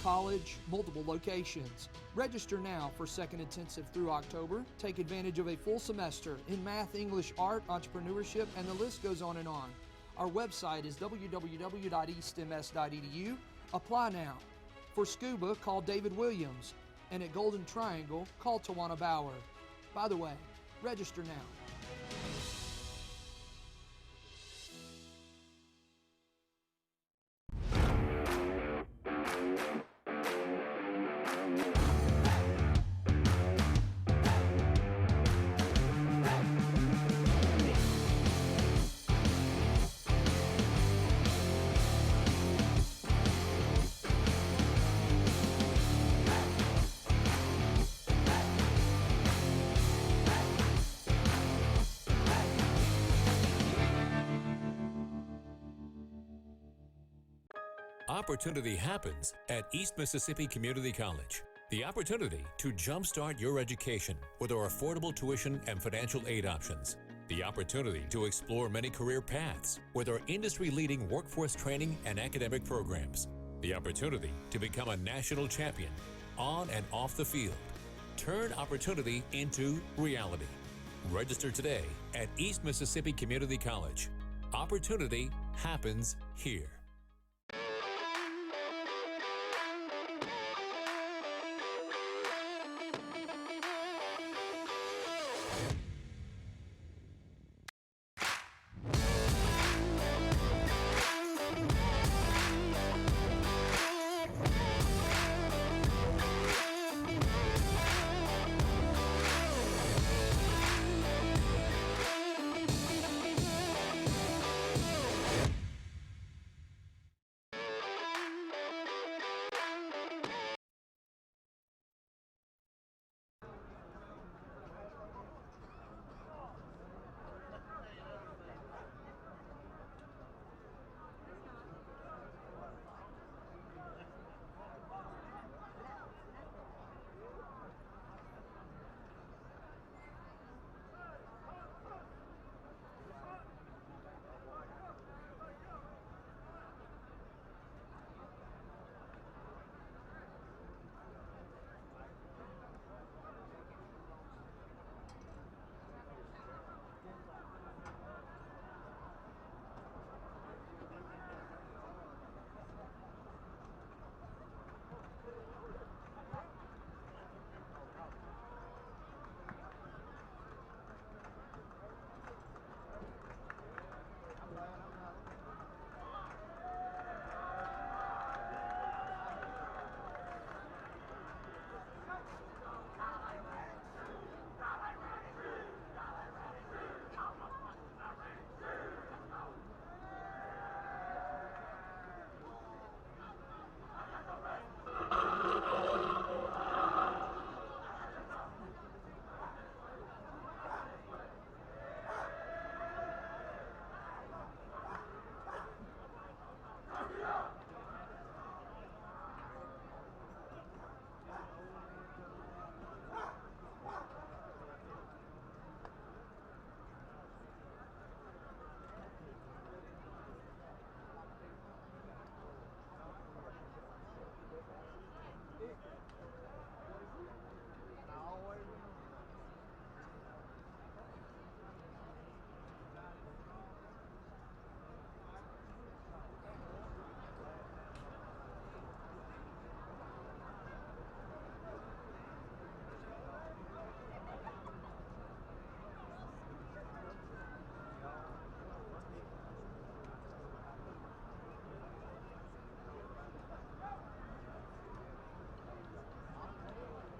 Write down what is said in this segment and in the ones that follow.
college, multiple locations. Register now for second intensive through October. Take advantage of a full semester in math, English, art, entrepreneurship, and the list goes on and on. Our website is www.eastms.edu. Apply now. For scuba, call David Williams. And at Golden Triangle, call Tawana Bauer. By the way, register now. Opportunity happens at East Mississippi Community College. The opportunity to jumpstart your education with our affordable tuition and financial aid options. The opportunity to explore many career paths with our industry-leading workforce training and academic programs. The opportunity to become a national champion on and off the field. Turn opportunity into reality. Register today at East Mississippi Community College. Opportunity happens here.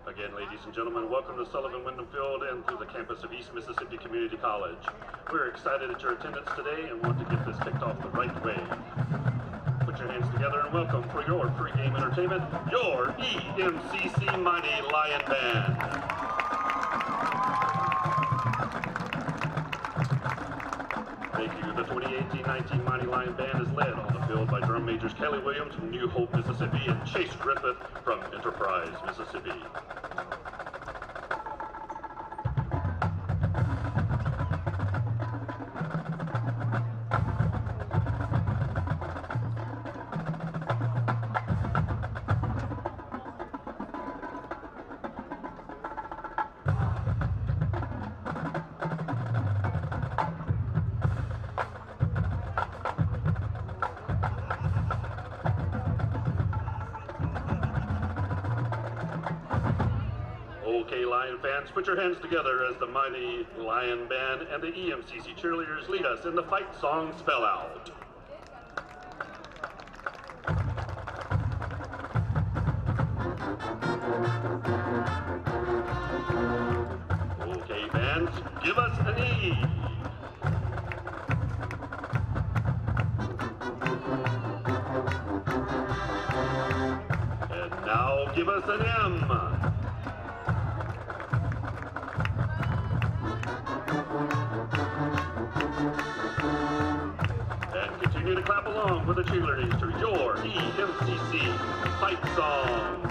Again, ladies and gentlemen, welcome to Sullivan Wyndham Field and through the campus of East Mississippi Community College. We're excited at your attendance today and want to get this kicked off the right way. Put your hands together and welcome for your pregame entertainment, your EMCC Mighty Lion Band. Thank you. The 2018-19 Mighty Lion Band is led on the field by drum majors Kelly Williams from New Hope, Mississippi, and Chase Griffith from Enterprise, Mississippi. Lion fans, put your hands together as the mighty Lion Band and the EMCC cheerleaders lead us in the fight song Spell Out. Okay, bands, give us an E. And now give us an M. And continue to clap along with the cheerleaders to your EMCC fight song.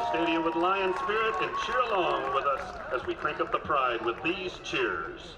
Stadium with Lion spirit and cheer along with us as we crank up the pride with these cheers.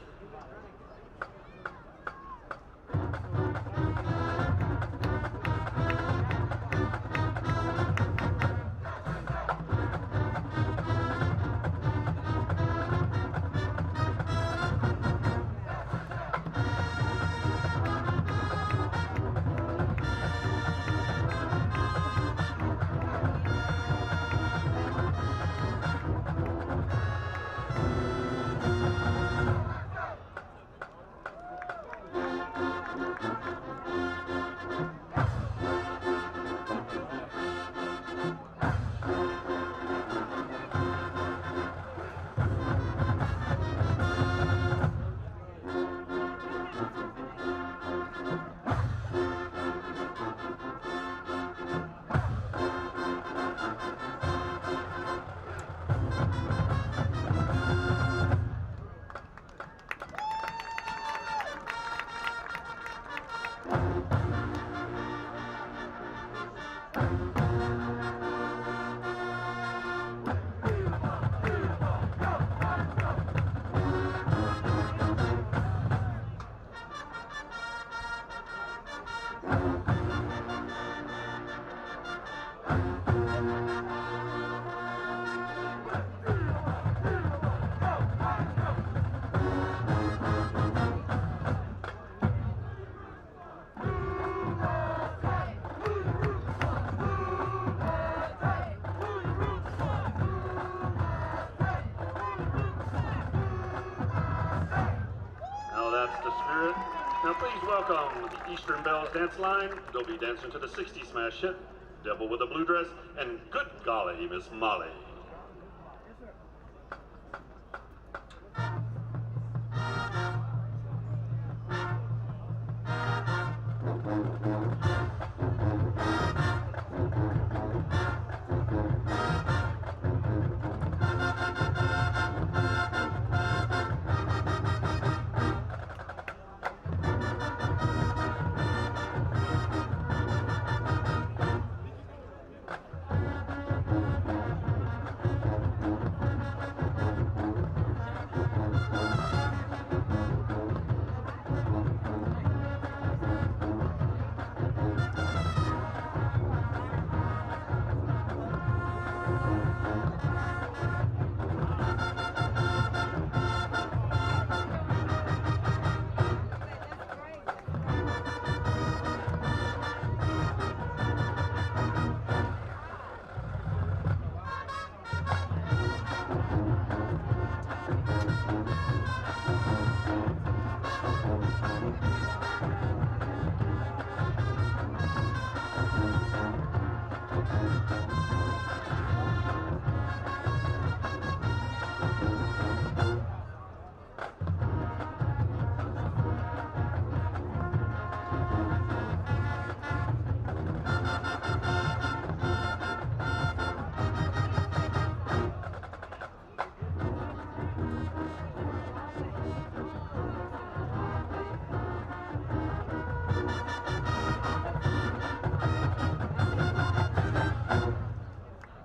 Now please welcome the Eastern Bells Dance Line. They'll be dancing to the 60s smash hit, Devil with a Blue Dress, and Good Golly, Miss Molly.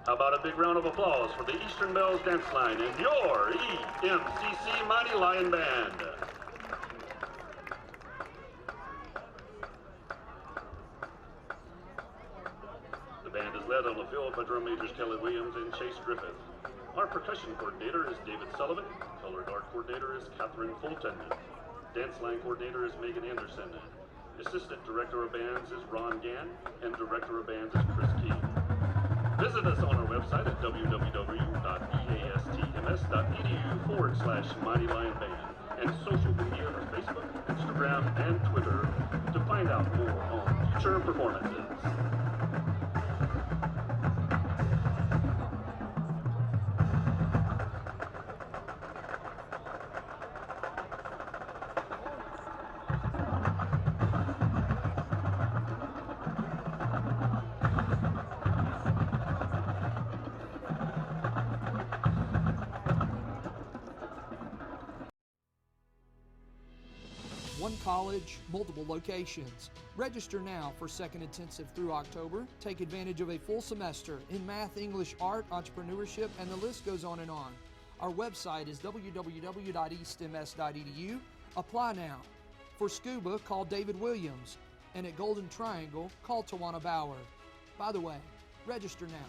How about a big round of applause for the Eastern Bells Dance Line and your EMCC Mighty Lion Band. The band is led on the field by drum majors Kelly Williams and Chase Griffith. Our percussion coordinator is David Sullivan. Color guard coordinator is Catherine Fulton. Dance line coordinator is Megan Anderson. Assistant director of bands is Ron Gann, and director of bands is Chris Key. Visit us on our website at www.eastms.edu/Mighty Lion Band and social media are Facebook, Instagram, and Twitter to find out more on future performances. One college, multiple locations. Register now for second intensive through October. Take advantage of a full semester in math, English, art, entrepreneurship, and the list goes on and on. Our website is www.eastms.edu. Apply now. For scuba, call David Williams. And at Golden Triangle, call Tawana Bauer. By the way, register now.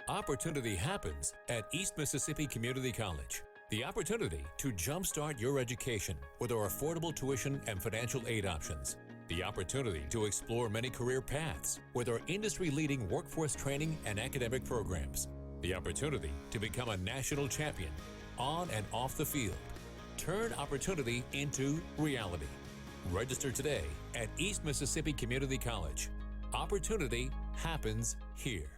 Opportunity happens at East Mississippi Community College. The opportunity to jumpstart your education with our affordable tuition and financial aid options. The opportunity to explore many career paths with our industry-leading workforce training and academic programs. The opportunity to become a national champion on and off the field. Turn opportunity into reality. Register today at East Mississippi Community College. Opportunity happens here.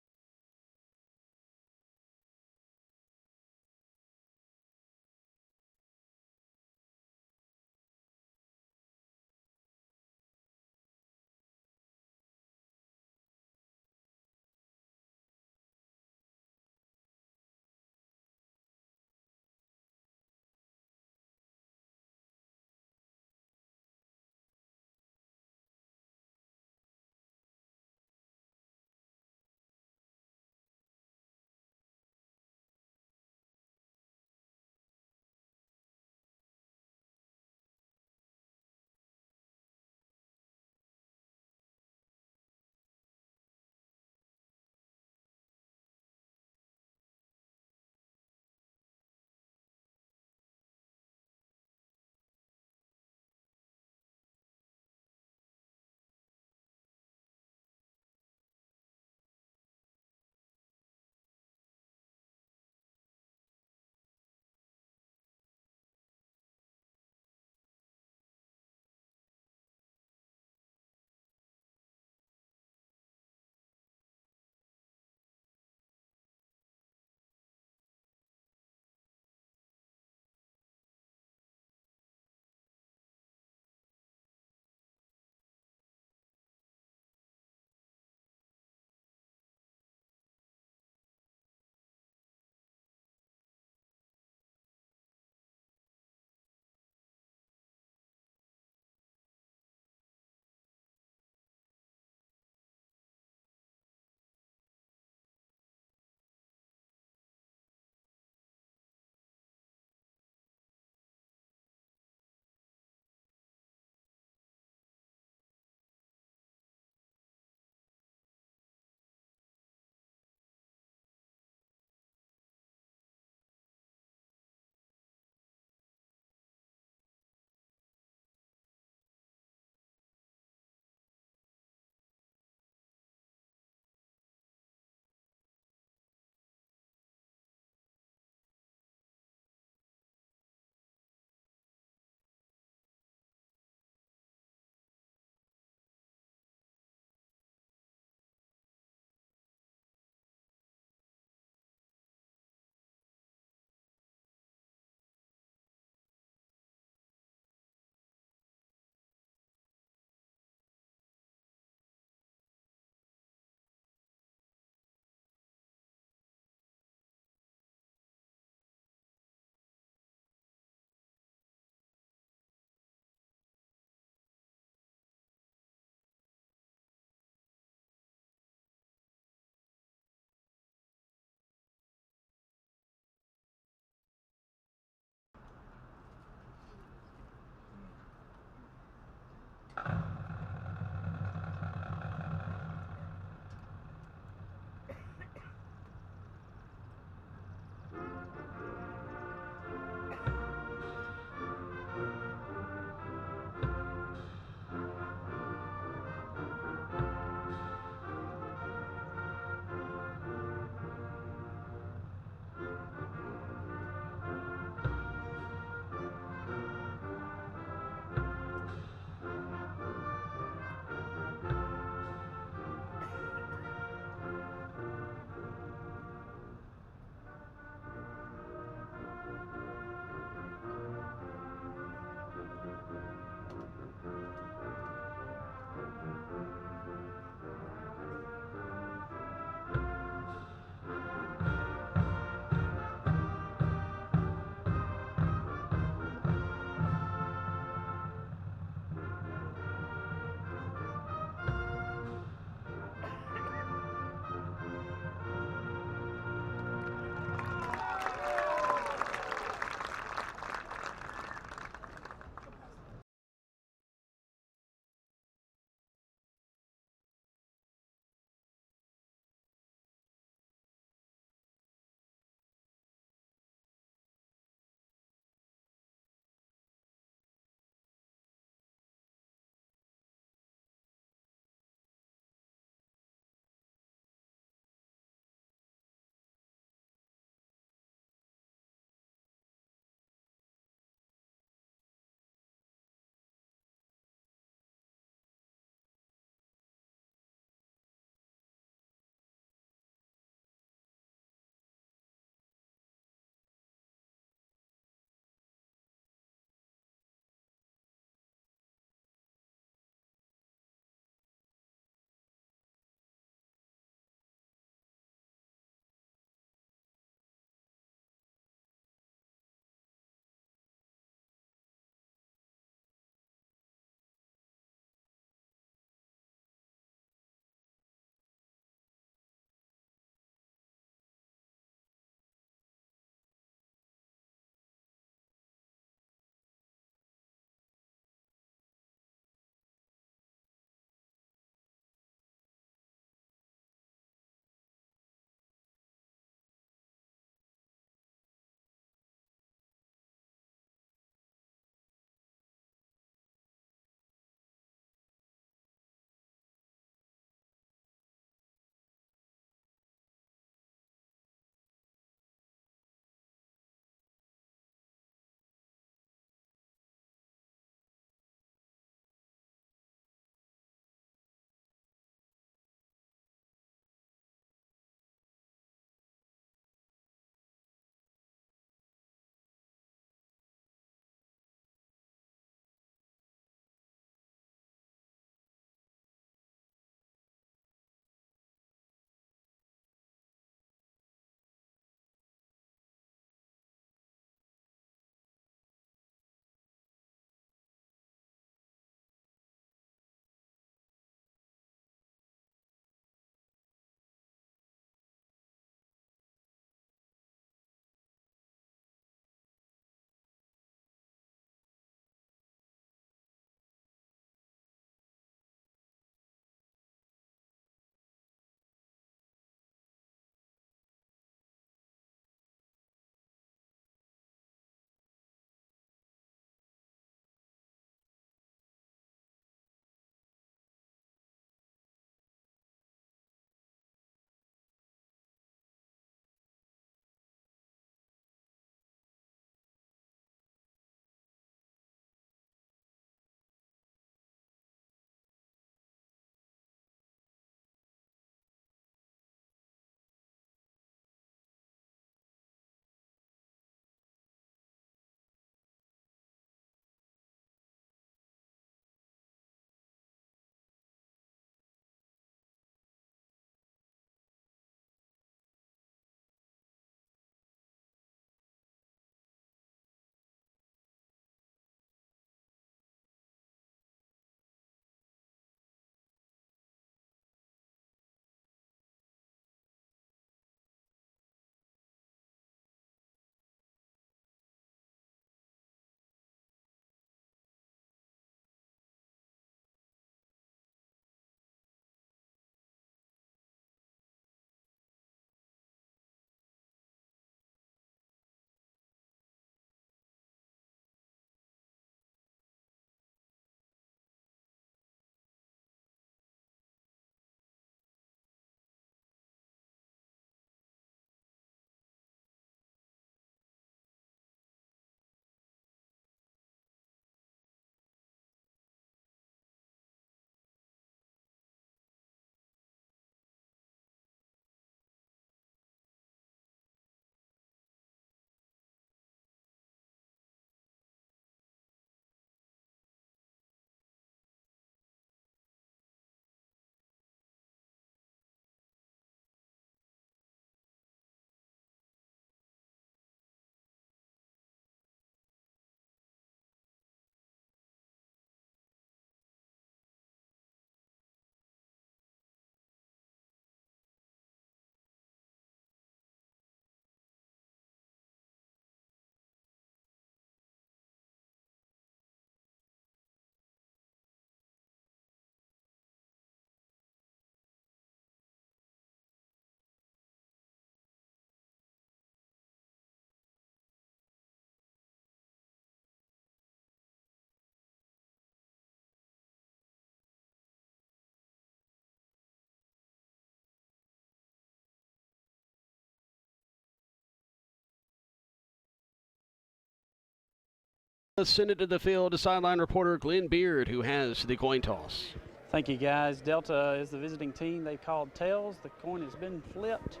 Let's send it to the field to sideline reporter Glenn Beard, who has the coin toss. Thank you, guys. Delta is the visiting team. They called tails. The coin has been flipped.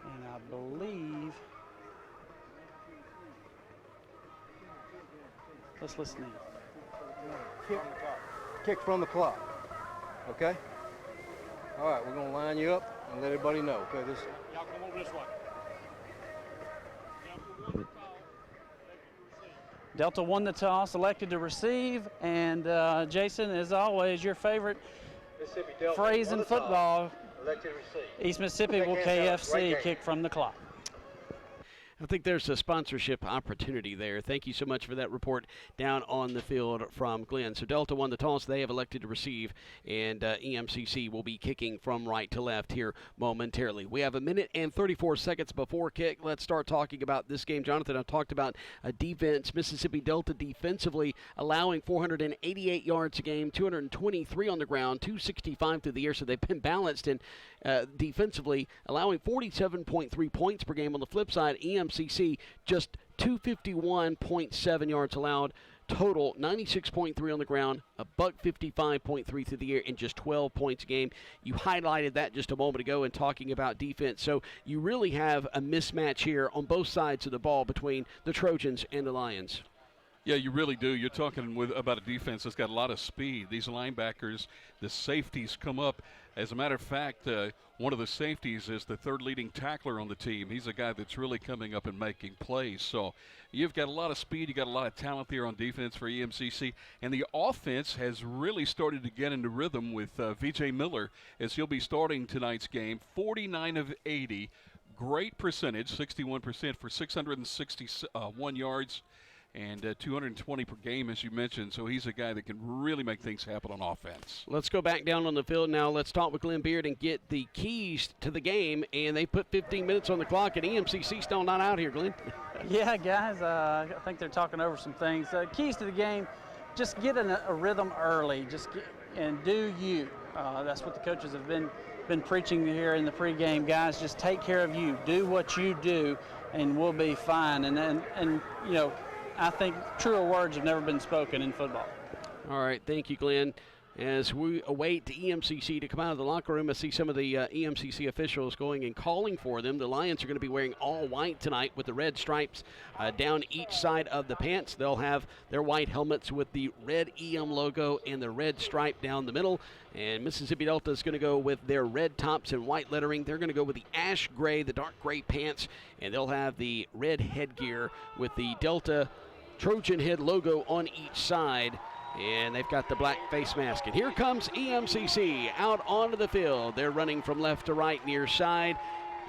And I believe, let's listen in. Kick from the clock. Okay? All right, we're going to line you up and let everybody know. Okay, this. Y'all come over this way. Delta won the toss, elected to receive, and Jason, as always, your favorite phrase in football, East Mississippi will KFC kick from the clock. I think there's a sponsorship opportunity there. Thank you so much for that report down on the field from Glenn. So Delta won the toss. They have elected to receive, and EMCC will be kicking from right to left here momentarily. We have 1 minute and 34 seconds before kick. Let's start talking about this game. Jonathan, I've talked about a defense. Mississippi Delta defensively allowing 488 yards a game, 223 on the ground, 265 through the air. So they've been balanced and defensively allowing 47.3 points per game. On the flip side, EMCC just 251.7 yards allowed total, 96.3 on the ground, a $155.3 through the air, and just 12 points a game. You highlighted that just a moment ago in talking about defense. So you really have a mismatch here on both sides of the ball between the Trojans and the Lions. Yeah, you really do. You're talking about a defense that's got a lot of speed. These linebackers, the safeties come up. As a matter of fact, one of the safeties is the third leading tackler on the team. He's a guy that's really coming up and making plays. So you've got a lot of speed. You've got a lot of talent there on defense for EMCC. And the offense has really started to get into rhythm with V.J. Miller, as he'll be starting tonight's game. 49 of 80. Great percentage, 61% for 661 yards. And 220 per game, as you mentioned. So he's a guy that can really make things happen on offense. Let's go back down on the field now. Let's talk with Glenn Beard and get the keys to the game. And they put 15 minutes on the clock, and EMCC still not out here, Glenn. Yeah, guys, I think they're talking over some things. Keys to the game, just get in a rhythm early. And do you. That's what the coaches have been preaching here in the pregame. Guys, just take care of you. Do what you do, and we'll be fine. And you know, I think truer words have never been spoken in football. All right, thank you, Glenn. As we await EMCC to come out of the locker room, I see some of the EMCC officials going and calling for them. The Lions are going to be wearing all white tonight with the red stripes down each side of the pants. They'll have their white helmets with the red EM logo and the red stripe down the middle. And Mississippi Delta is going to go with their red tops and white lettering. They're going to go with the ash gray, the dark gray pants, and they'll have the red headgear with the Delta Trojan head logo on each side, and they've got the black face mask. And here comes EMCC out onto the field. They're running from left to right near side.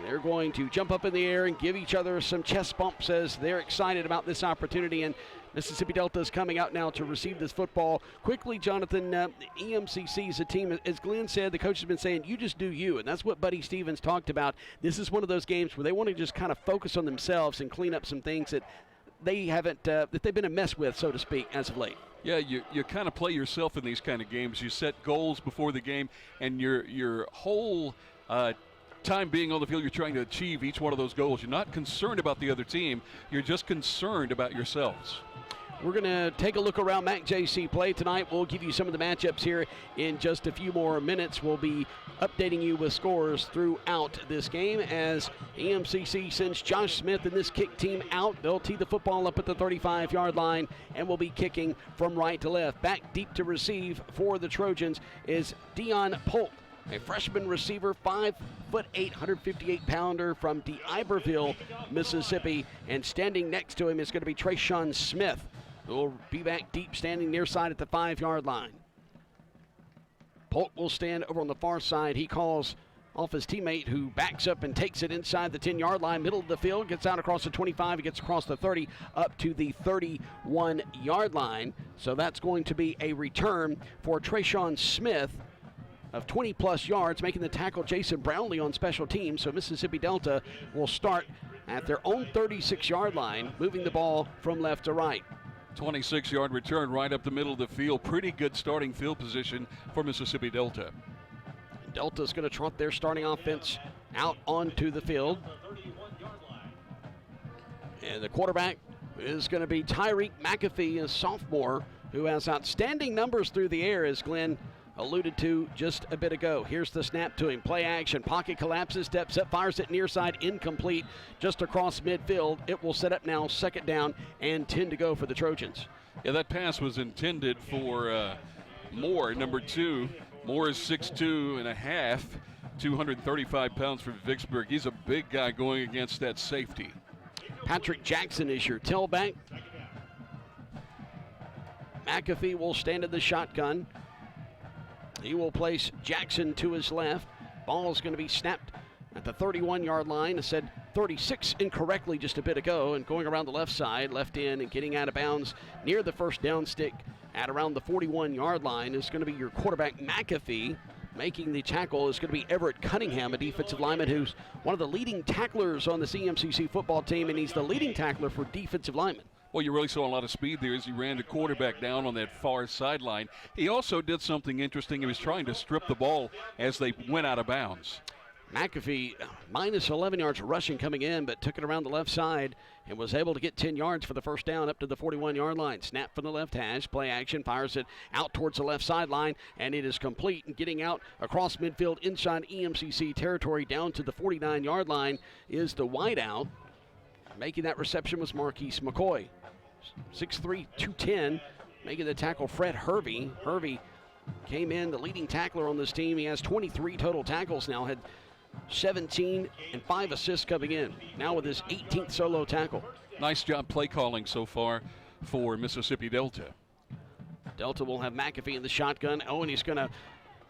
They're going to jump up in the air and give each other some chest bumps as they're excited about this opportunity. And Mississippi Delta is coming out now to receive this football. Quickly, Jonathan, EMCC is a team, as Glenn said, the coach has been saying, you just do you. And that's what Buddy Stevens talked about. This is one of those games where they want to just kind of focus on themselves and clean up some things that they haven't, that they've been a mess with, so to speak, as of late. Yeah, you kind of play yourself in these kind of games. You set goals before the game, and your whole time being on the field, you're trying to achieve each one of those goals. You're not concerned about the other team. You're just concerned about yourselves. We're going to take a look around MAC JC play tonight. We'll give you some of the matchups here in just a few more minutes. We'll be updating you with scores throughout this game as EMCC sends Josh Smith and this kick team out. They'll tee the football up at the 35-yard line and will be kicking from right to left. Back deep to receive for the Trojans is Dion Polk, a freshman receiver, 5'8", 158-pounder from DeIberville, Mississippi. And standing next to him is going to be Trayshawn Smith, who will be back deep, standing near side at the 5-yard line. Polk will stand over on the far side. He calls off his teammate, who backs up and takes it inside the 10-yard line, middle of the field, gets out across the 25, he gets across the 30, up to the 31-yard line. So that's going to be a return for Trayshawn Smith of 20-plus yards, making the tackle Jason Brownlee on special teams. So Mississippi Delta will start at their own 36-yard line, moving the ball from left to right. 26-yard return right up the middle of the field. Pretty good starting field position for Mississippi Delta. Delta's going to trot their starting offense out onto the field. And the quarterback is going to be Tyreek McAfee, a sophomore, who has outstanding numbers through the air, as Glenn alluded to just a bit ago. Here's the snap to him. Play action. Pocket collapses, steps up, fires it near side, incomplete, just across midfield. It will set up now 2nd down and 10 to go for the Trojans. Yeah, that pass was intended for Moore, number 2. Moore is 6'2 and a half, 235 pounds from Vicksburg. He's a big guy going against that safety. Patrick Jackson is your tailback. McAfee will stand in the shotgun. He will place Jackson to his left. Ball is going to be snapped at the 31-yard line. I said 36 incorrectly just a bit ago, and going around the left side, left in, and getting out of bounds near the first down stick at around the 41-yard line is going to be your quarterback, McAfee. Making the tackle is going to be Everett Cunningham, a defensive lineman who's one of the leading tacklers on this EMCC football team, and he's the leading tackler for defensive linemen. Well, you really saw a lot of speed there as he ran the quarterback down on that far sideline. He also did something interesting. He was trying to strip the ball as they went out of bounds. McAfee minus 11 yards rushing coming in, but took it around the left side and was able to get 10 yards for the first down up to the 41-yard line. Snap from the left hash, play action, fires it out towards the left sideline, and it is complete. And getting out across midfield inside EMCC territory down to the 49-yard line is the wideout. Making that reception was Marquise McCoy. 6'3", 210, making the tackle Fred Hervey. Hervey came in the leading tackler on this team. He has 23 total tackles now, had 17 and 5 assists coming in, now with his 18th solo tackle. Nice job play calling so far for Mississippi Delta. Delta will have McAfee in the shotgun. Oh, and he's going to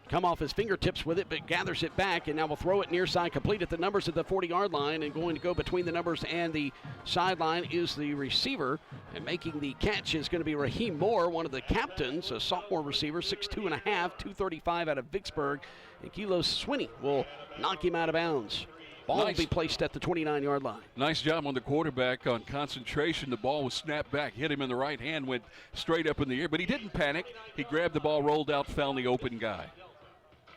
come off his fingertips with it, but gathers it back, and now will throw it near side, complete at the numbers at the 40-yard line, and going to go between the numbers and the sideline is the receiver, and making the catch is going to be Raheem Moore, one of the captains, a sophomore receiver, 6'2 and a half, 235 out of Vicksburg, and Kilo Swinney will knock him out of bounds. Ball will be placed at the 29-yard line. Nice job on the quarterback on concentration. The ball was snapped back, hit him in the right hand, went straight up in the air, but he didn't panic. He grabbed the ball, rolled out, found the open guy.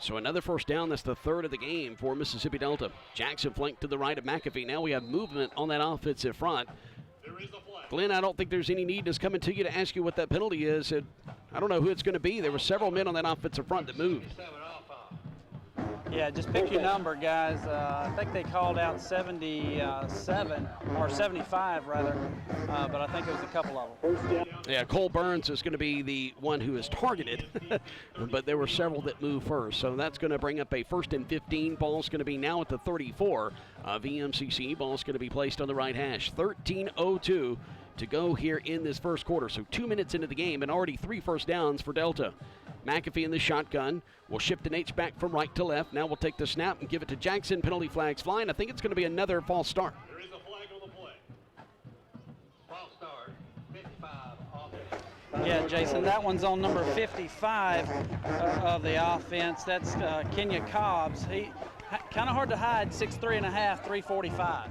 So another first down. That's the 3rd of the game for Mississippi Delta. Jackson flanked to the right of McAfee. Now we have movement on that offensive front. Glenn, I don't think there's any need that's coming to you to ask you what that penalty is. I don't know who it's going to be. There were several men on that offensive front that moved. Yeah, just pick your number, guys. I think they called out 77, or 75 rather, but I think it was a couple of them. Yeah, Cole Burns is going to be the one who is targeted, but there were several that moved first. So that's going to bring up a 1st and 15. Ball's going to be now at the 34 of EMCC. Ball's going to be placed on the right hash. 13:02 to go here in this first quarter. So 2 minutes into the game and already 3 first downs for Delta. McAfee in the shotgun will shift an H back from right to left. Now we'll take the snap and give it to Jackson. Penalty flags flying. I think it's going to be another false start. There is a flag on the play. False start, 55 offense. Yeah, Jason, that one's on number 55 of the offense. That's Kenya Cobbs. He kind of hard to hide, 6'3 and a half, 345.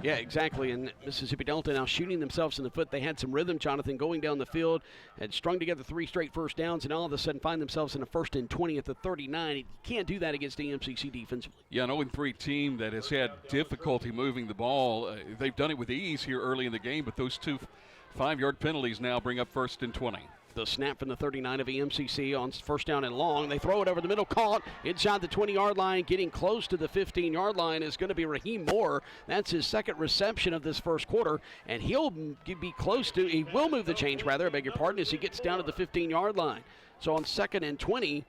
Yeah, exactly, and Mississippi Delta now shooting themselves in the foot. They had some rhythm, Jonathan, going down the field, had strung together 3 straight first downs, and all of a sudden find themselves in a 1st and 20 at the 39. You can't do that against the EMCC defensively. Yeah, an 0-3 team that has had difficulty moving the ball. They've done it with ease here early in the game, but those 2 5-yard penalties now bring up 1st and 20. The snap from the 39 of EMCC on first down and long. They throw it over the middle, caught inside the 20-yard line, getting close to the 15-yard line is going to be Raheem Moore. That's his 2nd reception of this first quarter, and he will move the chains, I beg your pardon, as he gets down to the 15-yard line. So on 2nd and 20,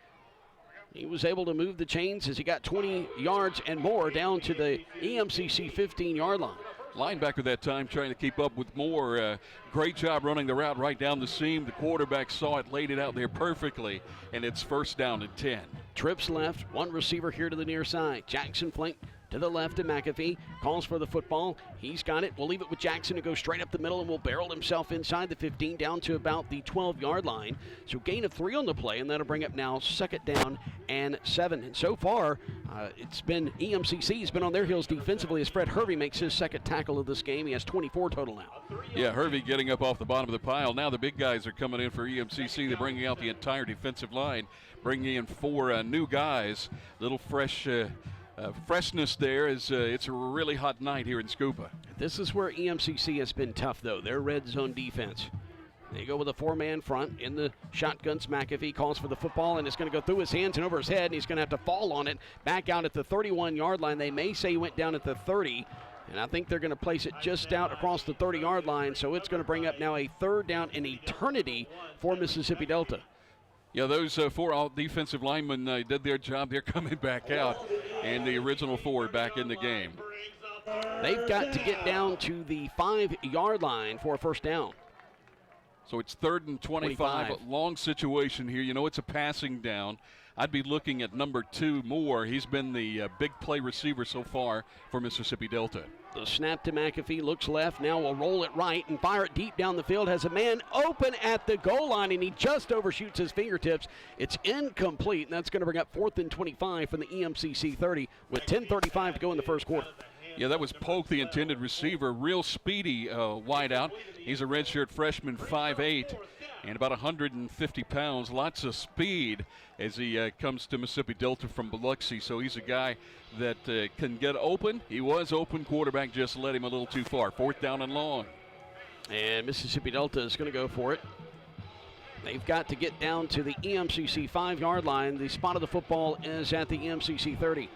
he was able to move the chains as he got 20 yards and more down to the EMCC 15-yard line. Linebacker that time trying to keep up with Moore. Great job running the route right down the seam. The quarterback saw it, laid it out there perfectly, and it's 1st down and 10. Trips left, 1 receiver here to the near side. Jackson flanked to the left of McAfee. Calls for the football. He's got it. We'll leave it with Jackson to go straight up the middle, and will barrel himself inside the 15 down to about the 12-yard line. So gain of 3 on the play, and that'll bring up now 2nd down and 7. And so far, it's been EMCC's been on their heels defensively as Fred Hervey makes his 2nd tackle of this game. He has 24 total now. Yeah, Hervey getting up off the bottom of the pile. Now the big guys are coming in for EMCC. They're bringing out the entire defensive line, bringing in 4 new guys. Little freshness there as it's a really hot night here in Scuba. This is where EMCC has been tough, though. Their red zone defense. They go with a 4-man front. In the shotguns, McAfee calls for the football, and it's going to go through his hands and over his head, and he's going to have to fall on it. Back out at the 31-yard line. They may say he went down at the 30, and I think they're going to place it just out across the 30-yard line, so it's going to bring up now a third down in eternity for Mississippi Delta. Yeah, those 4 defensive linemen did their job. They're coming back out, and the original 4 back in the game. They've got to get down to the 5-yard line for a first down. So it's 3rd and 25. A long situation here. You know, it's a passing down. I'd be looking at number 2 Moore. He's been the big play receiver so far for Mississippi Delta. The snap to McAfee, looks left, now will roll it right and fire it deep down the field. Has a man open at the goal line, and he just overshoots his fingertips. It's incomplete, and that's going to bring up 4th and 25 from the EMCC 30 with 10:35 to go in the first quarter. Yeah, that was Polk, the intended receiver. Real speedy wideout. He's a redshirt freshman, 5'8", and about 150 pounds. Lots of speed as he comes to Mississippi Delta from Biloxi. So he's a guy that can get open. He was open. Quarterback just led him a little too far. 4th down and long. And Mississippi Delta is going to go for it. They've got to get down to the EMCC 5-yard line. The spot of the football is at the EMCC 30.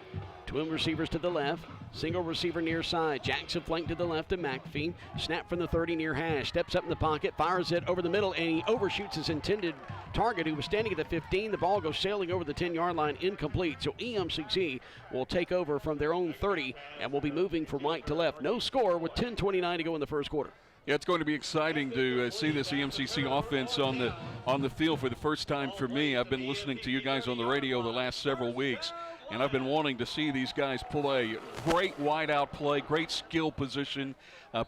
Twin receivers to the left. Single receiver near side. Jackson flank to the left of McAfee. Snap from the 30 near hash. Steps up in the pocket. Fires it over the middle, and he overshoots his intended target, who was standing at the 15. The ball goes sailing over the 10-yard line, incomplete. So EMCC will take over from their own 30 and will be moving from right to left. No score with 10:29 to go in the first quarter. Yeah, it's going to be exciting to see this EMCC offense on the field for the first time for me. I've been listening to you guys on the radio the last several weeks, and I've been wanting to see these guys play. Great wideout play, great skill position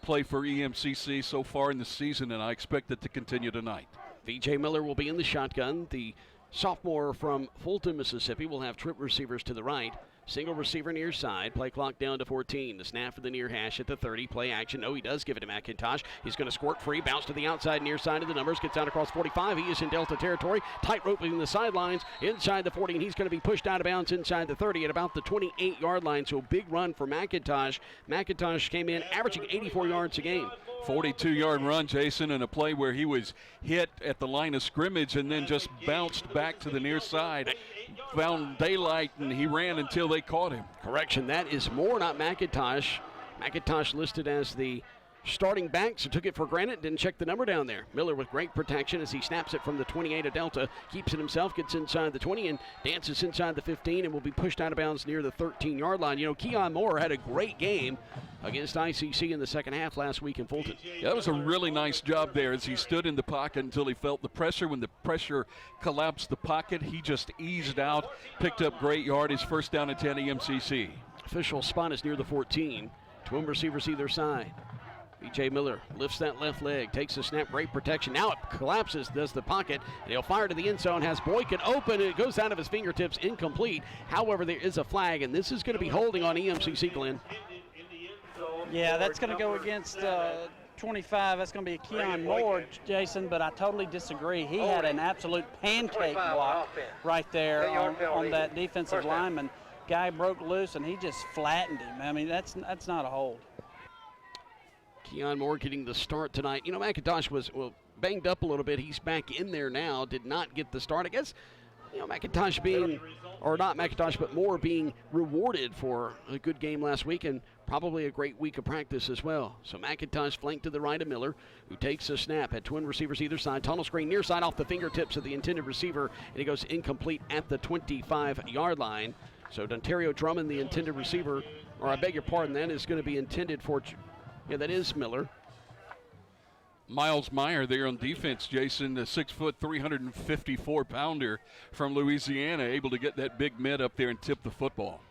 play for EMCC so far in the season, and I expect it to continue tonight. V.J. Miller will be in the shotgun. The sophomore from Fulton, Mississippi, will have trip receivers to the right. Single receiver near side. Play clock down to 14. The snap for the near hash at the 30. Play action. No, he does give it to McIntosh. He's going to squirt free. Bounce to the outside near side of the numbers. Gets out across 45. He is in Delta territory. Tight roping the sidelines inside the 40, and he's going to be pushed out of bounds inside the 30 at about the 28-yard line. So big run for McIntosh. McIntosh came in averaging 84 yards a game. 42-yard run, Jason, and a play where he was hit at the line of scrimmage and then just bounced back to the near side. Found daylight, and he ran until they caught him. Correction, that is Moore, not McIntosh. McIntosh listed as the starting back, so took it for granted, didn't check the number down there. Miller with great protection as he snaps it from the 28 of Delta, keeps it himself, gets inside the 20 and dances inside the 15 and will be pushed out of bounds near the 13-yard line. You know, Keon Moore had a great game against ICC in the second half last week in Fulton. Yeah, that was a really nice job there as he stood in the pocket until he felt the pressure. When the pressure collapsed the pocket, he just eased out, picked up great yardage, first down and 10 EMCC. Official spot is near the 14. Twin receivers either side. B.J. Miller lifts that left leg, takes the snap, great protection. Now it collapses, does the pocket, and he'll fire to the end zone, has Boykin open, and it goes out of his fingertips, incomplete. However, there is a flag, and this is going to be holding on EMCC, Glenn. Yeah, that's going to go against 25. That's going to be Keon Moore, Jason, but I totally disagree. He had an absolute pancake block right there on that defensive lineman. Guy broke loose, and he just flattened him. I mean, that's not a hold. Keon Moore getting the start tonight. You know, McIntosh was banged up a little bit. He's back in there now. Did not get the start. I guess, you know, McIntosh being, or not McIntosh, but Moore being rewarded for a good game last week and probably a great week of practice as well. So McIntosh flanked to the right of Miller, who takes a snap. Had twin receivers either side. Tunnel screen near side off the fingertips of the intended receiver, and he goes incomplete at the 25-yard line. So Dontario Drummond, the intended receiver, or I beg your pardon, that is going to be intended for, yeah, that is Miller. Miles Meyer there on defense, Jason, the 6', 354-pounder from Louisiana, able to get that big mid up there and tip the football.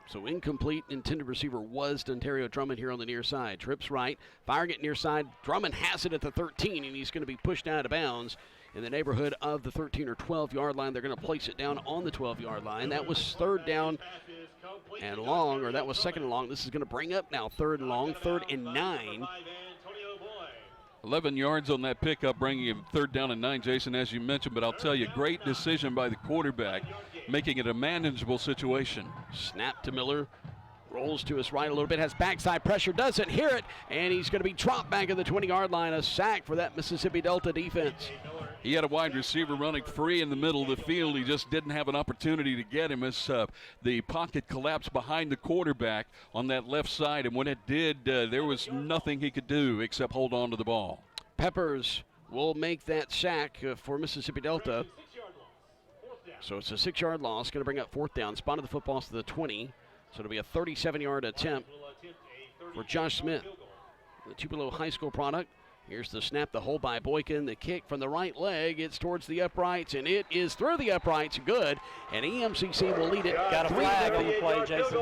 So incomplete, intended receiver was Dontario Drummond here on the near side. Trips right, firing it near side. Drummond has it at the 13, and he's going to be pushed out of bounds in the neighborhood of the 13 or 12-yard line. They're going to place it down on the 12-yard line. That was third down and long, or that was second and long. This is going to bring up now third and long, 3rd and 9. 11 yards on that pickup, bringing him 3rd down and 9, Jason, as you mentioned. But I'll tell you, great decision by the quarterback, making it a manageable situation. Snap to Miller. Rolls to his right a little bit, has backside pressure, doesn't hear it, and he's going to be dropped back at the 20-yard line. A sack for that Mississippi Delta defense. He had a wide receiver running free in the middle of the field. He just didn't have an opportunity to get him as the pocket collapsed behind the quarterback on that left side. And when it did, there was nothing he could do except hold on to the ball. Peppers will make that sack for Mississippi Delta. So it's a 6-yard loss. Going to bring up 4th down. Spotted the football to the 20. So it'll be a 37-yard attempt for Josh Smith, the Tupelo High School product. Here's the snap, the hold by Boykin. The kick from the right leg. It's towards the uprights, and it is through the uprights. Good. And EMCC will lead it. Got a flag on the play, Jason.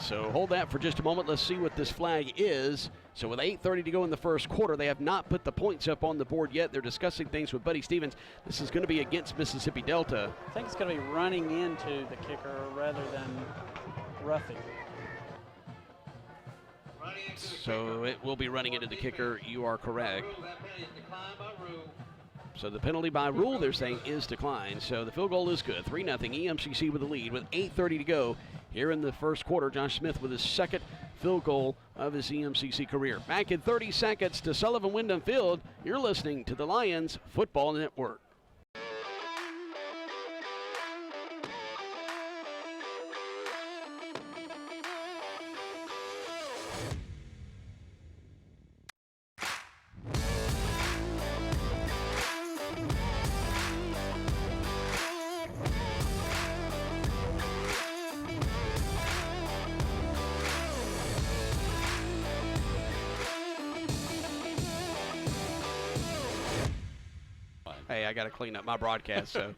So hold that for just a moment. Let's see what this flag is. So with 8:30 to go in the first quarter, they have not put the points up on the board yet. They're discussing things with Buddy Stevens. This is going to be against Mississippi Delta. I think it's going to be running into the kicker rather than roughing. So it will be running into the kicker. You are correct. So the penalty by rule, they're saying, is declined. So the field goal is good. 3-0. EMCC with the lead with 8:30 to go here in the first quarter. Josh Smith with his second field goal of his EMCC career. Back in 30 seconds to Sullivan Wyndham Field. You're listening to the Lions Football Network. Hey, I got to clean up my broadcast, so.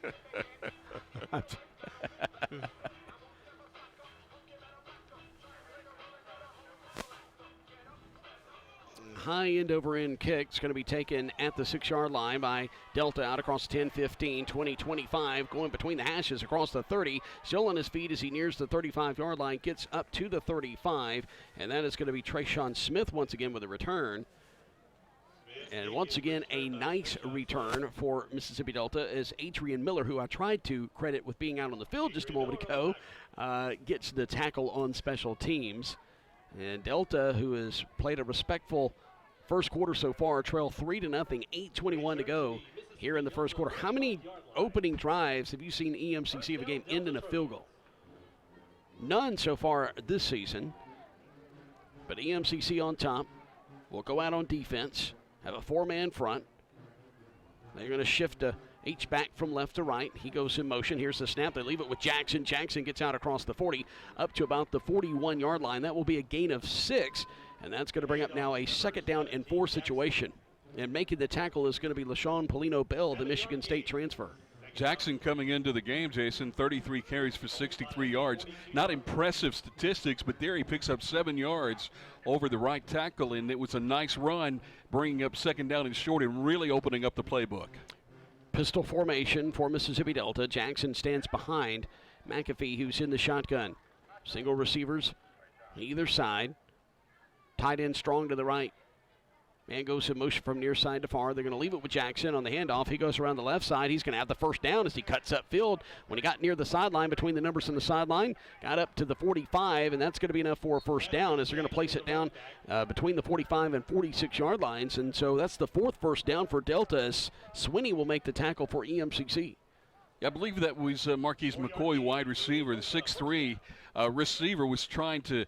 High end over end kick is going to be taken at the 6-yard line by Delta out across 10, 15, 20, 25, going between the hashes across the 30. Still on his feet as he nears the 35-yard line, gets up to the 35, and that is going to be Trayshawn Smith once again with a return. And once again, a nice return for Mississippi Delta as Adrian Miller, who I tried to credit with being out on the field just a moment ago, gets the tackle on special teams. And Delta, who has played a respectful first quarter so far, trail 3-0, 8:21 to go here in the first quarter. How many opening drives have you seen EMCC of a game end in a field goal? None so far this season. But EMCC on top will go out on defense. Have a 4-man front. They're going to shift a H-back from left to right. He goes in motion. Here's the snap. They leave it with Jackson. Jackson gets out across the 40 up to about the 41-yard line. That will be a gain of 6, and that's going to bring up now a 2nd down and 4 situation. And making the tackle is going to be LaShawn Polino-Bell, the Michigan State transfer. Jackson coming into the game, Jason, 33 carries for 63 yards. Not impressive statistics, but there he picks up 7 yards over the right tackle, and it was a nice run, bringing up 2nd down and short and really opening up the playbook. Pistol formation for Mississippi Delta. Jackson stands behind McAfee, who's in the shotgun. Single receivers either side. Tight end strong to the right. Man goes in motion from near side to far. They're going to leave it with Jackson on the handoff. He goes around the left side. He's going to have the first down as he cuts upfield. When he got near the sideline, between the numbers and the sideline, got up to the 45, and that's going to be enough for a first down as they're going to place it down between the 45 and 46-yard lines. And so that's the 4th first down for Delta as Swinney will make the tackle for EMCC. I believe that was Marquise McCoy, wide receiver. The 6'3" receiver was trying to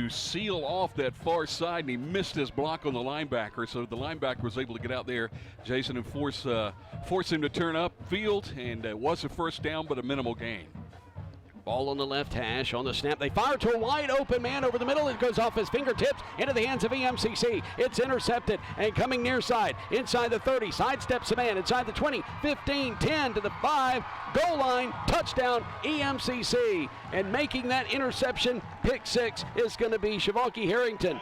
seal off that far side, and he missed his block on the linebacker. So the linebacker was able to get out there, Jason, and force him to turn up field, and it was a first down, but a minimal gain. Ball on the left hash. On the snap, they fire to a wide open man over the middle. It goes off his fingertips into the hands of EMCC. It's intercepted and coming near side. Inside the 30, sidesteps the man. Inside the 20, 15, 10 to the 5. Goal line, touchdown, EMCC. And making that interception, pick 6, is going to be Shavonki Harrington.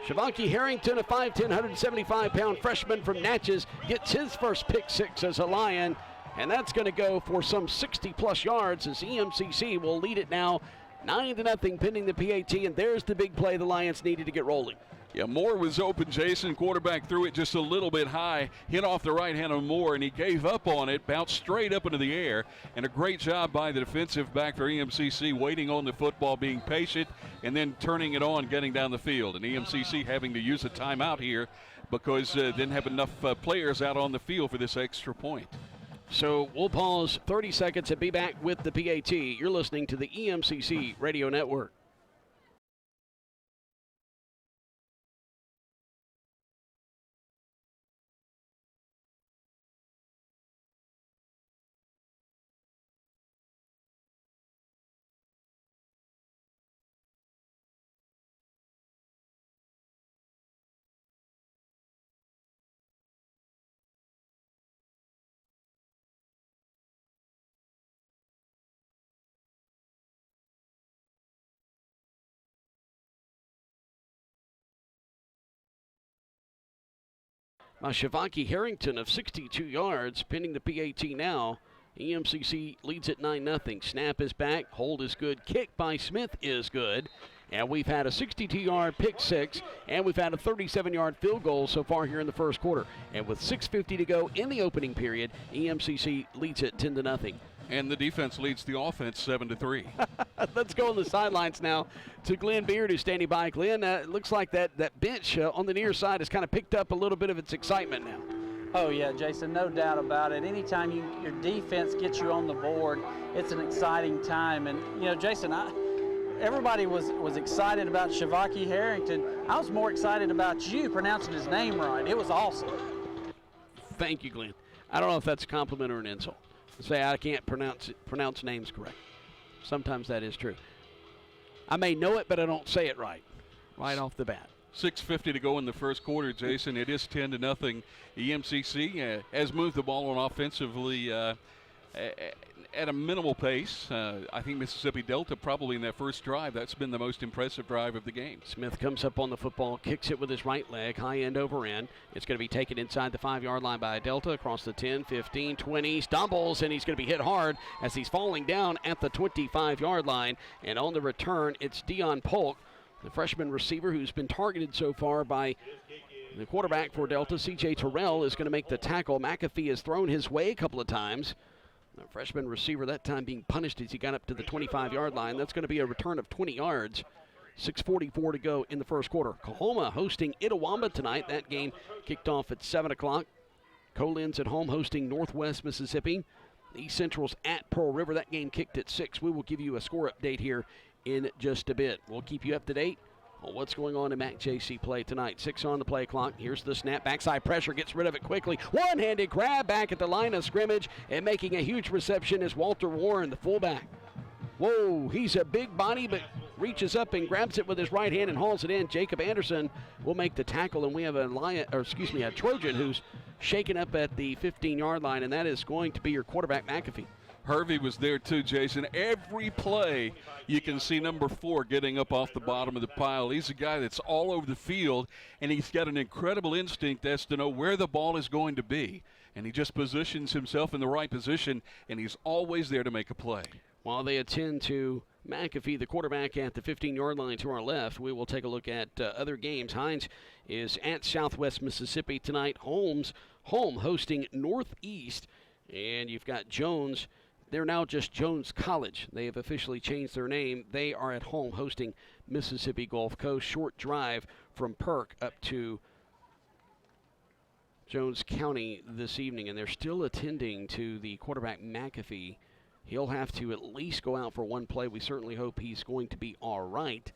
Shavonki Harrington, a 5'10", 175-pound freshman from Natchez, gets his first pick 6 as a Lion. And that's going to go for some 60-plus yards as EMCC will lead it now 9-0 pending the PAT. And there's the big play the Lions needed to get rolling. Yeah, Moore was open, Jason. Quarterback threw it just a little bit high, hit off the right hand of Moore, and he gave up on it, bounced straight up into the air. And a great job by the defensive back for EMCC, waiting on the football, being patient, and then turning it on, getting down the field. And EMCC having to use a timeout here because didn't have enough players out on the field for this extra point. So we'll pause 30 seconds and be back with the PAT. You're listening to the EMCC Radio Network. Shavaki Harrington of 62 yards, pinning the PAT now. EMCC leads at 9-0. Snap is back. Hold is good. Kick by Smith is good. And we've had a 62-yard pick six, and we've had a 37-yard field goal so far here in the first quarter. And with 6:50 to go in the opening period, EMCC leads it 10-0. And the defense leads the offense 7-3. Let's go on the sidelines now to Glenn Beard, who's standing by. Glenn, it looks like that bench on the near side has kind of picked up a little bit of its excitement now. Oh, yeah, Jason, no doubt about it. Anytime your defense gets you on the board, it's an exciting time. And, you know, Jason, everybody was excited about Shavaki Harrington. I was more excited about you pronouncing his name right. It was awesome. Thank you, Glenn. I don't know if that's a compliment or an insult. Say I can't pronounce names correct. Sometimes that is true. I may know it, but I don't say it right off the bat. 6:50 to go in the first quarter, Jason. It is 10-0. EMCC has moved the ball on offensively at a minimal pace. I think Mississippi Delta probably in that first drive, that's been the most impressive drive of the game. Smith comes up on the football, kicks it with his right leg, high end over end. It's going to be taken inside the 5-yard line by Delta, across the 10, 15, 20, stumbles, and he's going to be hit hard as he's falling down at the 25-yard line. And on the return, it's Dion Polk, the freshman receiver who's been targeted so far by the quarterback for Delta. C.J. Terrell is going to make the tackle. McAfee has thrown his way a couple of times. The freshman receiver that time being punished as he got up to the 25-yard line. That's going to be a return of 20 yards. 6:44 to go in the first quarter. Coahoma hosting Itawamba tonight. That game kicked off at 7 o'clock. Colin's at home hosting Northwest Mississippi. East Central's at Pearl River. That game kicked at 6. We will give you a score update here in just a bit. We'll keep you up to date on what's going on in MAC-JC play tonight. 6 on the play clock. Here's the snap. Backside pressure, gets rid of it quickly. One-handed grab back at the line of scrimmage, and making a huge reception is Walter Warren, the fullback. Whoa, he's a big body, but reaches up and grabs it with his right hand and hauls it in. Jacob Anderson will make the tackle, and we have a Trojan who's shaken up at the 15-yard line, and that is going to be your quarterback, McAfee. Hervey was there too, Jason. Every play you can see number 4 getting up off the bottom of the pile. He's a guy that's all over the field, and he's got an incredible instinct as to know where the ball is going to be. And he just positions himself in the right position, and he's always there to make a play. While they attend to McAfee, the quarterback, at the 15-yard line to our left, we will take a look at other games. Hines is at Southwest Mississippi tonight. Holmes home hosting Northeast, and you've got Jones. They're now just Jones College. They have officially changed their name. They are at home hosting Mississippi Gulf Coast. Short drive from Perk up to Jones County this evening, and they're still attending to the quarterback McAfee. He'll have to at least go out for one play. We certainly hope he's going to be all right.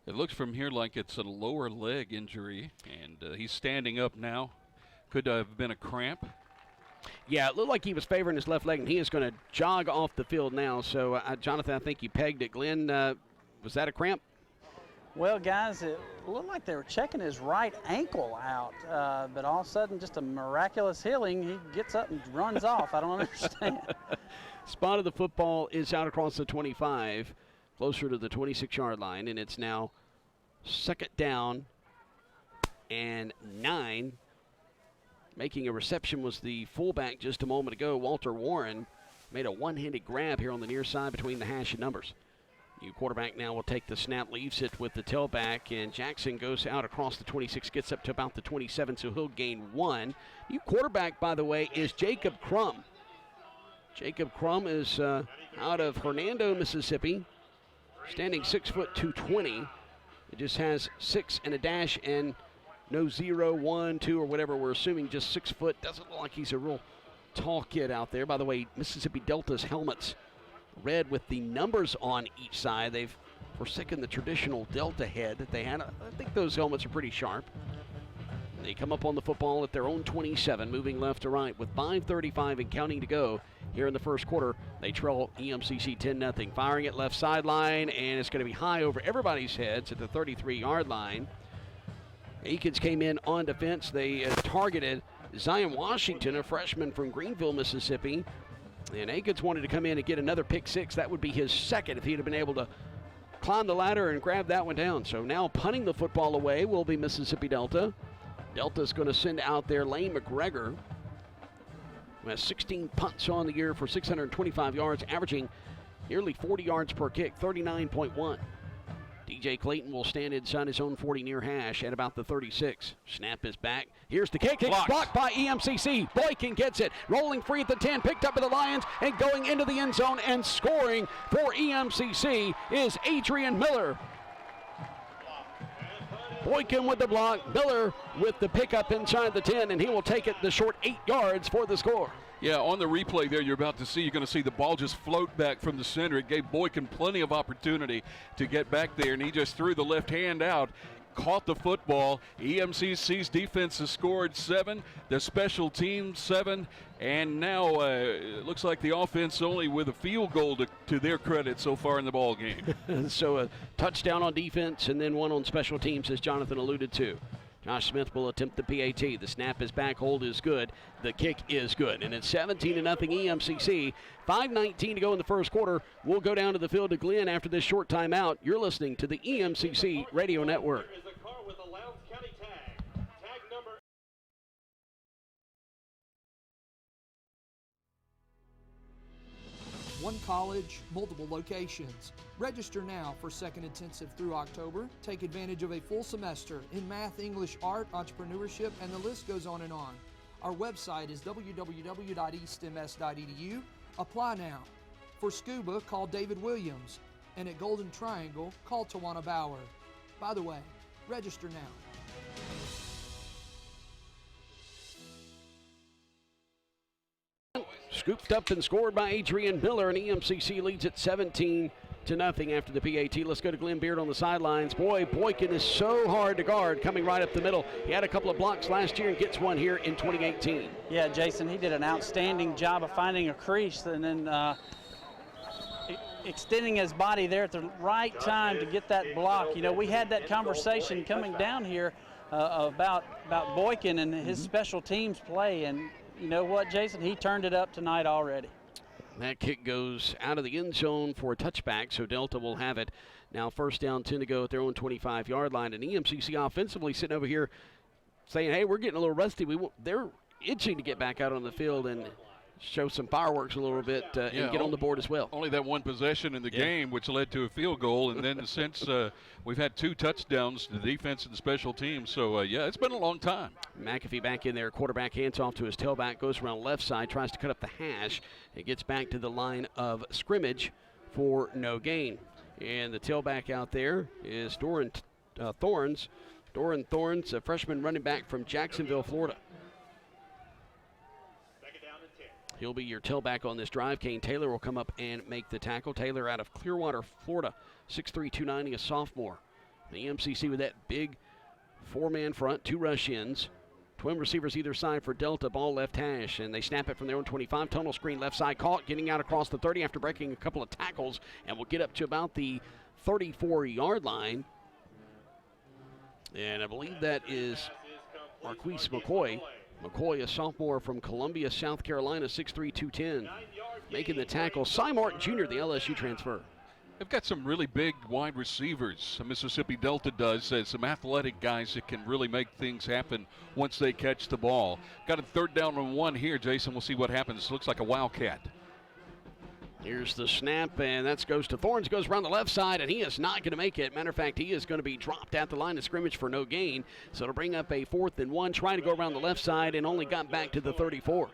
It looks from here like it's a lower leg injury, and he's standing up now. Could have been a cramp. Yeah, it looked like he was favoring his left leg, and he is going to jog off the field now. So, Jonathan, I think you pegged it. Glenn, was that a cramp? Well, guys, it looked like they were checking his right ankle out, but all of a sudden, just a miraculous healing, he gets up and runs off. I don't understand. Spot of the football is out across the 25, closer to the 26-yard line, and it's now second down and 9. Making a reception was the fullback just a moment ago. Walter Warren made a one-handed grab here on the near side between the hash and numbers. New quarterback now will take the snap, leaves it with the tailback, and Jackson goes out across the 26, gets up to about the 27, so he'll gain 1. New quarterback, by the way, is Jacob Crum. Jacob Crum is out of Hernando, Mississippi, standing 6 foot 220. It just has 6 and a dash and no 0, 1, 2, or whatever. We're assuming just 6 foot. Doesn't look like he's a real tall kid out there. By the way, Mississippi Delta's helmets red with the numbers on each side. They've forsaken the traditional Delta head that they had. I think those helmets are pretty sharp. They come up on the football at their own 27, moving left to right with 5:35 and counting to go here in the first quarter. They trail EMCC 10-0. Firing at left sideline, and it's going to be high over everybody's heads at the 33-yard line. Aikens came in on defense. They targeted Zion Washington, a freshman from Greenville, Mississippi. And Aikens wanted to come in and get another pick six. That would be his second if he'd have been able to climb the ladder and grab that one down. So now punting the football away will be Mississippi Delta. Delta's going to send out their Lane McGregor, who has 16 punts on the year for 625 yards, averaging nearly 40 yards per kick, 39.1. DJ Clayton will stand inside his own 40 near hash at about the 36. Snap is back. Here's the kick. It's blocked by EMCC. Boykin gets it. Rolling free at the 10. Picked up by the Lions and going into the end zone and scoring for EMCC is Adrian Miller. Boykin with the block. Miller with the pickup inside the 10, and he will take it the short 8 yards for the score. Yeah, on the replay there, you're going to see the ball just float back from the center. It gave Boykin plenty of opportunity to get back there, and he just threw the left hand out, caught the football. EMCC's defense has scored 7, the special teams 7, and now it looks like the offense only with a field goal to their credit so far in the ball game. So a touchdown on defense and then one on special teams, as Jonathan alluded to. Josh Smith will attempt the PAT. The snap is back, hold is good. The kick is good. And it's 17-0 EMCC. 5:19 to go in the first quarter. We'll go down to the field to Glenn after this short timeout. You're listening to the EMCC Radio Network. One college, multiple locations. Register now for second intensive through October. Take advantage of a full semester in math, English, art, entrepreneurship, and the list goes on and on. Our website is www.eastms.edu. Apply now. For scuba, call David Williams. And at Golden Triangle, call Tawana Bauer. By the way, register now. Scooped up and scored by Adrian Miller, and EMCC leads at 17-0 after the PAT. Let's go to Glenn Beard on the sidelines. Boy, Boykin is so hard to guard, coming right up the middle. He had a couple of blocks last year and gets one here in 2018. Yeah, Jason, he did an outstanding job of finding a crease and then extending his body there at the right time to get that block. You know, we had that conversation coming down here about Boykin and his special teams play, and you know what, Jason? He turned it up tonight already. That kick goes out of the end zone for a touchback, so Delta will have it. Now first down, 10 to go at their own 25-yard line. And EMCC offensively sitting over here saying, hey, we're getting a little rusty. They're itching to get back out on the field and show some fireworks a little bit and get on the board as well. Only that one possession in the game, which led to a field goal, and then since we've had 2 touchdowns, the defense and the special teams. So, it's been a long time. McAfee back in there. Quarterback hands off to his tailback, goes around left side, tries to cut up the hash. It gets back to the line of scrimmage for no gain. And the tailback out there is Doran Thorns. Doran Thorns, a freshman running back from Jacksonville, Florida. He'll be your tailback on this drive. Kane Taylor will come up and make the tackle. Taylor out of Clearwater, Florida, 6'3", 290, a sophomore. The EMCC with that big 4-man front, 2 rush-ins. Twin receivers either side for Delta, ball left hash, and they snap it from their own 25. Tunnel screen left side caught, getting out across the 30 after breaking a couple of tackles, and will get up to about the 34-yard line. And I believe that is Marquise McCoy. McCoy, a sophomore from Columbia, South Carolina, 6'3", 210. Making the tackle, Cy Martin Jr., the LSU transfer. They've got some really big wide receivers. Mississippi Delta does. Some athletic guys that can really make things happen once they catch the ball. Got a 3rd down and 1 here, Jason. We'll see what happens. Looks like a wildcat. Here's the snap, and that goes to Thorns, goes around the left side, and he is not going to make it. Matter of fact, he is going to be dropped at the line of scrimmage for no gain. So it'll bring up a 4th and 1, trying to go around the left side and only got back to the 34.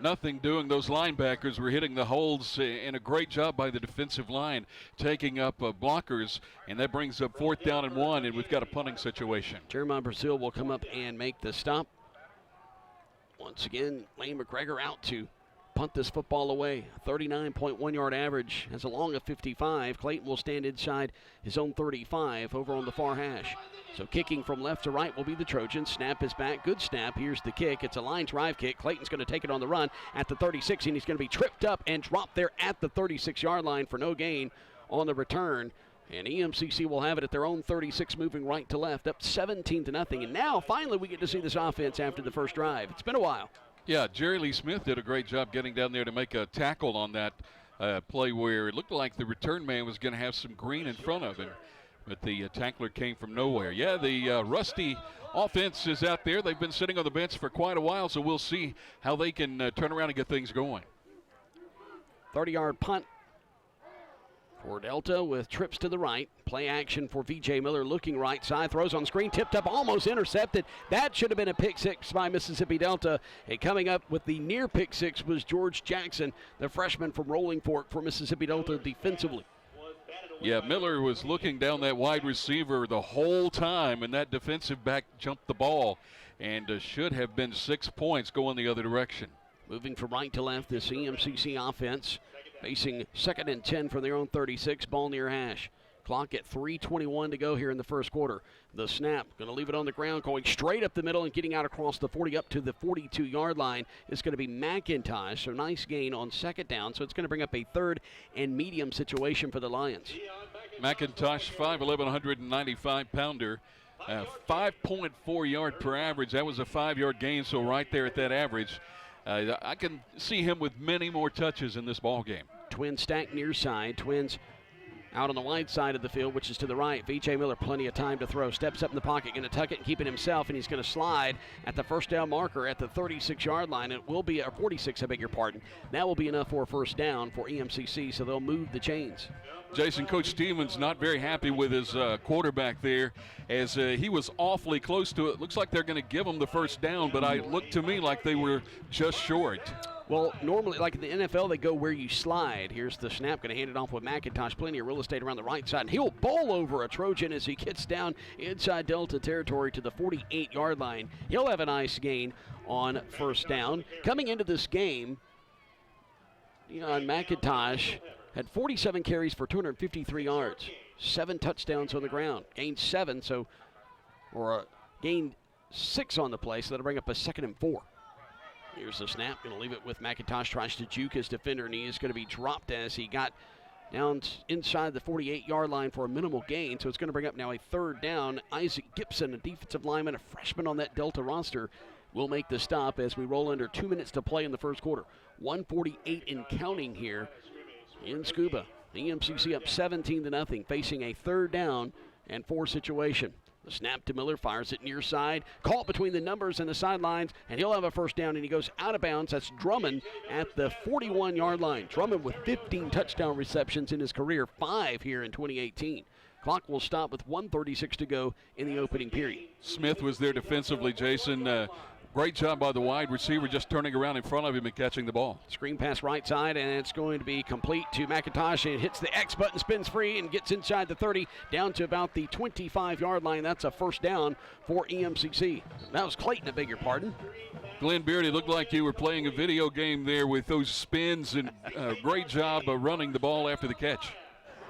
Nothing doing. Those linebackers were hitting the holes, and a great job by the defensive line taking up blockers, and that brings up 4th down and 1, and we've got a punting situation. Jeremiah Brazil will come up and make the stop. Once again, Lane McGregor out to punt this football away. 39.1 yard average, has a long of 55. Clayton will stand inside his own 35 over on the far hash. So kicking from left to right will be the Trojans. Snap is back, good snap. Here's the kick. It's a line drive kick. Clayton's going to take it on the run at the 36, and he's going to be tripped up and dropped there at the 36-yard line for no gain on the return. And EMCC will have it at their own 36, moving right to left, up 17-0. And now, finally, we get to see this offense after the first drive. It's been a while. Yeah, Jerry Lee Smith did a great job getting down there to make a tackle on that play where it looked like the return man was going to have some green in front of him, but the tackler came from nowhere. Yeah, the Rusty offense is out there. They've been sitting on the bench for quite a while, so we'll see how they can turn around and get things going. 30-yard punt for Delta with trips to the right. Play action for V.J. Miller looking right side. Throws on screen, tipped up, almost intercepted. That should have been a pick six by Mississippi Delta. And coming up with the near pick six was George Jackson, the freshman from Rolling Fork for Mississippi Delta defensively. Yeah, Miller was looking down that wide receiver the whole time, and that defensive back jumped the ball and should have been 6 points going the other direction. Moving from right to left, this EMCC offense facing 2nd and 10 from their own 36, ball near hash. Clock at 3:21 to go here in the first quarter. The snap, going to leave it on the ground, going straight up the middle and getting out across the 40 up to the 42-yard line is going to be McIntosh. So nice gain on 2nd down. So it's going to bring up a 3rd and medium situation for the Lions. McIntosh, 5'11", 195-pounder. 5.4 yard per average. That was a 5-yard gain, so right there at that average. I can see him with many more touches in this ball game. Twins stack near side. Twins out on the wide side of the field, which is to the right. V.J. Miller, plenty of time to throw. Steps up in the pocket, going to tuck it and keep it himself, and he's going to slide at the first down marker at the 36-yard line. It will be, or 46, I beg your pardon. That will be enough for a first down for EMCC, so they'll move the chains. Jason, Coach Stevens not very happy with his quarterback there as he was awfully close to it. Looks like they're going to give him the first down, but it looked to me like they were just short. Well, normally, like in the NFL, they go where you slide. Here's the snap, going to hand it off with McIntosh. Plenty of real estate around the right side. And he'll bowl over a Trojan as he gets down inside Delta territory to the 48-yard line. He'll have a nice gain on first down. Coming into this game, McIntosh had 47 carries for 253 yards, 7 touchdowns on the ground. Gained 7, gained 6 on the play, so that'll bring up a 2nd and 4. Here's the snap. Going to leave it with McIntosh. Tries to juke his defender, and he is going to be dropped as he got down inside the 48-yard line for a minimal gain. So it's going to bring up now a 3rd down. Isaac Gibson, a defensive lineman, a freshman on that Delta roster, will make the stop as we roll under 2 minutes to play in the first quarter. 1:48 and counting here in Scuba. EMCC up 17-0, facing a 3rd down and 4 situation. The snap to Miller, fires it near side. Caught between the numbers and the sidelines, and he'll have a first down, and he goes out of bounds. That's Drummond at the 41-yard line. Drummond with 15 touchdown receptions in his career, 5 here in 2018. Clock will stop with 1:36 to go in the opening period. Smith was there defensively, Jason. Great job by the wide receiver just turning around in front of him and catching the ball. Screen pass right side, and it's going to be complete to McIntosh. It hits the X button, spins free, and gets inside the 30, down to about the 25-yard line. That's a first down for EMCC. That was Clayton, I beg your pardon. Glenn Beard, it looked like you were playing a video game there with those spins, and great job of running the ball after the catch.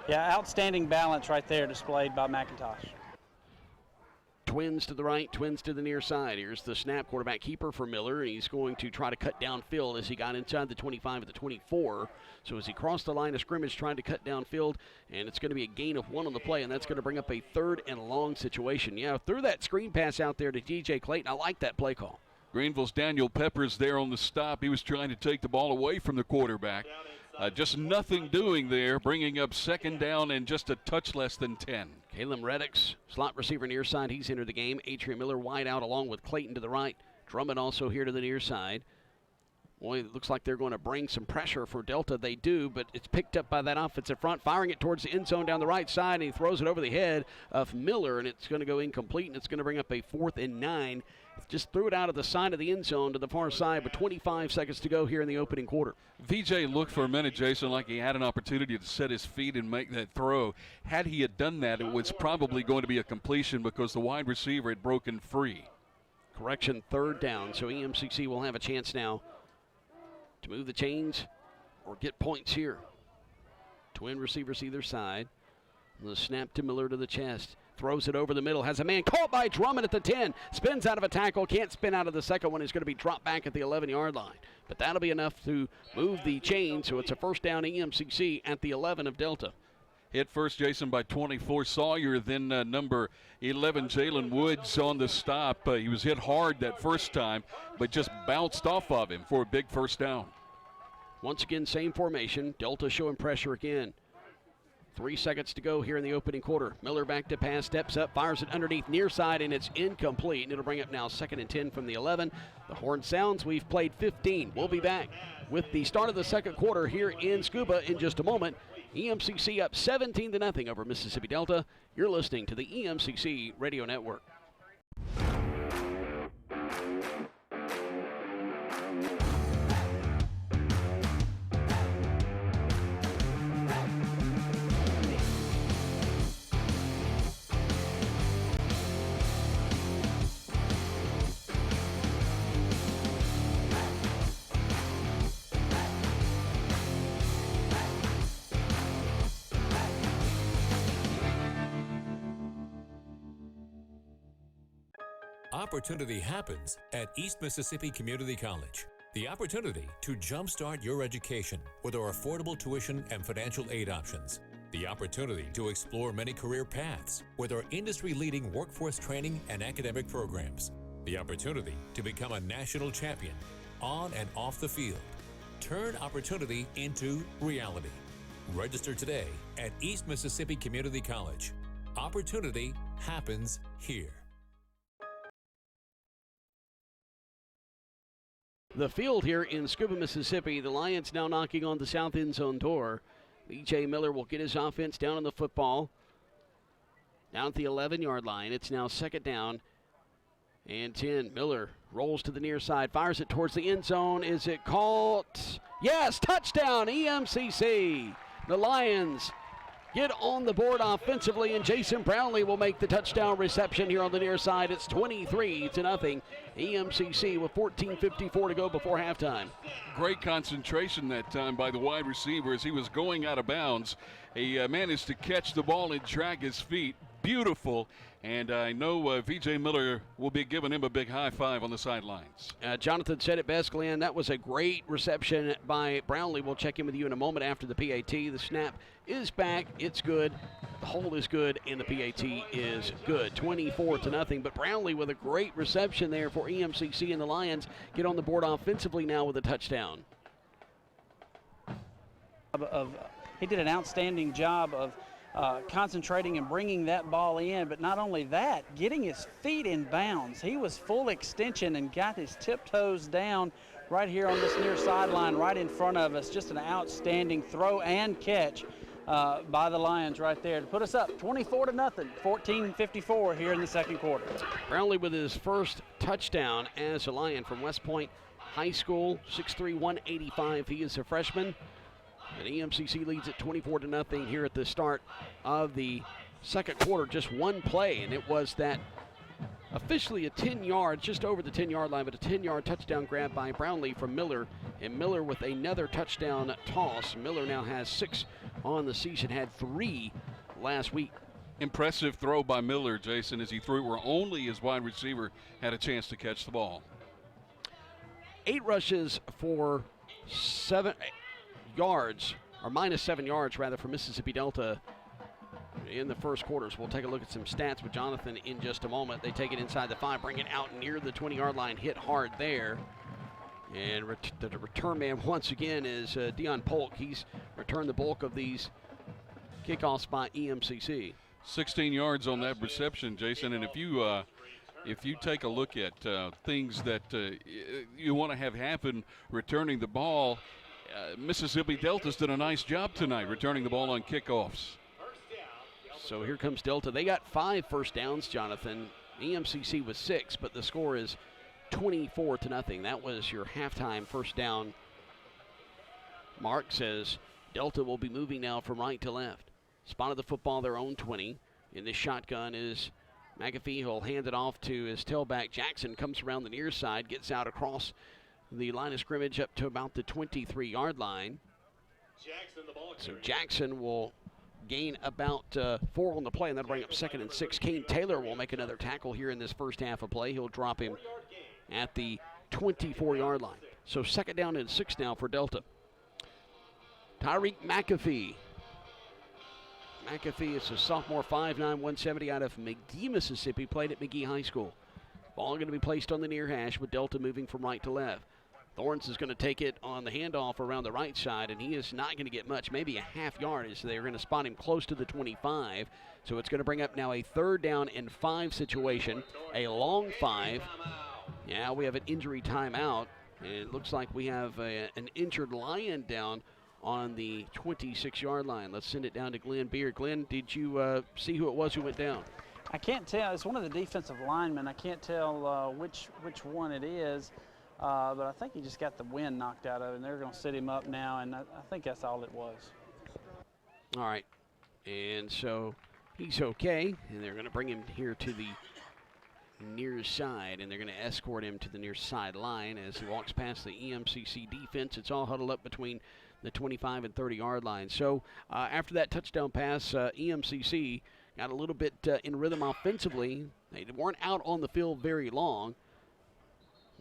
Yeah, outstanding balance right there displayed by McIntosh. Twins to the right, twins to the near side. Here's the snap, quarterback keeper for Miller. He's going to try to cut downfield as he got inside the 25 of the 24. So as he crossed the line of scrimmage, trying to cut downfield, and it's going to be a gain of 1 on the play, and that's going to bring up a 3rd and long situation. Yeah, threw that screen pass out there to DJ Clayton. I like that play call. Greenville's Daniel Peppers there on the stop. He was trying to take the ball away from the quarterback. Just nothing doing there, bringing up 2nd down and just a touch less than 10. Caleb Reddix, slot receiver near side. He's entered the game. Adrian Miller wide out along with Clayton to the right. Drummond also here to the near side. Boy, it looks like they're going to bring some pressure for Delta. They do, but it's picked up by that offensive front, firing it towards the end zone down the right side, and he throws it over the head of Miller, and it's going to go incomplete, and it's going to bring up a 4th and 9. Just threw it out of the side of the end zone to the far side with 25 seconds to go here in the opening quarter. VJ looked for a minute, Jason, like he had an opportunity to set his feet and make that throw. Had he had done that, it was probably going to be a completion because the wide receiver had broken free. Correction, 3rd down, so EMCC will have a chance now to move the chains or get points here. Twin receivers either side. The snap to Miller to the chest. Throws it over the middle. Has a man caught by Drummond at the 10. Spins out of a tackle. Can't spin out of the second one. He's going to be dropped back at the 11-yard line. But that'll be enough to move the chain. So it's a 1st down EMCC at the 11 of Delta. Hit first, Jason, by 24 Sawyer, then number 11 Jalen Woods on the stop. He was hit hard that first time, but just bounced off of him for a big 1st down. Once again, same formation. Delta showing pressure again. 3 seconds to go here in the opening quarter. Miller back to pass, steps up, fires it underneath near side, and it's incomplete. And it'll bring up now 2nd and 10 from the 11. The horn sounds. We've played 15. We'll be back with the start of the second quarter here in Scuba in just a moment. EMCC up 17-0 over Mississippi Delta. You're listening to the EMCC Radio Network. Opportunity happens at East Mississippi Community College. The opportunity to jumpstart your education with our affordable tuition and financial aid options. The opportunity to explore many career paths with our industry-leading workforce training and academic programs. The opportunity to become a national champion on and off the field. Turn opportunity into reality. Register today at East Mississippi Community College. Opportunity happens here. The field here in Scuba, Mississippi. The Lions now knocking on the south end zone door. B.J. Miller will get his offense down on the football. Down at the 11-yard line. It's now 2nd down and 10. Miller rolls to the near side, fires it towards the end zone. Is it caught? Yes, touchdown, EMCC. The Lions get on the board offensively, and Jason Brownlee will make the touchdown reception here on the near side. It's 23-0. EMCC with 14:54 to go before halftime. Great concentration that time by the wide receiver as he was going out of bounds. He managed to catch the ball and drag his feet. Beautiful. And I know V.J. Miller will be giving him a big high five on the sidelines. Jonathan said it best, Glenn. That was a great reception by Brownlee. We'll check in with you in a moment after the PAT. The snap is back. It's good. The hold is good, and the PAT is good. 24-0. But Brownlee with a great reception there for EMCC, and the Lions get on the board offensively now with a touchdown. He did an outstanding job of concentrating and bringing that ball in, but not only that, getting his feet in bounds. He was full extension and got his tiptoes down right here on this near sideline right in front of us. Just an outstanding throw and catch by the Lions right there to put us up 24-0, 14:54 here in the second quarter. Brownlee with his first touchdown as a Lion from West Point High School, 6'3", 185. He is a freshman. And EMCC leads at 24-0 here at the start of the second quarter. Just one play, and it was that officially a 10 yards, just over the 10-yard line, but a 10-yard touchdown grab by Brownlee from Miller. And Miller with another touchdown toss. Miller now has 6 on the season, had 3 last week. Impressive throw by Miller, Jason, as he threw it where only his wide receiver had a chance to catch the ball. 8 rushes for 7 yards, or minus 7 yards rather, for Mississippi Delta in the first quarters. We'll take a look at some stats with Jonathan in just a moment. They take it inside the 5, bring it out near the 20-yard line, hit hard there. And the return man once again is Dion Polk. He's returned the bulk of these kickoffs by EMCC. 16 yards on that reception, Jason, and if you if you take a look at things that you want to have happen returning the ball, Mississippi Delta's done a nice job tonight returning the ball on kickoffs. So here comes Delta. They got 5 first downs, Jonathan. EMCC was 6, but the score is 24-0. That was your halftime first down. Mark says Delta will be moving now from right to left. Spotted the football their own 20. In this shotgun is McAfee. He'll hand it off to his tailback. Jackson comes around the near side, gets out across the line of scrimmage up to about the 23-yard line. So Jackson will gain about 4 on the play, and that'll bring up 2nd and 6. Kane Taylor will make another tackle here in this first half of play. He'll drop him at the 24-yard line. So 2nd down and 6 now for Delta. Tyreek McAfee. McAfee is a sophomore, 5'9", 170 out of McGee, Mississippi, played at McGee High School. Ball going to be placed on the near hash with Delta moving from right to left. Thorns is going to take it on the handoff around the right side, and he is not going to get much, maybe a half yard, as they're going to spot him close to the 25. So it's going to bring up now a 3rd down and 5 situation, a long 5. Yeah, we have an injury timeout, and it looks like we have an injured Lion down on the 26-yard line. Let's send it down to Glenn Beard. Glenn, did you see who it was who went down? I can't tell. It's one of the defensive linemen. I can't tell which one it is, but I think he just got the wind knocked out of him. They're going to sit him up now, and I think that's all it was. All right, and so he's okay, and they're going to bring him here to the near side, and they're going to escort him to the near sideline as he walks past the EMCC defense. It's all huddled up between the 25 and 30-yard line. So after that touchdown pass, EMCC got a little bit in rhythm offensively. They weren't out on the field very long.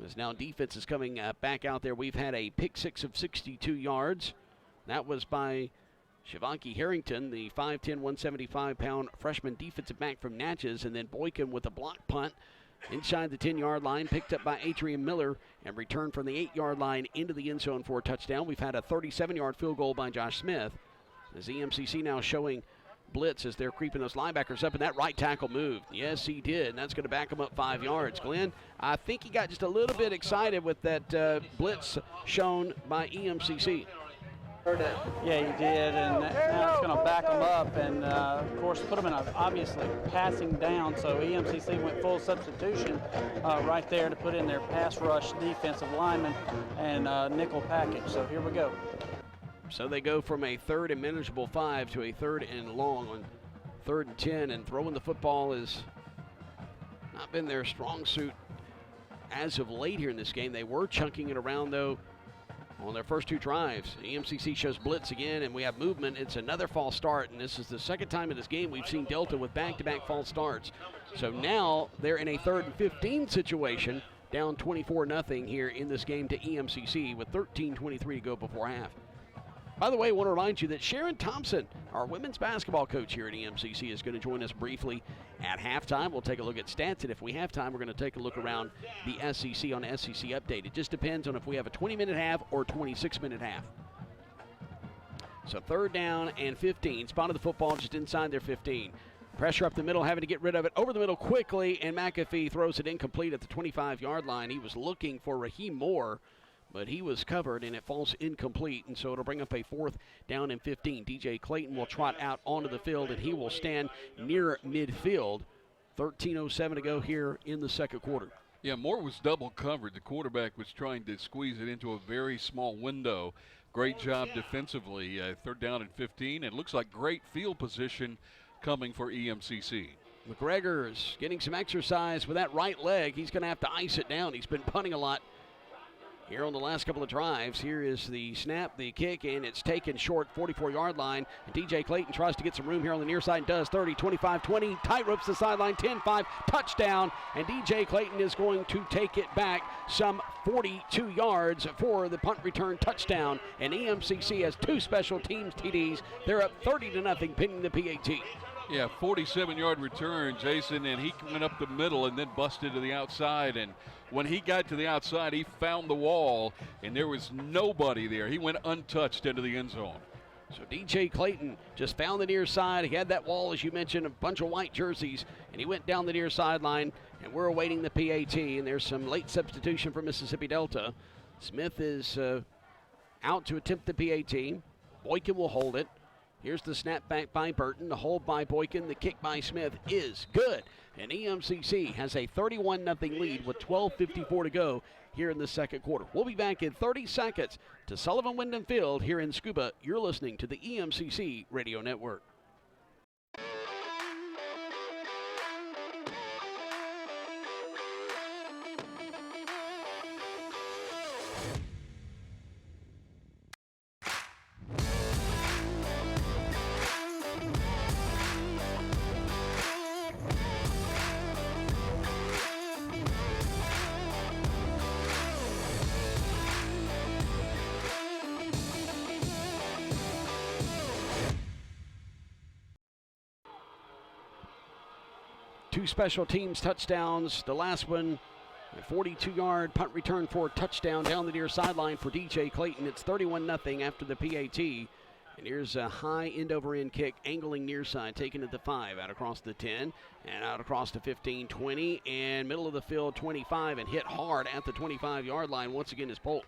As now defense is coming back out there. We've had a pick 6 of 62 yards. That was by Shivanki Harrington, the 5'10", 175-pound freshman defensive back from Natchez, and then Boykin with a block punt inside the 10-yard line, picked up by Adrian Miller and returned from the 8-yard line into the end zone for a touchdown. We've had a 37-yard field goal by Josh Smith. As EMCC now showing blitz as they're creeping those linebackers up, and that right tackle moved. Yes, he did, and that's going to back him up 5 yards. Glenn, I think he got just a little bit excited with that blitz shown by EMCC. Yeah, he did, and now it's going to back him up and, of course, put him in a obviously passing down. So EMCC went full substitution right there to put in their pass rush defensive lineman and nickel package. So here we go. So they go from a 3rd and manageable 5 to a 3rd and long on 3rd and 10, and throwing the football has not been their strong suit as of late here in this game. They were chunking it around, though, on their first 2 drives. EMCC shows blitz again, and we have movement. It's another false start, and this is the 2nd time in this game we've seen Delta with back-to-back false starts. So now they're in a 3rd and 15 situation, down 24-0 here in this game to EMCC with 13:23 to go before half. By the way, I want to remind you that Sharon Thompson, our women's basketball coach here at EMCC, is going to join us briefly at halftime. We'll take a look at stats, and if we have time, we're going to take a look around the SEC on SEC Update. It just depends on if we have a 20-minute half or 26-minute half. So 3rd down and 15. Spotted the football just inside their 15. Pressure up the middle, having to get rid of it over the middle quickly, and McAfee throws it incomplete at the 25-yard line. He was looking for Raheem Moore, but he was covered, and it falls incomplete, and so it'll bring up a 4th down and 15. DJ Clayton will trot out onto the field, and he will stand near midfield. 13:07 to go here in the 2nd quarter. Yeah, Moore was double covered. The quarterback was trying to squeeze it into a very small window. Great job defensively. 3rd down and 15. It looks like great field position coming for EMCC. McGregor's getting some exercise with that right leg. He's going to have to ice it down. He's been punting a lot here on the last couple of drives. Here is the snap, the kick, and it's taken short, 44-yard line. And DJ Clayton tries to get some room here on the near side and does. 30, 25, 20, tight ropes the sideline, 10-5, touchdown. And DJ Clayton is going to take it back some 42 yards for the punt return touchdown. And EMCC has 2 special teams TDs. They're up 30-0 pending the PAT. Yeah, 47-yard return, Jason, and he went up the middle and then busted to the outside. And when he got to the outside, he found the wall, and there was nobody there. He went untouched into the end zone. So DJ Clayton just found the near side. He had that wall, as you mentioned, a bunch of white jerseys, and he went down the near sideline, and we're awaiting the PAT, and there's some late substitution for Mississippi Delta. Smith is out to attempt the PAT. Boykin will hold it. Here's the snap back by Burton, the hold by Boykin, the kick by Smith is good. And EMCC has a 31-0 lead with 12:54 to go here in the second quarter. We'll be back in 30 seconds to Sullivan Wyndham Field here in Scuba. You're listening to the EMCC Radio Network. Two special teams touchdowns. The last one, a 42-yard punt return for a touchdown down the near sideline for DJ Clayton. It's 31-0 after the PAT. And here's a high end-over-end kick, angling near side, taken at the 5, out across the 10, and out across the 15, 20, and middle of the field, 25, and hit hard at the 25-yard line. Once again is Polk.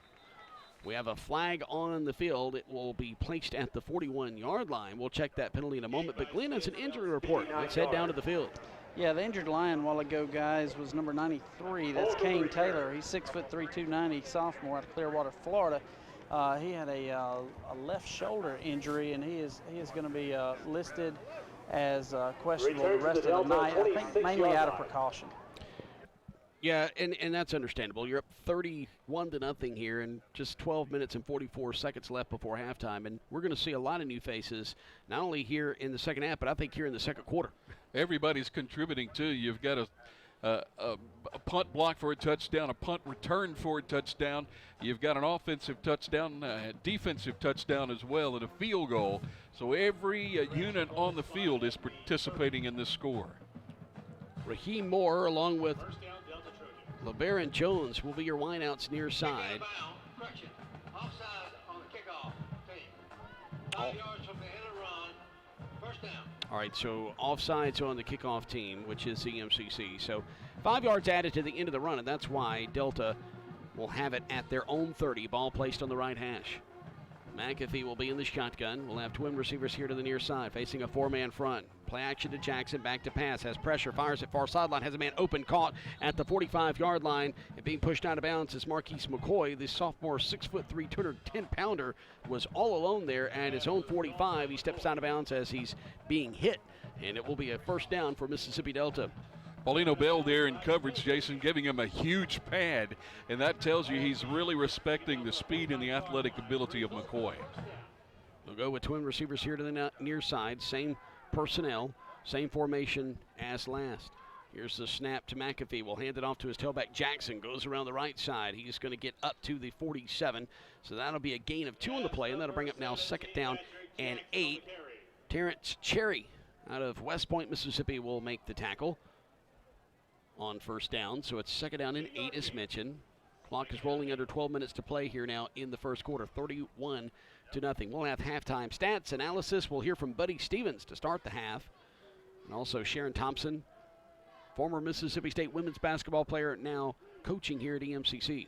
We have a flag on the field. It will be placed at the 41-yard line. We'll check that penalty in a moment. But Glenn has an injury report. Let's head down to the field. Yeah, the injured Lion a while ago, guys, was number 93. That's Kane Taylor. He's 6'3", 290, sophomore out of Clearwater, Florida. He had a left shoulder injury, and he is going to be listed as questionable the rest of the night. I think mainly out of precaution. Yeah, and that's understandable. You're up 31-0 here, and just 12 minutes and 44 seconds left before halftime. And we're going to see a lot of new faces, not only here in the second half, but I think here in the second quarter. Everybody's contributing, too. You've got a punt block for a touchdown, a punt return for a touchdown. You've got an offensive touchdown, a defensive touchdown as well, and a field goal. So every unit on the field is participating in this score. Raheem Moore, along with LeBaron Jones, will be your wideouts near side. Offside on the kickoff. 5 yards from the end of the run. First down. All right, so offsides on the kickoff team, which is EMCC. So 5 yards added to the end of the run, and that's why Delta will have it at their own 30. Ball placed on the right hash. McAfee will be in the shotgun. We'll have twin receivers here to the near side, facing a 4-man front. Play action to Jackson, back to pass, has pressure, fires at far sideline, has a man open, caught at the 45-yard line, and being pushed out of bounds is Marquise McCoy. The sophomore 6'3", 210-pounder was all alone there at his own 45. He steps out of bounds as he's being hit, and it will be a first down for Mississippi Delta. Paulino Bell there in coverage, Jason, giving him a huge pad, and that tells you he's really respecting the speed and the athletic ability of McCoy. We'll go with twin receivers here to the near side. Same personnel, same formation as last. Here's the snap to McAfee. We'll hand it off to his tailback. Jackson goes around the right side. He's going to get up to the 47. So that'll be a gain of 2 on the play, and that'll bring up now second down and 8. Terrence Cherry out of West Point, Mississippi, will make the tackle on first down. So it's second down and 8 as mentioned. Clock is rolling under 12 minutes to play here now in the first quarter, 31-0. We'll have halftime stats analysis. We'll hear from Buddy Stevens to start the half. And also Sharon Thompson, former Mississippi State women's basketball player, now coaching here at EMCC.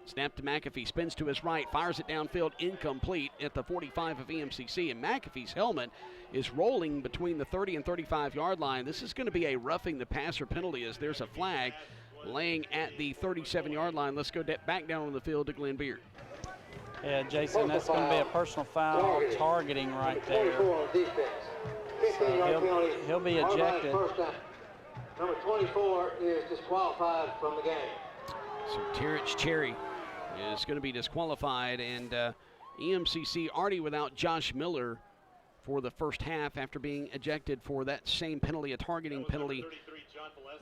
Snap to McAfee, spins to his right, fires it downfield, incomplete at the 45 of EMCC. And McAfee's helmet is rolling between the 30 and 35-yard line. This is going to be a roughing the passer penalty as there's a flag laying at the 37-yard line. Let's go back down on the field to Glenn Beard. Yeah, Jason, that's going to be a personal foul targeting right there. So he'll be ejected. Number 24 is disqualified from the game. So Terrence Cherry is going to be disqualified, and EMCC already without Josh Miller for the first half after being ejected for that same penalty, a targeting penalty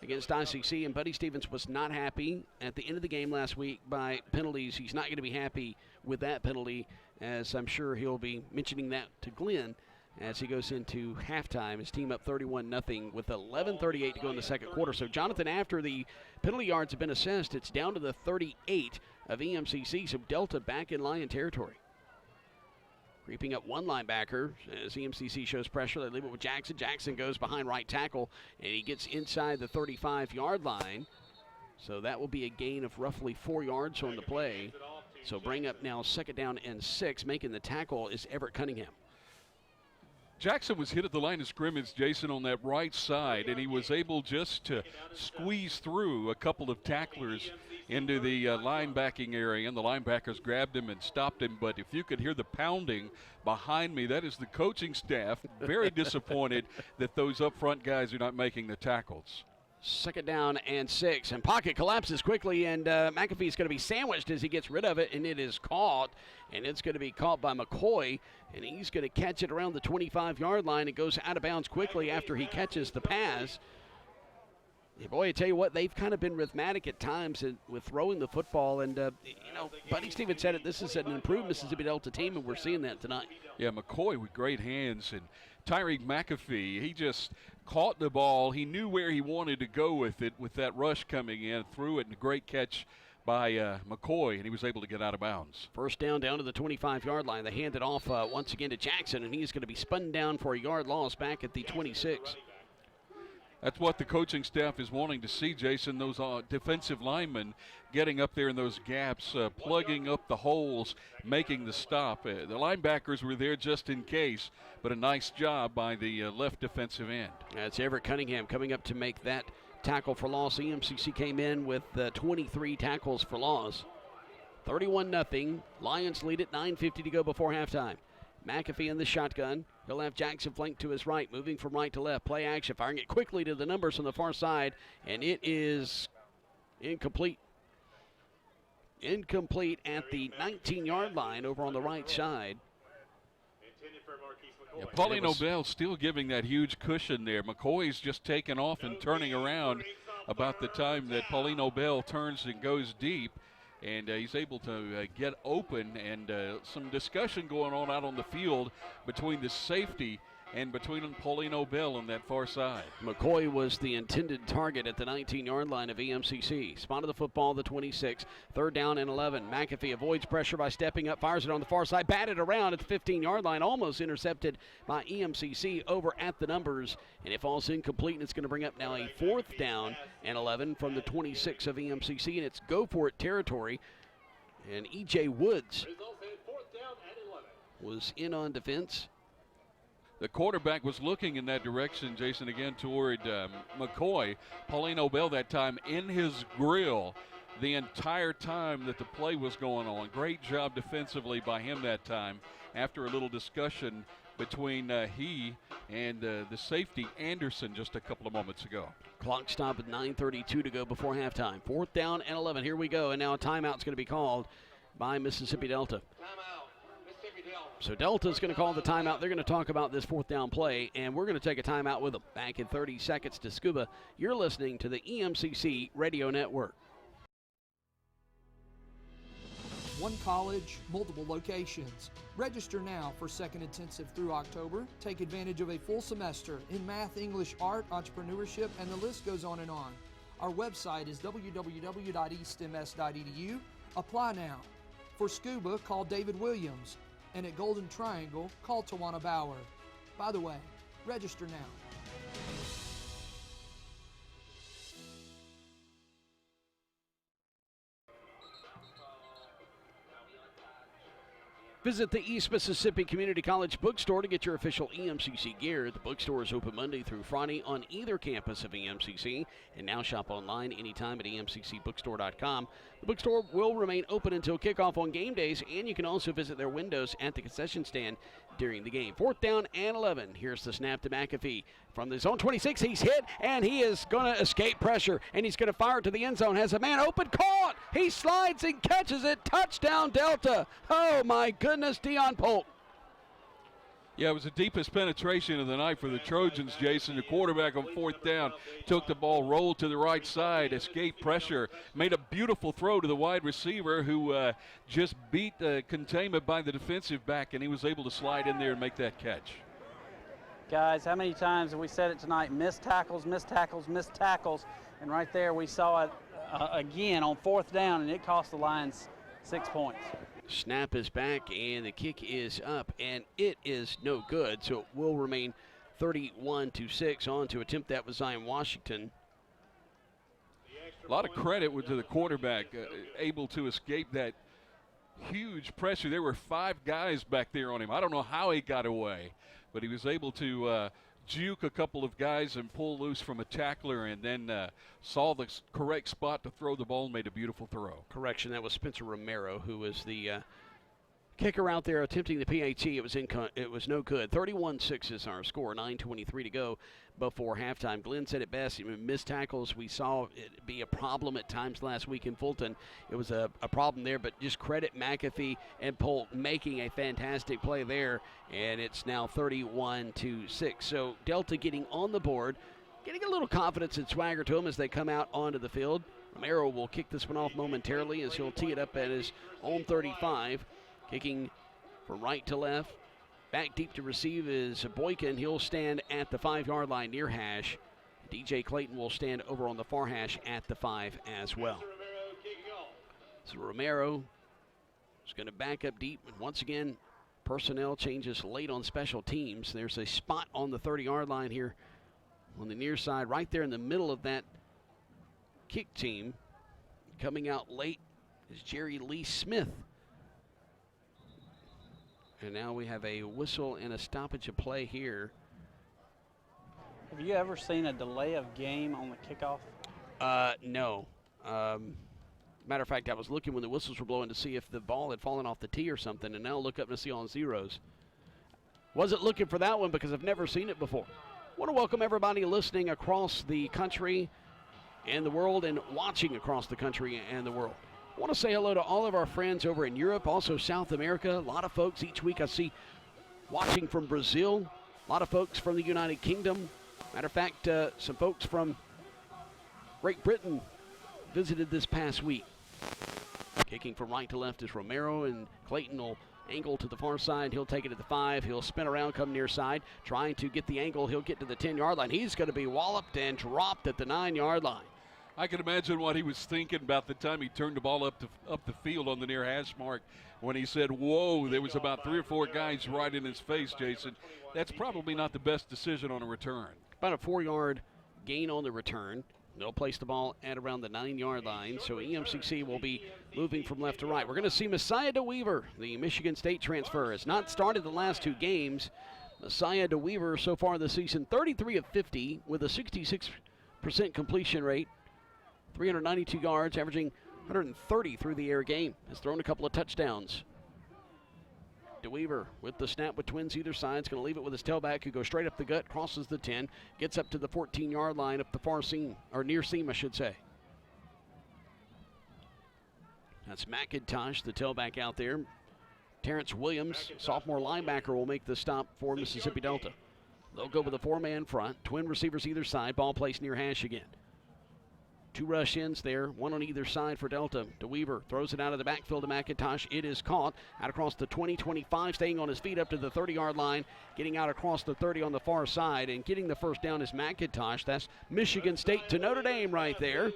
against ICC. And Buddy Stevens was not happy at the end of the game last week by penalties. He's not going to be happy with that penalty, as I'm sure he'll be mentioning that to Glenn as he goes into halftime. His team up 31-0 with 11:38 to go in the second quarter. So, Jonathan, after the penalty yards have been assessed, it's down to the 38 of EMCC. So, Delta back in Lion territory. Creeping up one linebacker as EMCC shows pressure. They leave it with Jackson. Jackson goes behind right tackle, and he gets inside the 35-yard line. So that will be a gain of roughly 4 yards on the play. So bring up now 2nd down and 6. Making the tackle is Everett Cunningham. Jackson was hit at the line of scrimmage, Jason, on that right side, and he was able just to squeeze through a couple of tacklers into the linebacking area, and the linebackers grabbed him and stopped him. But if you could hear the pounding behind me, that is the coaching staff very disappointed that those up front guys are not making the tackles. 2nd down and 6, and pocket collapses quickly, and McAfee's going to be sandwiched as he gets rid of it, and it is caught, and it's going to be caught by McCoy, and he's going to catch it around the 25-yard line. It goes out of bounds quickly after he catches the pass. Yeah, boy, I tell you what, they've kind of been rhythmic at times with throwing the football, and Buddy Stevens said it, this is an improved Mississippi Delta team, and we're seeing that tonight. Yeah, McCoy with great hands, and Tyreek McAfee, he just caught the ball. He knew where he wanted to go with it with that rush coming in, threw it, and a great catch by McCoy, and he was able to get out of bounds. 1st down to the 25-yard line. They hand it off once again to Jackson, and he's going to be spun down for a yard loss back at the 26. That's what the coaching staff is wanting to see, Jason, those defensive linemen getting up there in those gaps, plugging up the holes, making the stop. The linebackers were there just in case, but a nice job by the left defensive end. That's Everett Cunningham coming up to make that tackle for loss. EMCC came in with 23 tackles for loss. 31-0. Lions lead it, 9:50 to go before halftime. McAfee in the shotgun. He'll have Jackson flanked to his right, moving from right to left. Play action, firing it quickly to the numbers on the far side, and it is incomplete. Incomplete at the 19-yard line over on the right side. Yeah, Pauline O'Bell still giving that huge cushion there. McCoy's just taking off and turning around about the time that Pauline O'Bell turns and goes deep. And he's able to get open, and some discussion going on out on the field between the safety and between Pauline O'Bell on that far side. McCoy was the intended target at the 19-yard line of EMCC. Spotted the football, the 26. 3rd down and 11. McAfee avoids pressure by stepping up, fires it on the far side, batted around at the 15-yard line, almost intercepted by EMCC over at the numbers, and it falls incomplete, and it's going to bring up now a 4th down and 11 from the 26 of EMCC, and it's go-for-it territory, and E.J. Woods was in on defense. The quarterback was looking in that direction, Jason, again toward McCoy. Pauline O'Bell that time in his grill the entire time that the play was going on. Great job defensively by him that time after a little discussion between he and the safety Anderson just a couple of moments ago. Clock stop at 9:32 to go before halftime. 4th down and 11. Here we go, and now a timeout's going to be called by Mississippi Delta. So Delta's going to call the timeout. They're going to talk about this 4th down play, and we're going to take a timeout with them. Back in 30 seconds to Scuba. You're listening to the EMCC Radio Network. One college, multiple locations. Register now for second intensive through October. Take advantage of a full semester in math, English, art, entrepreneurship, and the list goes on and on. Our website is www.eastms.edu. Apply now. For Scuba, call David Williams. And at Golden Triangle, call Tawana Bauer. By the way, register now. Visit the East Mississippi Community College bookstore to get your official EMCC gear. The bookstore is open Monday through Friday on either campus of EMCC, and now shop online anytime at emccbookstore.com. The bookstore will remain open until kickoff on game days, and you can also visit their windows at the concession stand during the game. 4th down and 11. Here's the snap to McAfee. From the zone 26, he's hit, and he is going to escape pressure, and he's going to fire it to the end zone. Has a man open, caught! He slides and catches it. Touchdown, Delta. Oh, my goodness, Deion Polk. Yeah, it was the deepest penetration of the night for the Trojans, Jason. The quarterback on 4th down took the ball, rolled to the right side, escaped pressure, made a beautiful throw to the wide receiver who just beat containment by the defensive back, and he was able to slide in there and make that catch. Guys, how many times have we said it tonight? Missed tackles, missed tackles, missed tackles. And right there we saw it again on 4th down, and it cost the Lions 6 points. Snap is back, and the kick is up, and it is no good, so it will remain 31-6. On to attempt that was Zion Washington. A lot of credit to the quarterback, able to escape that huge pressure. There were 5 guys back there on him. I don't know how he got away, but he was able to juke a couple of guys and pull loose from a tackler, and then saw the correct spot to throw the ball and made a beautiful throw. Correction, that was Spencer Romero, who was the kicker out there attempting the PAT. It was no good. 31-6 is our score. 9:23 to go before halftime. Glenn said it best. Missed tackles. We saw it be a problem at times last week in Fulton. It was a problem there, but just credit McAfee and Polk making a fantastic play there, and it's now 31-6. So Delta getting on the board, getting a little confidence and swagger to them as they come out onto the field. Romero will kick this one off momentarily as he'll tee it up at his own 35. Kicking from right to left. Back deep to receive is Boykin. He'll stand at the 5-yard line near hash. DJ Clayton will stand over on the far hash at the 5 as well. So Romero is going to back up deep. And once again, personnel changes late on special teams. There's a spot on the 30-yard line here on the near side, right there in the middle of that kick team. Coming out late is Jerry Lee Smith. And now we have a whistle and a stoppage of play here. Have you ever seen a delay of game on the kickoff? No. Matter of fact, I was looking when the whistles were blowing to see if the ball had fallen off the tee or something, and now look up and see on zeros. Wasn't looking for that one because I've never seen it before. Want to welcome everybody listening across the country and the world, and watching across the country and the world. I want to say hello to all of our friends over in Europe, also South America. A lot of folks each week I see watching from Brazil. A lot of folks from the United Kingdom. Matter of fact, some folks from Great Britain visited this past week. Kicking from right to left is Romero, and Clayton will angle to the far side. He'll take it at the 5. He'll spin around, come near side, trying to get the angle. He'll get to the 10-yard line. He's going to be walloped and dropped at the 9-yard line. I can imagine what he was thinking about the time he turned the ball up the field on the near hash mark when he said, whoa, there was about 3 or 4 guys right in his face, Jason. That's probably not the best decision on a return. About a 4-yard gain on the return. They'll place the ball at around the 9-yard line, so EMCC will be moving from left to right. We're going to see Messiah DeWeaver, the Michigan State transfer, has not started the last 2 games. Messiah DeWeaver so far this season, 33 of 50 with a 66% completion rate. 392 yards, averaging 130 through the air game. Has thrown a couple of touchdowns. DeWeaver with the snap with twins either side. Is going to leave it with his tailback, who goes straight up the gut, crosses the 10, gets up to the 14-yard line, up the far seam, or near seam, I should say. That's McIntosh, the tailback out there. Terrence Williams, sophomore linebacker, will make the stop for Mississippi Delta. They'll go with a 4-man front, twin receivers either side, ball placed near hash again. 2 rush ins there, 1 on either side for Delta. DeWeaver throws it out of the backfield to McIntosh. It is caught out across the 20-25, staying on his feet up to the 30-yard line, getting out across the 30 on the far side, and getting the first down is McIntosh. That's Michigan State to Notre Dame right there.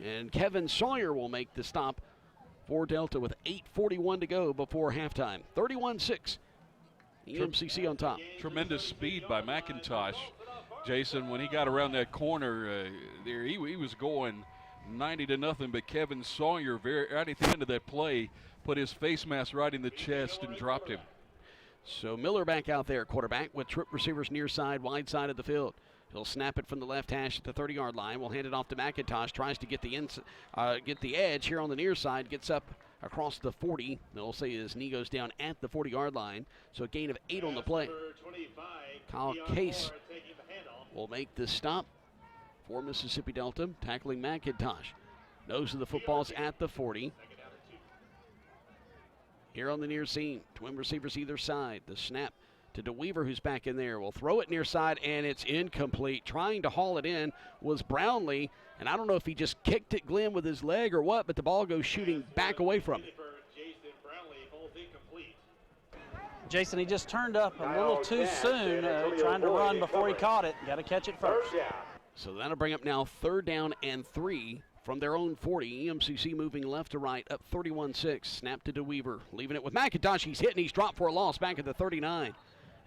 And Kevin Sawyer will make the stop for Delta with 8:41 to go before halftime. 31-6. EMCC on top. Tremendous speed by McIntosh. Jason, when he got around that corner, there he was going 90-0, but Kevin Sawyer, right at the end of that play, put his face mask right in the chest and dropped him. So Miller back out there, quarterback, with trip receivers near side, wide side of the field. He'll snap it from the left hash at the 30-yard line. We'll hand it off to McIntosh. Tries to get the edge here on the near side. Gets up across the 40. They'll say his knee goes down at the 40-yard line. So a gain of 8 on the play. Kyle Case will make the stop for Mississippi Delta, tackling McIntosh. Nose of the football's at the 40. Here on the near seam, twin receivers either side. The snap to DeWeaver, who's back in there. Will throw it near side, and it's incomplete. Trying to haul it in was Brownlee, and I don't know if he just kicked it, Glenn, with his leg or what, but the ball goes shooting back away from him. Jason, he just turned up a little too soon, trying to run before he caught it. Got to catch it first. So that'll bring up now 3rd down and 3 from their own 40. EMCC moving left to right, up 31-6. Snap to DeWeaver, leaving it with McIntosh. He's hit and he's dropped for a loss back at the 39.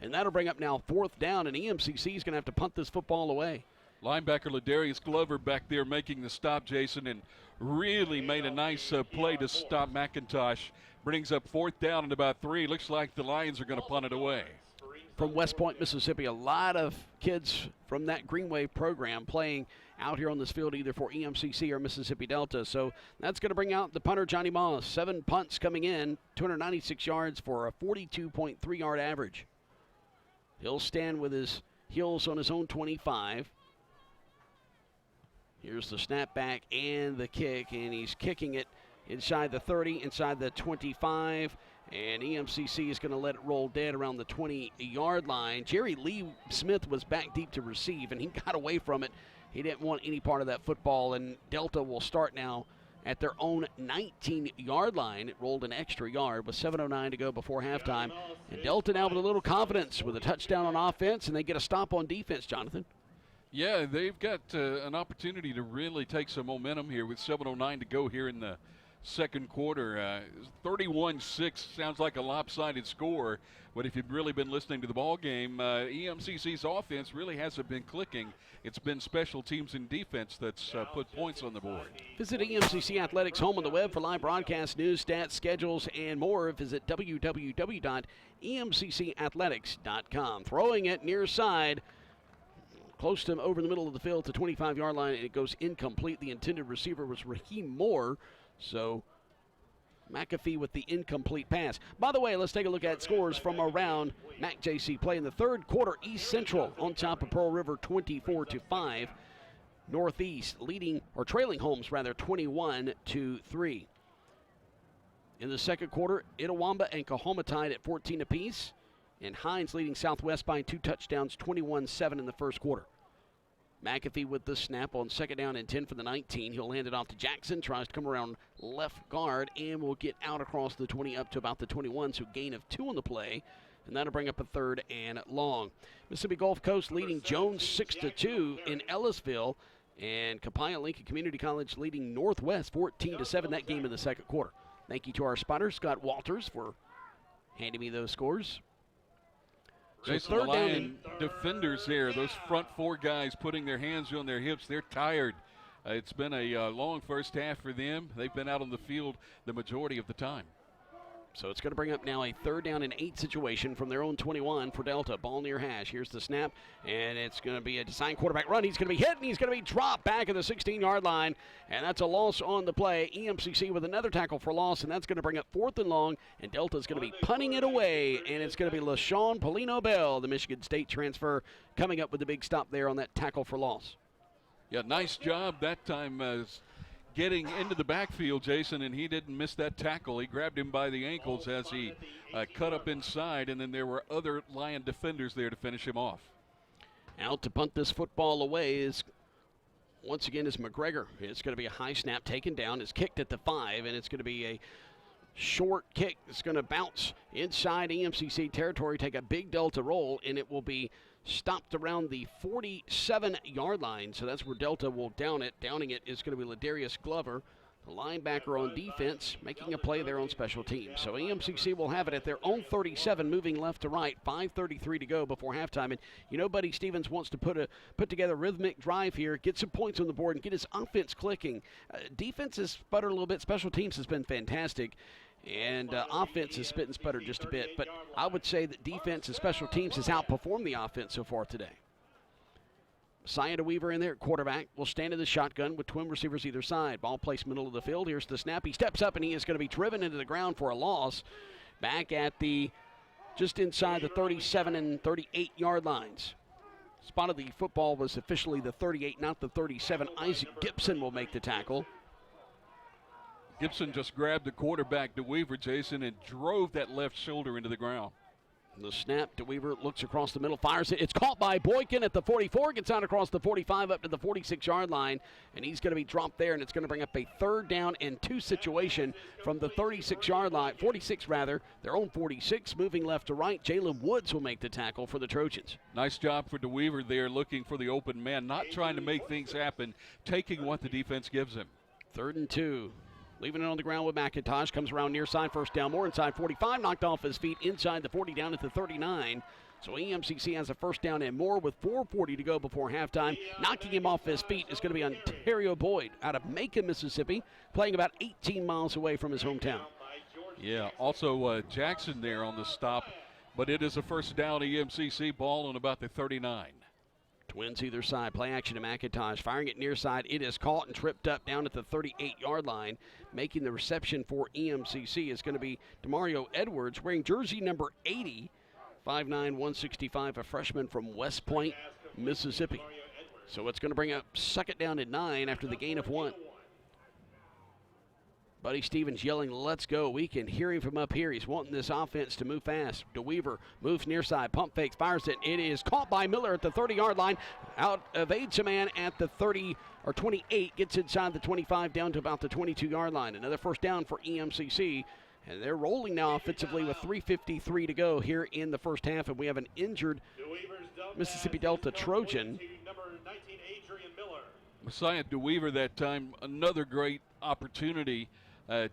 And that'll bring up now 4th down, and EMCC is going to have to punt this football away. Linebacker Ladarius Glover back there making the stop, Jason, and really made a nice play to stop McIntosh. Brings up 4th down and about 3. Looks like the Lions are going to punt it away. From West Point, Mississippi, a lot of kids from that Greenway program playing out here on this field either for EMCC or Mississippi Delta. So that's going to bring out the punter, Johnny Moss. 7 punts coming in, 296 yards for a 42.3 yard average. He'll stand with his heels on his own 25. Here's the snapback and the kick, and he's kicking it inside the 30, inside the 25, and EMCC is going to let it roll dead around the 20-yard line. Jerry Lee Smith was back deep to receive, and he got away from it. He didn't want any part of that football, and Delta will start now at their own 19-yard line. It rolled an extra yard with 7:09 to go before halftime, and Delta now with a little confidence with a touchdown on offense, and they get a stop on defense, Jonathan. Yeah, they've got an opportunity to really take some momentum here with 7:09 to go here in the second quarter. 31-6 sounds like a lopsided score, but if you've really been listening to the ball game, EMCC's offense really hasn't been clicking. It's been special teams and defense that's put points on the board. Visit EMCC Athletics home on the web for live broadcast, news, stats, schedules, and more. Visit www.emccathletics.com. Throwing it near side, close to him over the middle of the field to 25-yard line, and it goes incomplete. The intended receiver was Raheem Moore, so McAfee with the incomplete pass. By the way, let's take a look at scores from around MAC-JC play in the third quarter. East Central on top of Pearl River 24-5. Northeast leading, or trailing Holmes rather, 21-3. In the second quarter, Itawamba and Kahoma tied at 14 apiece, and Hines leading Southwest by 2 touchdowns, 21-7 in the first quarter. McAfee with the snap on 2nd down and 10 for the 19. He'll hand it off to Jackson, tries to come around left guard, and will get out across the 20 up to about the 21, so gain of 2 on the play, and that'll bring up a 3rd and long. Mississippi Gulf Coast leading Jones 6-2 in Ellisville, and Copiah Lincoln Community College leading Northwest 14-7, that game in the second quarter. Thank you to our spotter, Scott Walters, for handing me those scores. Jason, the Lion defenders there, those front 4 guys putting their hands on their hips, they're tired. It's been a long first half for them. They've been out on the field the majority of the time. So it's going to bring up now a 3rd down and 8 situation from their own 21 for Delta. Ball near hash. Here's the snap, and it's going to be a designed quarterback run. He's going to be hit, and he's going to be dropped back at the 16-yard line, and that's a loss on the play. EMCC with another tackle for loss, and that's going to bring up 4th and long, and Delta's going to be punting it away, and it's going to be LaShawn Polino-Bell, the Michigan State transfer, coming up with the big stop there on that tackle for loss. Yeah, nice job that time getting into the backfield, Jason, and he didn't miss that tackle. He grabbed him by the ankles as he cut up inside, and then there were other Lion defenders there to finish him off. Out to punt this football away is, once again, is McGregor. It's going to be a high snap taken down. It's kicked at the 5, and it's going to be a short kick. It's going to bounce inside EMCC territory, take a big Delta roll, and it will be stopped around the 47-yard line. So that's where Delta will down it. Downing it is going to be Ladarius Glover, the linebacker on defense, making a play there on special teams. So EMCC will have it at their own 37, moving left to right. 5:33 to go before halftime. And you know, Buddy Stevens wants to put together a rhythmic drive here, get some points on the board, and get his offense clicking. Defense has sputtered a little bit. Special teams has been fantastic. And offense has spit and sputtered just a bit. But I would say that defense and special teams has outperformed the offense so far today. Messiah Weaver in there at quarterback will stand in the shotgun with twin receivers either side. Ball placed middle of the field. Here's the snap. He steps up, and he is going to be driven into the ground for a loss. Back at the just inside the 37 and 38-yard lines. Spot of the football was officially the 38, not the 37. Isaac Gibson will make the tackle. Gibson just grabbed the quarterback, DeWeaver, Jason, and drove that left shoulder into the ground. The snap, DeWeaver looks across the middle, fires it. It's caught by Boykin at the 44, gets out across the 45 up to the 46-yard line, and he's going to be dropped there, and it's going to bring up a 3rd down and 2 situation from the 36-yard line, 46 rather, their own 46, moving left to right. Jalen Woods will make the tackle for the Trojans. Nice job for DeWeaver there, looking for the open man, not trying to make things happen, taking what the defense gives him. 3rd and 2. Leaving it on the ground with McIntosh. Comes around near side. First down. More inside 45. Knocked off his feet inside the 40 down at the 39. So EMCC has a first down and more with 4:40 to go before halftime. Knocking him off his feet is going to be Ontario Boyd out of Macon, Mississippi, playing about 18 miles away from his hometown. Yeah, also Jackson there on the stop, but it is a first down EMCC, ball on about the 39. Twins either side. Play action to McIntosh. Firing it near side. It is caught and tripped up down at the 38-yard line. Making the reception for EMCC is going to be Demario Edwards, wearing jersey number 80, 5'9", 165, a freshman from West Point, Mississippi. So it's going to bring up 2nd down and 9 after the gain of 1. Buddy Stevens yelling, let's go. We can hear him from up here. He's wanting this offense to move fast. DeWeaver moves near side, pump fakes, fires it. It is caught by Miller at the 30-yard line. Out evades a man at the 30 or 28, gets inside the 25 down to about the 22-yard line. Another first down for EMCC. And they're rolling now offensively with 3:53 to go here in the first half. And we have an injured Mississippi Delta Trojan. Messiah DeWeaver that time, another great opportunity,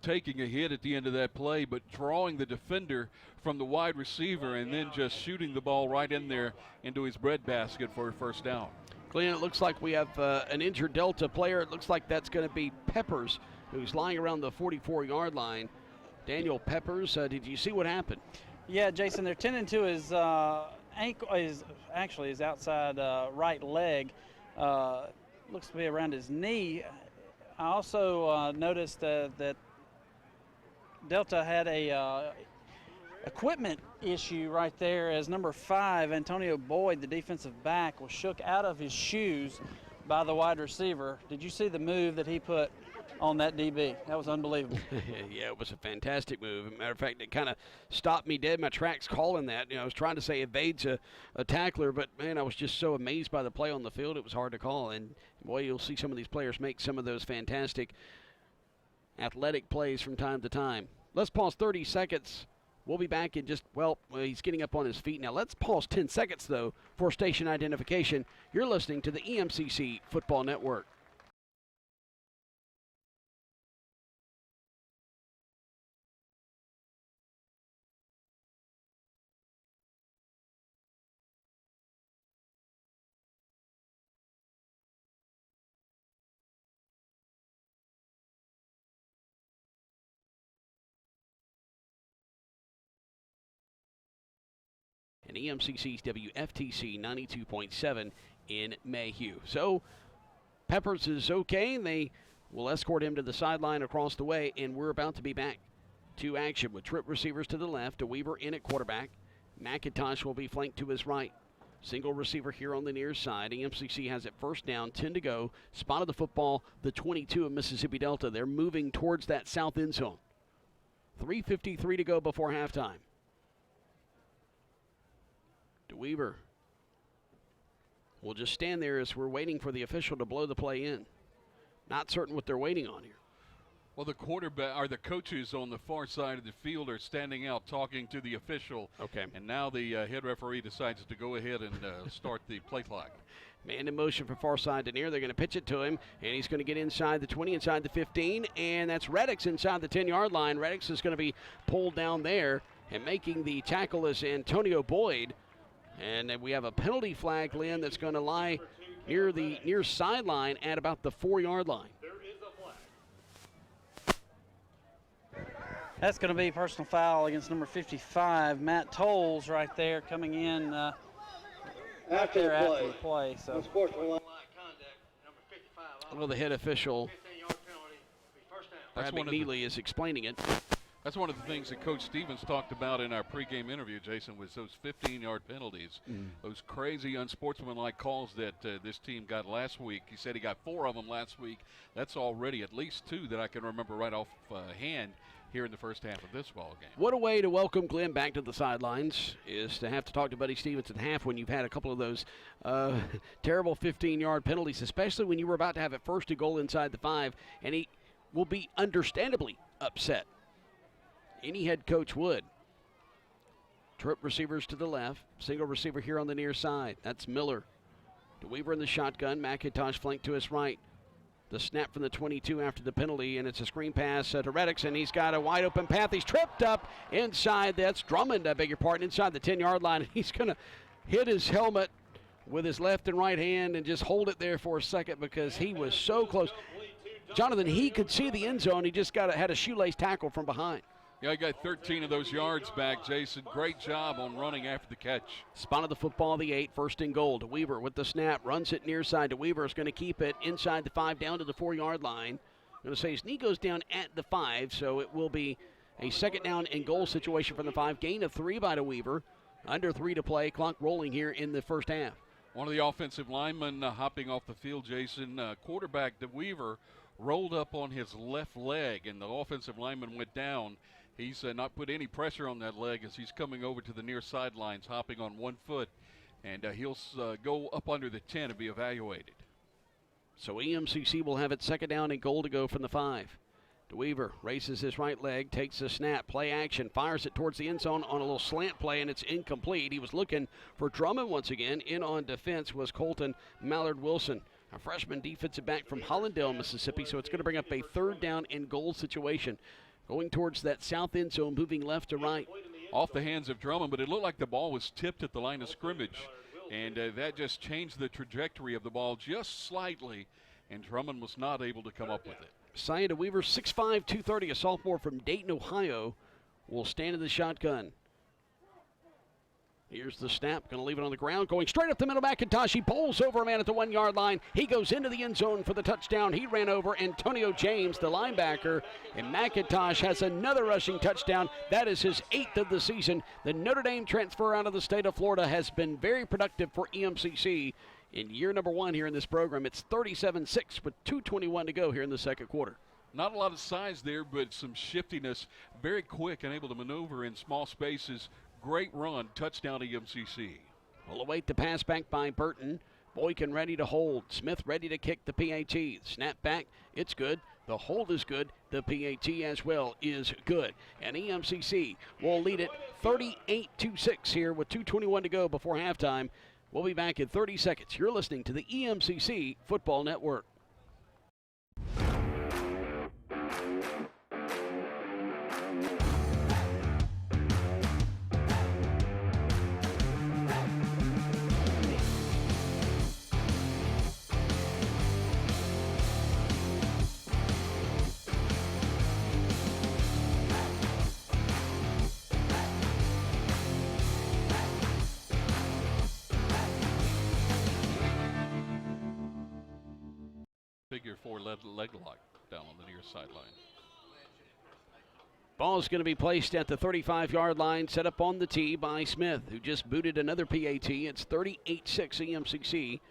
taking a hit at the end of that play, but drawing the defender from the wide receiver and then just shooting the ball right in there into his breadbasket for a first down. Glenn, it looks like we have an injured Delta player. It looks like that's going to be Peppers, who's lying around the 44-yard line. Daniel Peppers, did you see what happened? Yeah, Jason, their tendon to his ankle is actually his outside right leg. Looks to be around his knee. I also noticed that Delta had a equipment issue right there as number 5, Antonio Boyd, the defensive back, was shook out of his shoes by the wide receiver. Did you see the move that he put on that DB? That was unbelievable. Yeah, it was a fantastic move. Matter of fact, it kind of stopped me dead in my tracks calling that. You know, I was trying to say evades a tackler, but, man, I was just so amazed by the play on the field, it was hard to call. And, boy, you'll see some of these players make some of those fantastic athletic plays from time to time. Let's pause 30 seconds. We'll be back in just, well, he's getting up on his feet now. Let's pause 10 seconds, though, for station identification. You're listening to the EMCC Football Network. And EMCC's WFTC 92.7 in Mayhew. So Peppers is okay. They will escort him to the sideline across the way, and we're about to be back to action with trip receivers to the left, a Weaver in at quarterback. McIntosh will be flanked to his right. Single receiver here on the near side. EMCC has it first down, 10 to go. Spotted the football, the 22 of Mississippi Delta. They're moving towards that south end zone. 3:53 to go before halftime. DeWeaver will just stand there as we're waiting for the official to blow the play in. Not certain what they're waiting on here. Well, the quarterback or the coaches on the far side of the field are standing out talking to the official. Okay. And now the head referee decides to go ahead and start the play clock. Man in motion from far side to near. They're going to pitch it to him, and he's going to get inside the 20, inside the 15, and that's Reddix inside the 10-yard line. Reddix is going to be pulled down there, and making the tackle is Antonio Boyd. And then we have a penalty flag, Lynn, that's going to lie near the near sideline at about the 4-yard line. That's going to be personal foul against number 55, Matt Tolles, right there, coming in after the play. So. Well, the head official, Brad McNeely, is explaining it. That's one of the things that Coach Stevens talked about in our pregame interview, Jason, was those 15-yard penalties, those crazy unsportsmanlike calls that this team got last week. He said he got 4 of them last week. That's already at least 2 that I can remember right off hand here in the first half of this ball game. What a way to welcome Glenn back to the sidelines is to have to talk to Buddy Stevens at half when you've had a couple of those terrible 15-yard penalties, especially when you were about to have it first and goal inside the 5, and he will be understandably upset. Any head coach would. Trip receivers to the left. Single receiver here on the near side. That's Miller. DeWeaver in the shotgun. McIntosh flanked to his right. the snap from the 22 after the penalty, and it's a screen pass to Reddix, and he's got a wide open path. He's tripped up inside. That's Drummond, I beg your pardon, inside the 10-yard line, and he's going to hit his helmet with his left and right hand and just hold it there for a second because he was so close. Jonathan, he could see the end zone. He just had a shoelace tackle from behind. Yeah, I got 13 of those yards back, Jason. Great job on running after the catch. Spotted the football, the 8, first and goal. To Weaver with the snap, runs it near side to Weaver. Is going to keep it inside the 5 down to the 4-yard line. I'm going to say his knee goes down at the 5, so it will be a second down and goal situation from the 5. Gain of 3 by the Weaver. Under 3 to play. Clock rolling here in the first half. One of the offensive linemen hopping off the field, Jason. Quarterback De Weaver rolled up on his left leg, and the offensive lineman went down. He's not put any pressure on that leg as he's coming over to the near sidelines, hopping on 1 foot, and he'll go up under the 10 and be evaluated. So EMCC will have it second down and goal to go from the 5. DeWeaver races his right leg, takes the snap, play action, fires it towards the end zone on a little slant play, and it's incomplete. He was looking for Drummond once again. In on defense was Colton Mallard-Wilson, a freshman defensive back from Hollandale, Mississippi. So it's going to bring up a third down and goal situation. Going towards that south end zone, moving left to right. Off the hands of Drummond, but it looked like the ball was tipped at the line of scrimmage. And that just changed the trajectory of the ball just slightly, and Drummond was not able to come up with it. Sia DeWeaver, 6'5", 230, a sophomore from Dayton, Ohio, will stand in the shotgun. Here's the snap, going to leave it on the ground, going straight up the middle. McIntosh, he bowls over a man at the 1-yard line. He goes into the end zone for the touchdown. He ran over Antonio James, the linebacker, and McIntosh has another rushing touchdown. That is his 8th of the season. The Notre Dame transfer out of the state of Florida has been very productive for EMCC in year number 1 here in this program. It's 37-6 with 2:21 to go here in the second quarter. Not a lot of size there, but some shiftiness. Very quick and able to maneuver in small spaces. Great run, touchdown EMCC. We'll await the pass back by Burton. Boykin ready to hold. Smith ready to kick the PAT. Snap back, it's good. The hold is good. The PAT as well is good. And EMCC will lead it 38-6 here with 2:21 to go before halftime. We'll be back in 30 seconds. You're listening to the EMCC Football Network. Figure 4 leg lock down on the near sideline. Ball is going to be placed at the 35-yard line, set up on the tee by Smith, who just booted another PAT. It's 38-6 EMCC.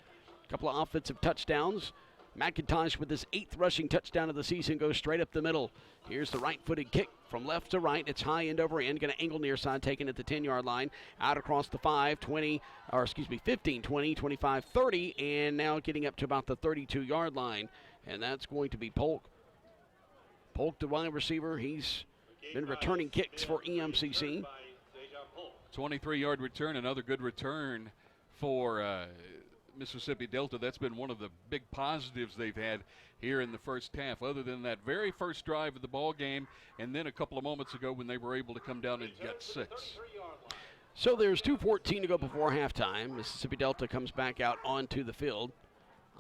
A couple of offensive touchdowns. McIntosh with his 8th rushing touchdown of the season goes straight up the middle. Here's the right-footed kick from left to right. It's high end over end, going to angle near side, taken at the 10-yard line. Out across the 15, 20, 25, 30, and now getting up to about the 32-yard line. And that's going to be Polk. Polk, the wide receiver, he's been returning kicks for EMCC. 23-yard return, another good return for Mississippi Delta. That's been one of the big positives they've had here in the first half, other than that very first drive of the ball game, and then a couple of moments ago when they were able to come down and get 6. So there's 2:14 to go before halftime. Mississippi Delta comes back out onto the field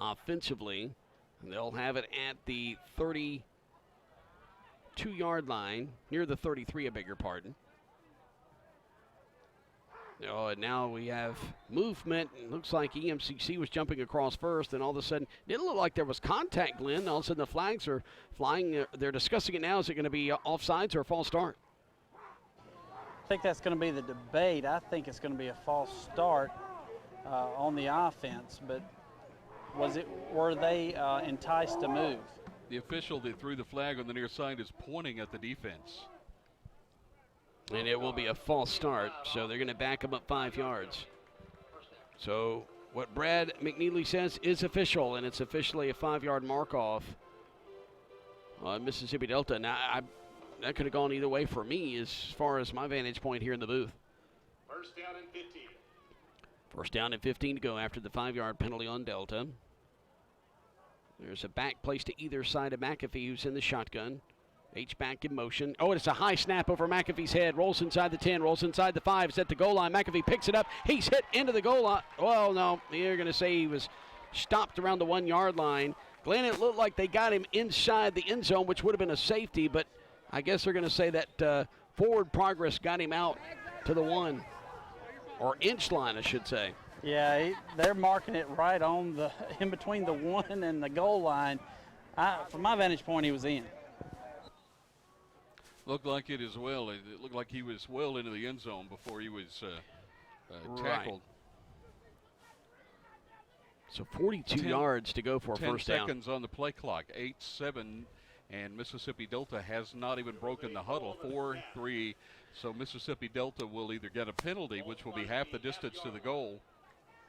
offensively. And they'll have it at the 32-yard line, near the 33, I beg your pardon. Oh, and now we have movement. It looks like EMCC was jumping across first, and all of a sudden, it didn't look like there was contact, Glenn. All of a sudden, the flags are flying. They're discussing it now. Is it going to be offsides or a false start? I think that's going to be the debate. I think it's going to be a false start on the offense, but were they enticed to move? The official that threw the flag on the near side is pointing at the defense. And it will be a false start, so they're going to back him up 5 yards. So what Brad McNeely says is official, and it's officially a 5-yard mark-off on Mississippi Delta. Now, that could have gone either way for me as far as my vantage point here in the booth. First down and 15. First down and 15 to go after the 5-yard penalty on Delta. There's a back placed to either side of McAfee, who's in the shotgun. H-back in motion. Oh, it's a high snap over McAfee's head. Rolls inside the 10, rolls inside the 5. It's at the goal line. McAfee picks it up. He's hit into the goal line. Well, no, you're going to say he was stopped around the 1 yard line. Glenn, it looked like they got him inside the end zone, which would have been a safety, but I guess they're going to say that forward progress got him out to the 1, or inch line, I should say. Yeah, they're marking it right on the in between the 1 and the goal line. From my vantage point, he was in. Looked like it as well. It looked like he was well into the end zone before he was tackled. Right. So 42 yards to go for a first down. 10 seconds on the play clock. 8-7, and Mississippi Delta has not even broken the huddle. 4-3. So Mississippi Delta will either get a penalty, which will be half the distance to the goal.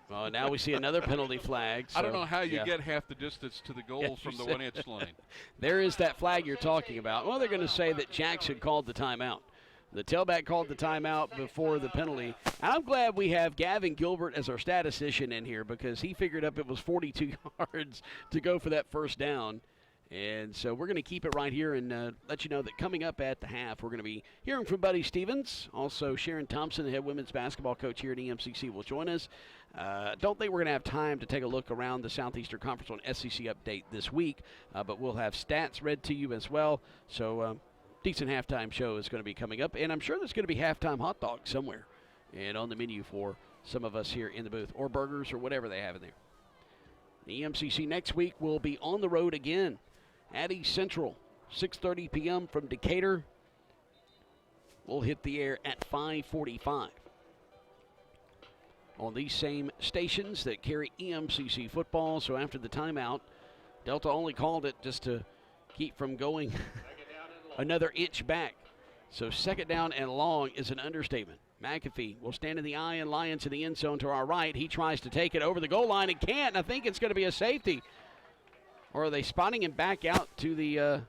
Now we see another penalty flag. So, I don't know how you get half the distance to the goal from the 1 inch line. There is that flag you're talking about. Well, they're going to say that Jackson called the timeout. The tailback called the timeout before the penalty. And I'm glad we have Gavin Gilbert as our statistician in here, because he figured up it was 42 yards to go for that first down. And so we're going to keep it right here and let you know that coming up at the half, we're going to be hearing from Buddy Stevens. Also, Sharon Thompson, the head women's basketball coach here at EMCC, will join us. Don't think we're going to have time to take a look around the Southeastern Conference on SEC update this week, but we'll have stats read to you as well. So decent halftime show is going to be coming up, and I'm sure there's going to be halftime hot dogs somewhere and on the menu for some of us here in the booth, or burgers or whatever they have in there. The EMCC next week will be on the road again at East Central, 6:30 p.m. from Decatur. We'll hit the air at 5:45 on these same stations that carry EMCC football. So after the timeout, Delta only called it just to keep from going another inch back. So second down and long is an understatement. McAfee will stand in the eye and Lions in the end zone to our right. He tries to take it over the goal line and can't. I think it's going to be a safety. Or are they spotting him back out to the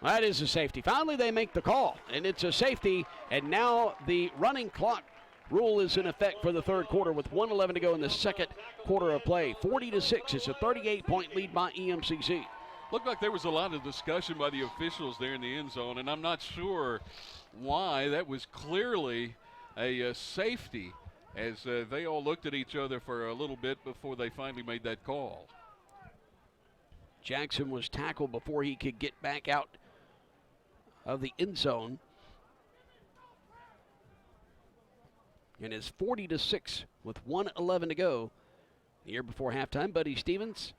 that is a safety. Finally, they make the call, and it's a safety. And now the running clock rule is in effect for the third quarter with 1:11 to go in the second quarter of play. 40-6. It's a 38-point lead by EMCC. Looked like there was a lot of discussion by the officials there in the end zone, and I'm not sure why. That was clearly a safety, as they all looked at each other for a little bit before they finally made that call. Jackson was tackled before he could get back out of the end zone. And it's 40-6 with 1:11 to go. Here before halftime, Buddy Stevens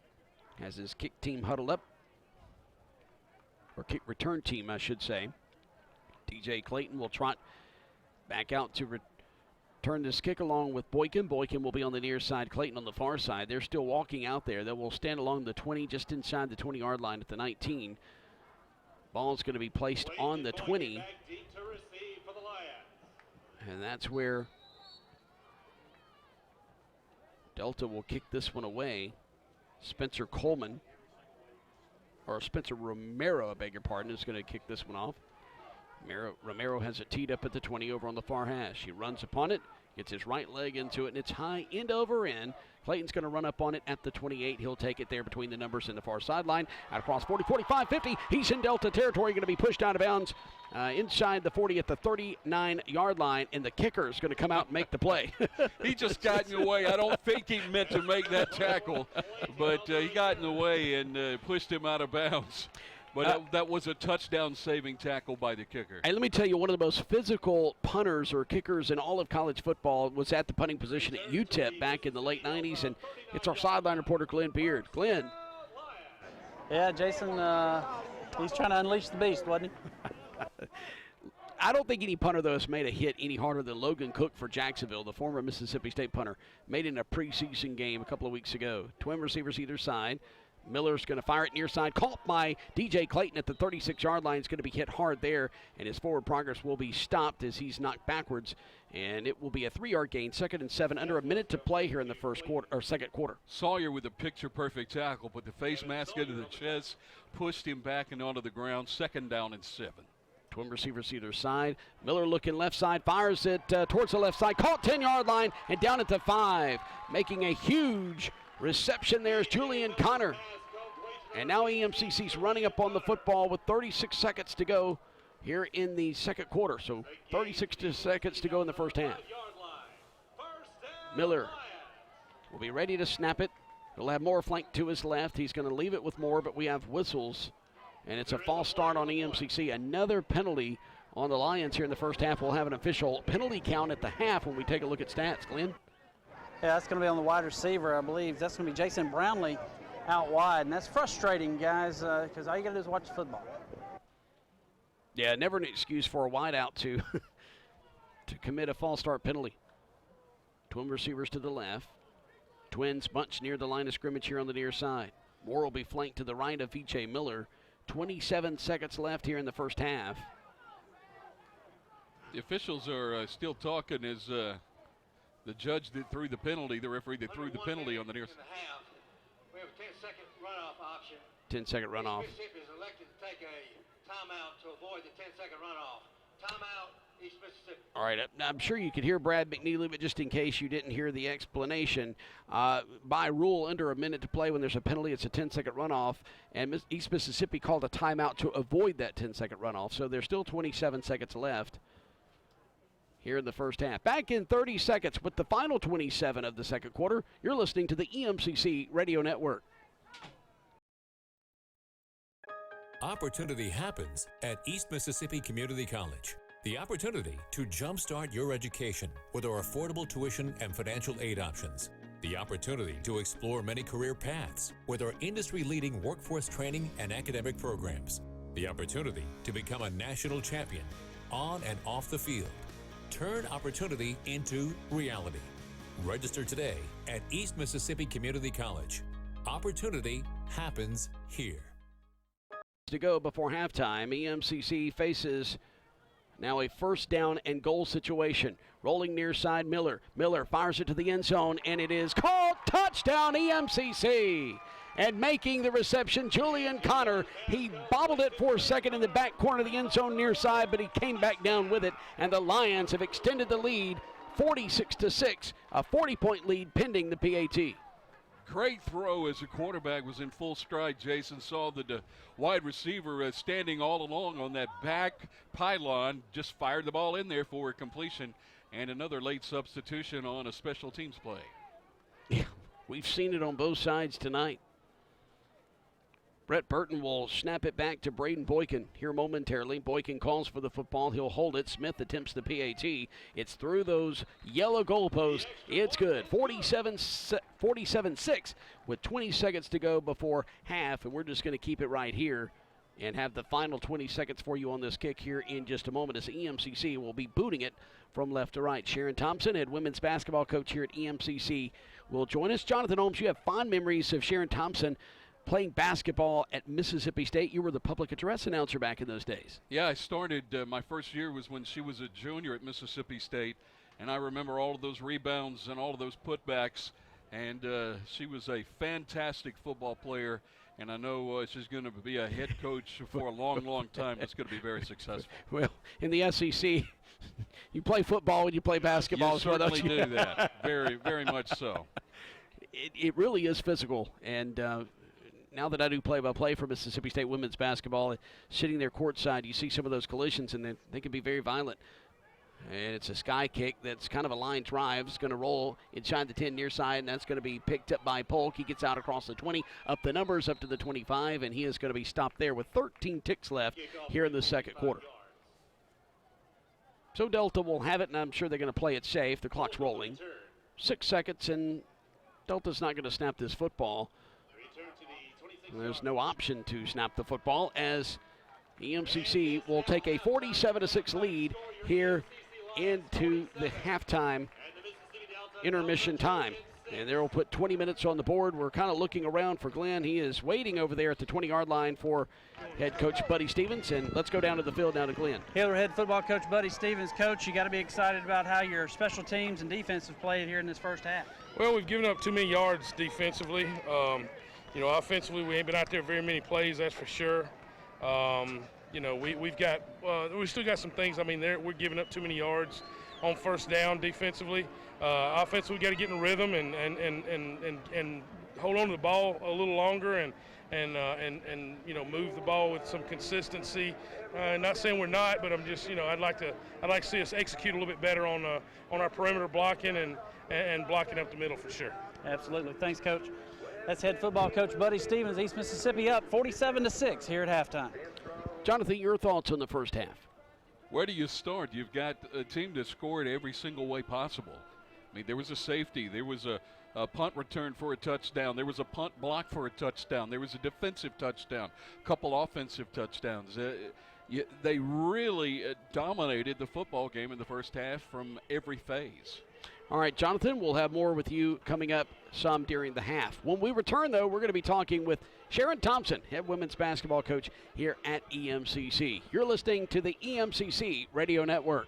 has his kick team huddled up. Or kick return team, I should say. DJ Clayton will trot back out to return this kick along with Boykin. Boykin will be on the near side, Clayton on the far side. They're still walking out there. They will stand along the 20, just inside the 20-yard line at the 19. Ball's going to be placed on the 20. And that's where Delta will kick this one away. Spencer Romero, I beg your pardon, is going to kick this one off. Romero has it teed up at the 20 over on the far hash. He runs upon it, gets his right leg into it, and it's high end over end. Clayton's going to run up on it at the 28. He'll take it there between the numbers and the far sideline. Out across 40, 45, 50. He's in Delta territory, going to be pushed out of bounds inside the 40 at the 39-yard line, and the kicker is going to come out and make the play. He just got in the way. I don't think he meant to make that tackle, but he got in the way and pushed him out of bounds. But that was a touchdown-saving tackle by the kicker. And let me tell you, one of the most physical punters or kickers in all of college football was at the punting position at UTEP back in the late 90s, and it's our sideline reporter, Glenn Beard. Glenn. Yeah, Jason, he's trying to unleash the beast, wasn't he? I don't think any punter, though, has made a hit any harder than Logan Cook for Jacksonville, the former Mississippi State punter, made in a preseason game a couple of weeks ago. Twin receivers either side. Miller's going to fire it near side. Caught by DJ Clayton at the 36-yard line. Is going to be hit hard there, and his forward progress will be stopped as he's knocked backwards. And it will be a 3-yard gain, 2nd and 7, under a minute to play here in the first quarter or second quarter. Sawyer with a picture-perfect tackle, put the face mask into the chest, pushed him back and onto the ground. 2nd down and 7. Twin receivers either side. Miller looking left side, fires it towards the left side. Caught 10-yard line and down at the 5, making a huge Reception there is Julian Connor. And now EMCC's running up on the football with 36 seconds to go here in the second quarter. So 36 seconds to go in the first half. Miller will be ready to snap it. He'll have Moore flanked to his left. He's going to leave it with Moore, but we have whistles. And it's a false start on EMCC. Another penalty on the Lions here in the first half. We'll have an official penalty count at the half when we take a look at stats. Glenn? Yeah, that's going to be on the wide receiver, I believe. That's going to be Jason Brownlee out wide. And that's frustrating, guys, because all you got to do is watch football. Yeah, never an excuse for a wideout to commit a false start penalty. Twin receivers to the left. Twins bunch near the line of scrimmage here on the near side. Moore will be flanked to the right of V.J. Miller. 27 seconds left here in the first half. The officials are still talking as the judge that threw the penalty, the referee that threw the penalty on the near side. We have a 10-second runoff option. 10-second runoff. Mississippi is elected to take a timeout to avoid the 10-second runoff. Timeout, East Mississippi. All right, I'm sure you could hear Brad McNeely, but just in case you didn't hear the explanation, by rule, under a minute to play when there's a penalty, it's a 10-second runoff, and East Mississippi called a timeout to avoid that 10-second runoff, so there's still 27 seconds left here in the first half. Back in 30 seconds with the final 27 of the second quarter. You're listening to the EMCC Radio Network. Opportunity happens at East Mississippi Community College. The opportunity to jumpstart your education with our affordable tuition and financial aid options. The opportunity to explore many career paths with our industry-leading workforce training and academic programs. The opportunity to become a national champion on and off the field. Turn opportunity into reality. Register today at East Mississippi Community College. Opportunity happens here. To go before halftime, EMCC faces now a first down and goal situation. Rolling near side, Miller. Miller fires it to the end zone, and it is called touchdown EMCC. And making the reception, Julian Connor. He bobbled it for a second in the back corner of the end zone near side, but he came back down with it, and the Lions have extended the lead 46-6, a 40-point lead pending the PAT. Great throw as the quarterback was in full stride. Jason saw the wide receiver standing all along on that back pylon, just fired the ball in there for a completion, and another late substitution on a special teams play. Yeah, we've seen it on both sides tonight. Brett Burton will snap it back to Braden Boykin here momentarily. Boykin calls for the football. He'll hold it. Smith attempts the PAT. It's through those yellow goalposts. It's good. 47-6 with 20 seconds to go before half, and we're just going to keep it right here and have the final 20 seconds for you on this kick here in just a moment as EMCC will be booting it from left to right. Sharon Thompson, head women's basketball coach here at EMCC, will join us. Jonathan Holmes, you have fond memories of Sharon Thompson playing basketball at Mississippi State. You were the public address announcer back in those days. Yeah, I started, my first year was when she was a junior at Mississippi State, and I remember all of those rebounds and all of those putbacks, and she was a fantastic football player, and I know she's going to be a head coach for a long, long time. It's going to be very successful. Well, in the SEC, you play football and you play basketball. You certainly do that. Very, very much so. It really is physical, and now that I do play-by-play for Mississippi State women's basketball, sitting there courtside, you see some of those collisions, and they can be very violent. And it's a sky kick that's kind of a line drive. It's going to roll inside the 10 near side, and that's going to be picked up by Polk. He gets out across the 20, up the numbers, up to the 25, and he is going to be stopped there with 13 ticks left here in the second quarter. So Delta will have it, and I'm sure they're going to play it safe. The clock's rolling. 6 seconds, and Delta's not going to snap this football. There's no option to snap the football as EMCC will take a 47-6 lead here into the halftime intermission time. And they will put 20 minutes on the board. We're kind of looking around for Glenn. He is waiting over there at the 20-yard line for head coach Buddy Stevens. And let's go down to the field now to Glenn. Hiller head football coach Buddy Stevens. Coach, you got to be excited about how your special teams and defense have played here in this first half. Well, we've given up too many yards defensively. You know, offensively, we ain't been out there very many plays, that's for sure. You know, we still got some things. I mean, we're giving up too many yards on first down defensively. Offensively, we got to get in rhythm and hold on to the ball a little longer and move the ball with some consistency. Not saying we're not, but I'm just I'd like to see us execute a little bit better on our perimeter blocking and blocking up the middle for sure. Absolutely. Thanks, Coach. That's head football coach Buddy Stevens. East Mississippi up 47-6 here at halftime. Jonathan, your thoughts on the first half? Where do you start? You've got a team that scored every single way possible. I mean, there was a safety. There was a punt return for a touchdown. There was a punt block for a touchdown. There was a defensive touchdown, a couple offensive touchdowns. They really dominated the football game in the first half from every phase. All right, Jonathan, we'll have more with you coming up some during the half. When we return, though, we're going to be talking with Sharon Thompson, head women's basketball coach here at EMCC. You're listening to the EMCC Radio Network.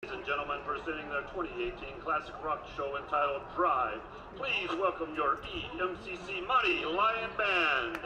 Ladies and gentlemen, presenting their 2018 classic rock show entitled Drive, please welcome your EMCC Mighty Lion Band.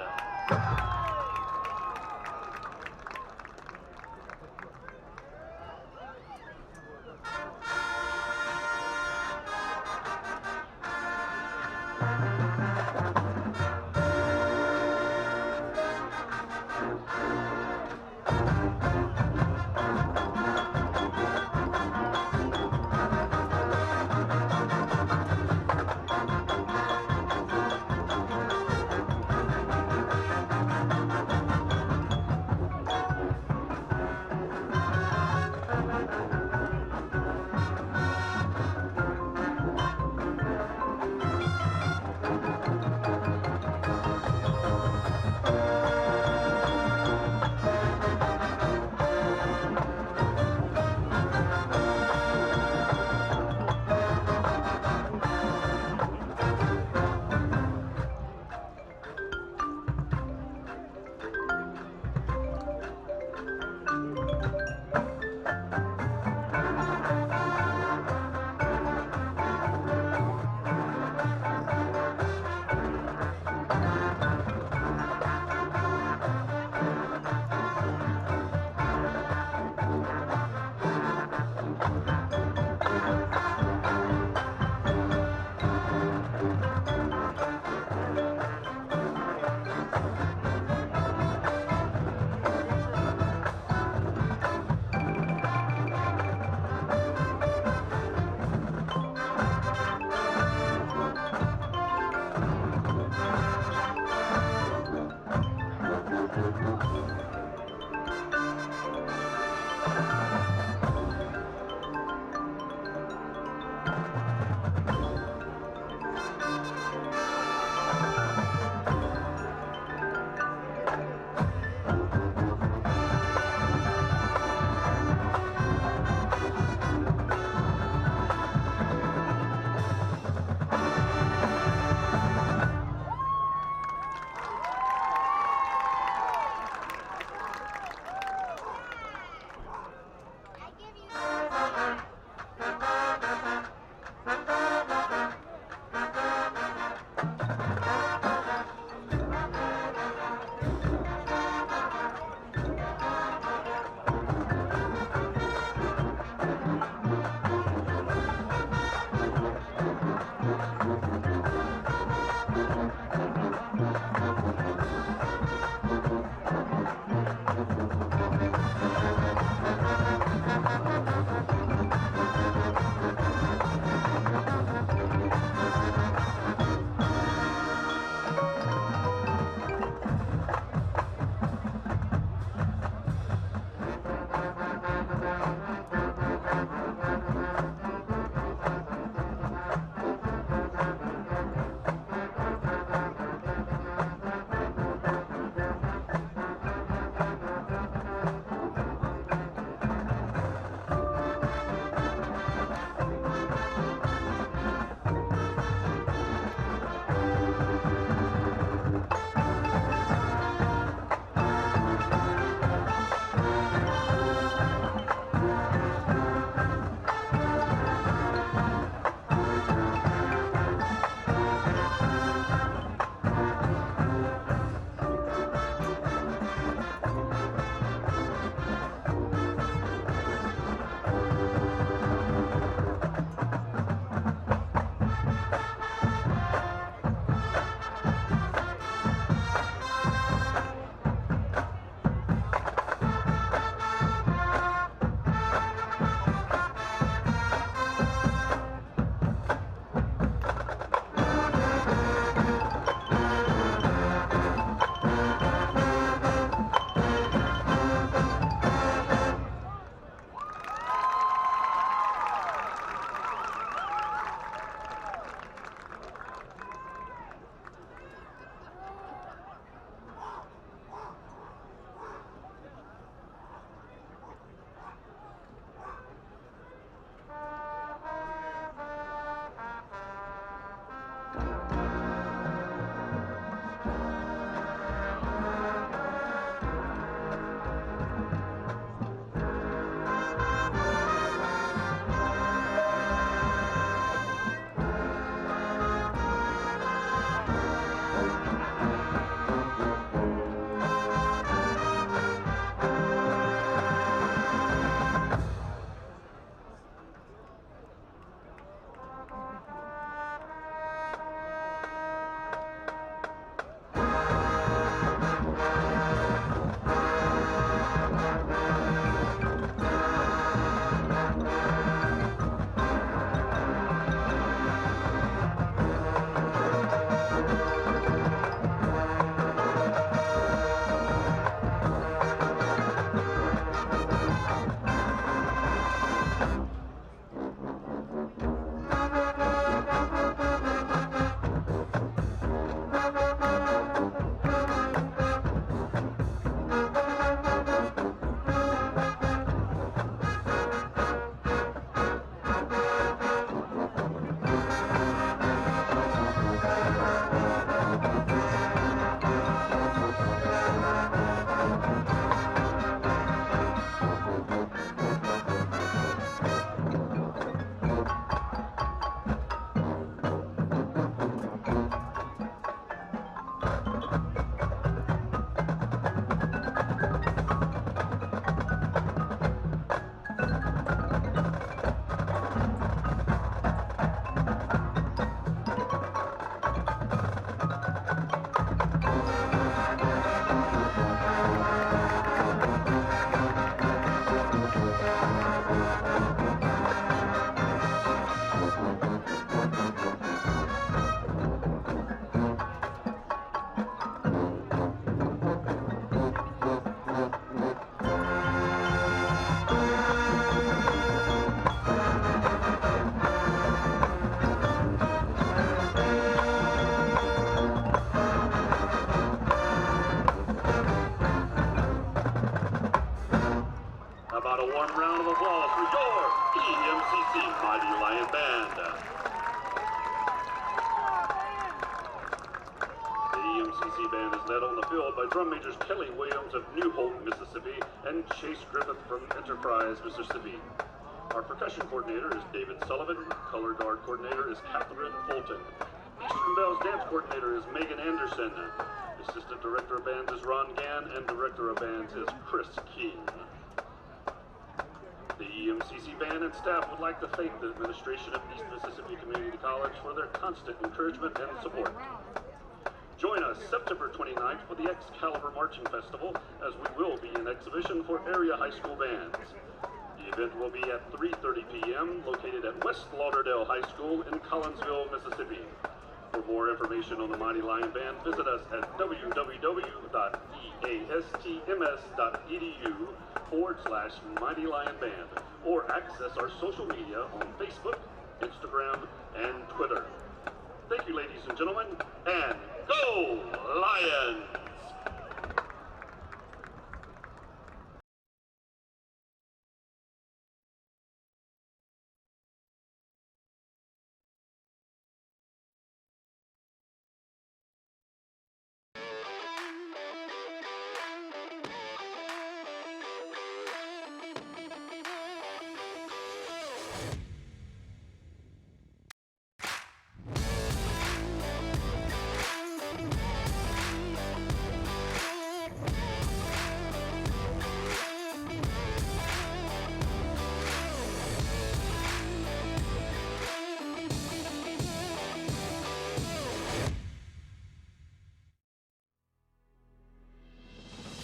about a warm round of applause for your EMCC Mighty Lion Band. The EMCC Band is led on the field by drum majors Kelly Williams of New Hope, Mississippi, and Chase Griffith from Enterprise, Mississippi. Our percussion coordinator is David Sullivan. Color guard coordinator is Catherine Fulton. Eastern Bell's dance coordinator is Megan Anderson. Assistant Director of Bands is Ron Gann, and Director of Bands is Chris King. The EMCC Band and staff would like to thank the administration of East Mississippi Community College for their constant encouragement and support. Join us September 29th for the Excalibur Marching Festival, as we will be in exhibition for area high school bands. The event will be at 3:30 p.m. located at West Lauderdale High School in Collinsville, Mississippi. For more information on the Mighty Lion Band, visit us at www.eastmss.edu/Mighty Lion Band, or access our social media on Facebook, Instagram, and Twitter. Thank you, ladies and gentlemen, and go Lions!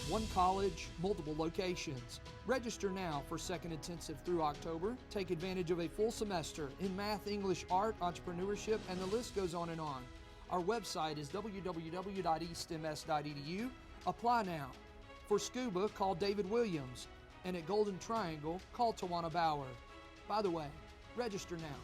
One college, multiple locations. Register now for second intensive through October. Take advantage of a full semester in math, English, art, entrepreneurship, and the list goes on and on. Our website is www.eastms.edu. Apply now. For scuba, call David Williams. And at Golden Triangle, call Tawana Bauer. By the way, register now.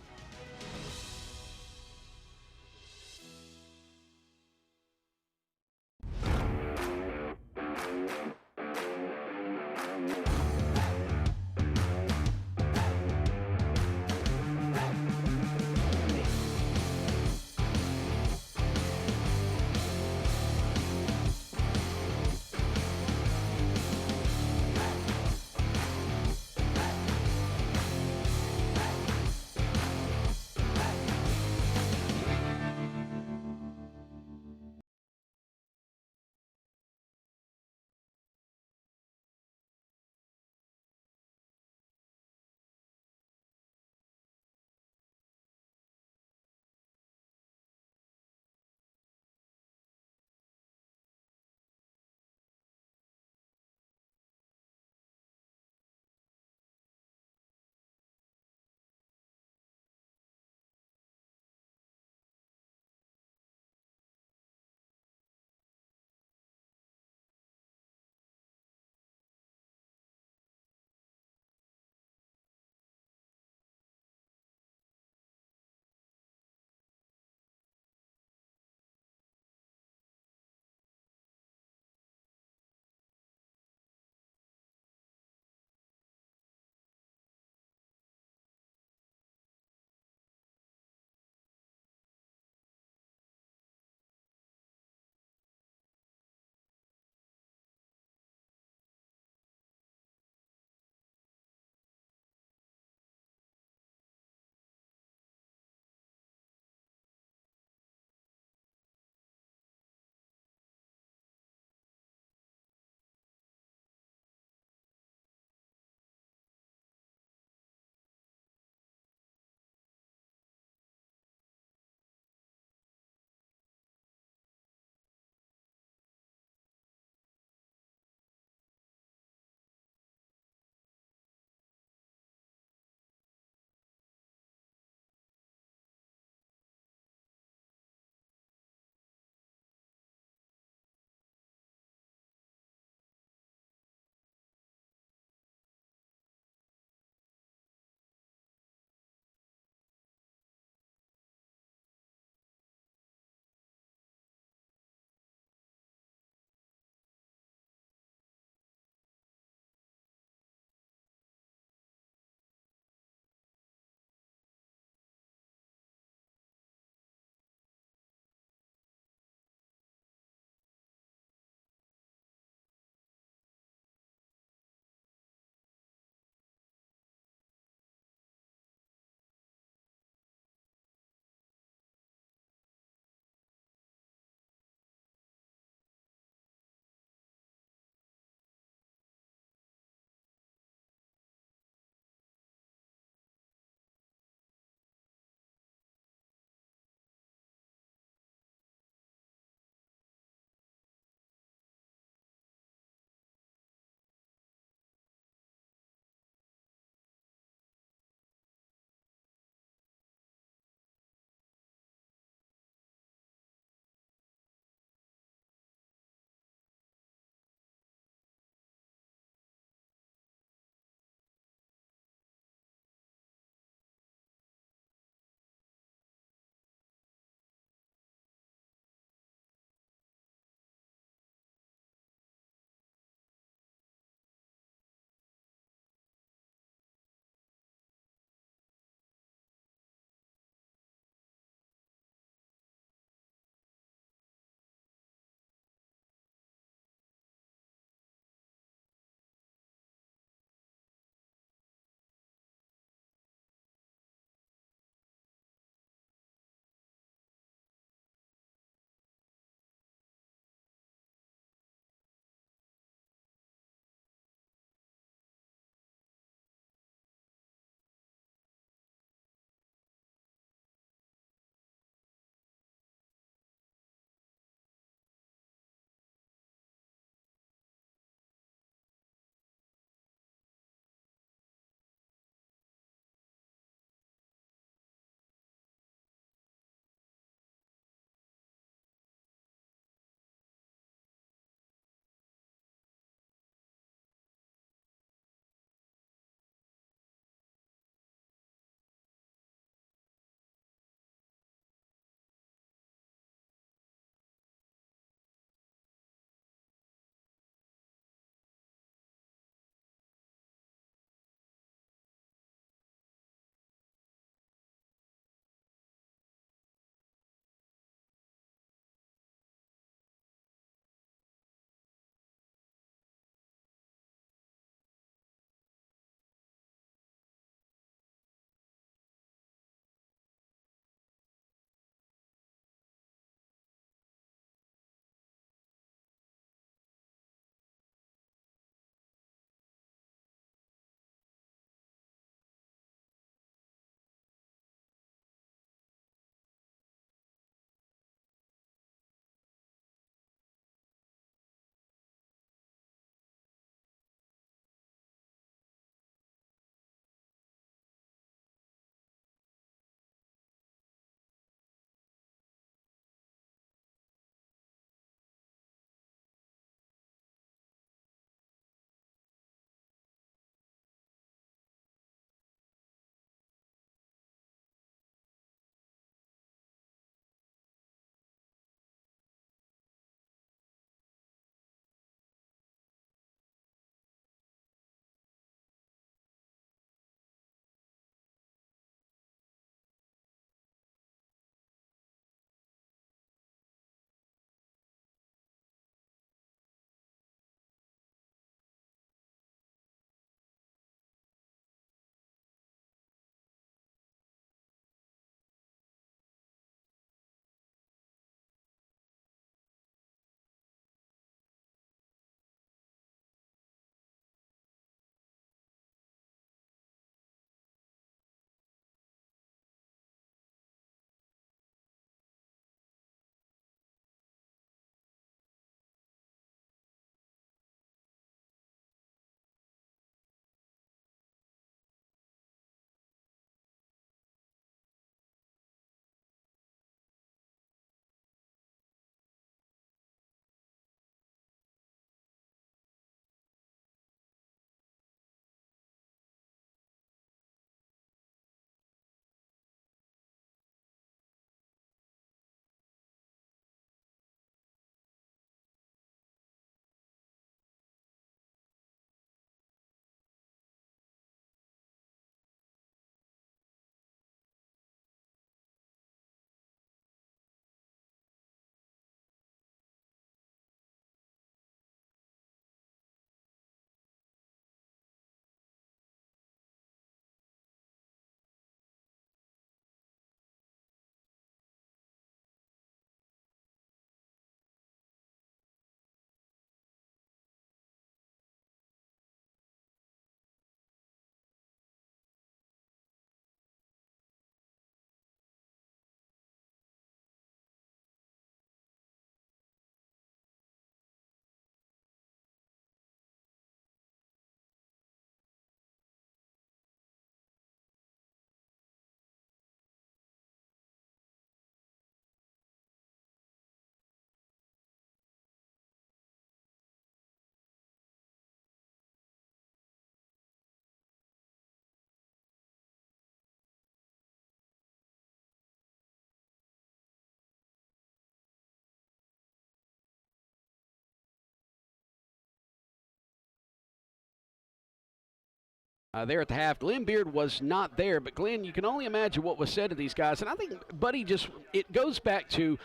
there at the half. Glenn Beard was not there, but Glenn, you can only imagine what was said to these guys. And I think Buddy it goes back to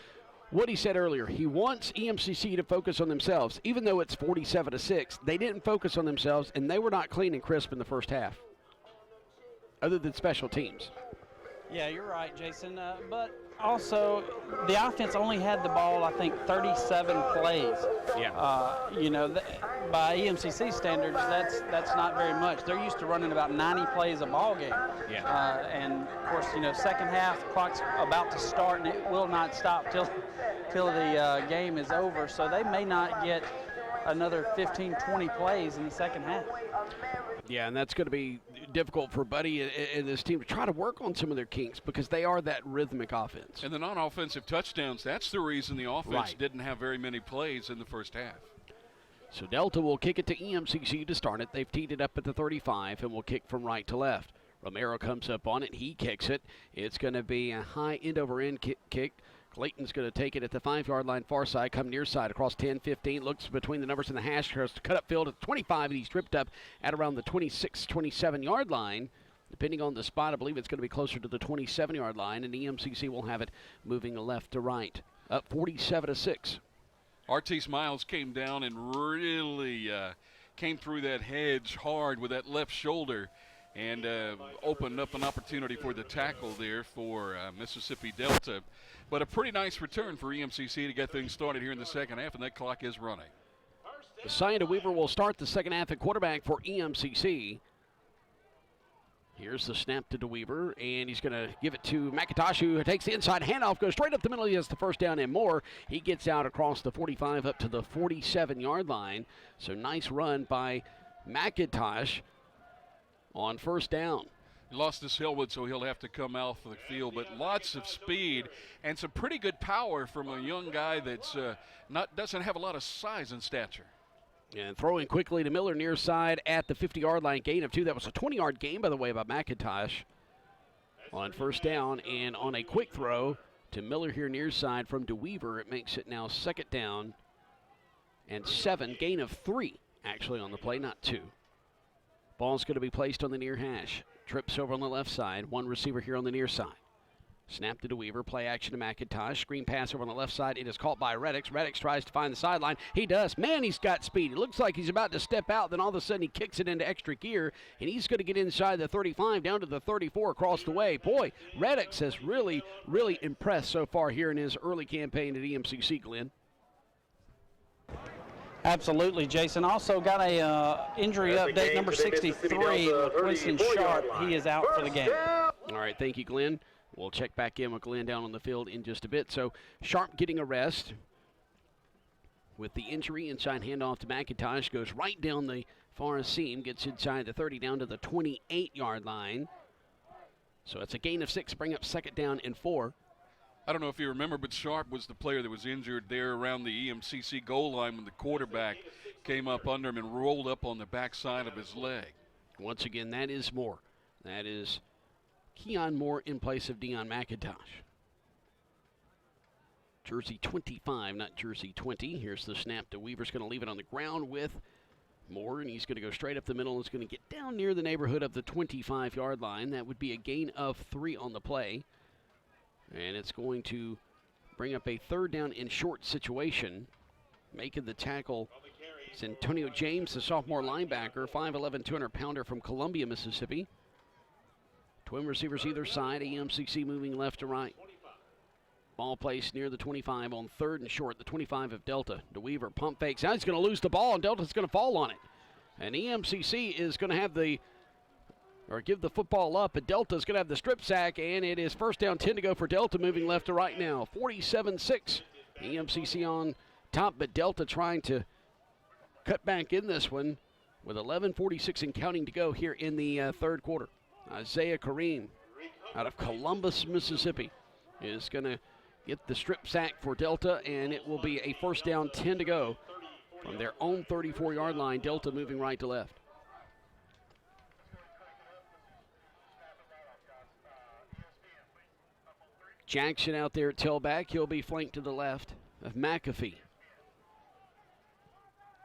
what he said earlier. He wants EMCC to focus on themselves. Even though it's 47-6, they didn't focus on themselves, and they were not clean and crisp in the first half, other than special teams. Yeah, you're right, Jason. But also, the offense only had the ball, I think, 37 plays. Yeah. By EMCC standards, that's not very much. They're used to running about 90 plays a ball game. Yeah. And of course, second half, clock's about to start, and it will not stop till the game is over. So they may not get another 15, 20 plays in the second half. Yeah, and that's going to be difficult for Buddy and this team to try to work on some of their kinks because they are that rhythmic offense. And the non-offensive touchdowns, that's the reason the offense didn't have very many plays in the first half. So Delta will kick it to EMCC to start it. They've teed it up at the 35 and will kick from right to left. Romero comes up on it. He kicks it. It's going to be a high end-over-end kick. Clayton's going to take it at the 5-yard line far side, come near side across 10, 15, looks between the numbers and the hash, tries to cut up field at 25, and he's tripped up at around the 26, 27-yard line. Depending on the spot, I believe it's going to be closer to the 27-yard line, and EMCC will have it moving left to right, up 47-6. Artis Miles came down and really came through that hedge hard with that left shoulder and opened up an opportunity for the tackle there for Mississippi Delta. But a pretty nice return for EMCC to get things started here in the second half, and that clock is running. Messiah DeWeaver will start the second half at quarterback for EMCC. Here's the snap to DeWeaver, and he's going to give it to McIntosh, who takes the inside handoff, goes straight up the middle. He has the first down and more. He gets out across the 45 up to the 47-yard line. So nice run by McIntosh on first down. He lost his helmet, so he'll have to come out for the field, but lots of speed and some pretty good power from a young guy that's doesn't have a lot of size and stature. And throwing quickly to Miller near side at the 50-yard line, gain of 2. That was a 20-yard gain, by the way, by McIntosh on first down. And on a quick throw to Miller here near side from DeWeaver, it makes it now second down and 7. Gain of 3, actually, on the play, not 2. Ball's going to be placed on the near hash. Trips over on the left side. One receiver here on the near side. Snap to DeWeaver. Play action to McIntosh. Screen pass over on the left side. It is caught by Reddix. Reddix tries to find the sideline. He does. Man, he's got speed. It looks like he's about to step out. Then all of a sudden he kicks it into extra gear. And he's going to get inside the 35 down to the 34 across the way. Boy, Reddix has really, really impressed so far here in his early campaign at EMCC, Glenn. Absolutely, Jason. Also got a injury update, number 63, Winston Sharp. He is out for the game. All right, thank you, Glenn. We'll check back in with Glenn down on the field in just a bit. So Sharp getting a rest with the injury. Inside handoff to McIntosh. Goes right down the far seam. Gets inside the 30 down to the 28-yard line. So it's a gain of 6. Bring up second down and 4. I don't know if you remember, but Sharp was the player that was injured there around the EMCC goal line when the quarterback came up under him and rolled up on the backside of his leg. Once again, that is Moore. That is Keon Moore in place of Deion McIntosh. Jersey 25, not jersey 20. Here's the snap to Weaver's going to leave it on the ground with Moore, and he's going to go straight up the middle. It's going to get down near the neighborhood of the 25-yard line. That would be a gain of 3 on the play. And it's going to bring up a third down and short situation. Making the tackle is Antonio James, the sophomore linebacker, 5'11", 200-pounder from Columbia, Mississippi. Twin receivers either side, EMCC moving left to right. Ball placed near the 25 on third and short, the 25 of Delta. DeWeaver pump fakes. Now he's going to lose the ball, and Delta's going to fall on it. And EMCC is going to have give the football up, but Delta's going to have the strip sack, and it is first down, 10 to go for Delta, moving left to right now. 47-6. EMCC on top, but Delta trying to cut back in this one with 11:46 and counting to go here in the third quarter. Isaiah Kareem out of Columbus, Mississippi, is going to get the strip sack for Delta, and it will be a first down, 10 to go from their own 34-yard line. Delta moving right to left. Jackson out there at tailback. He'll be flanked to the left of McAfee.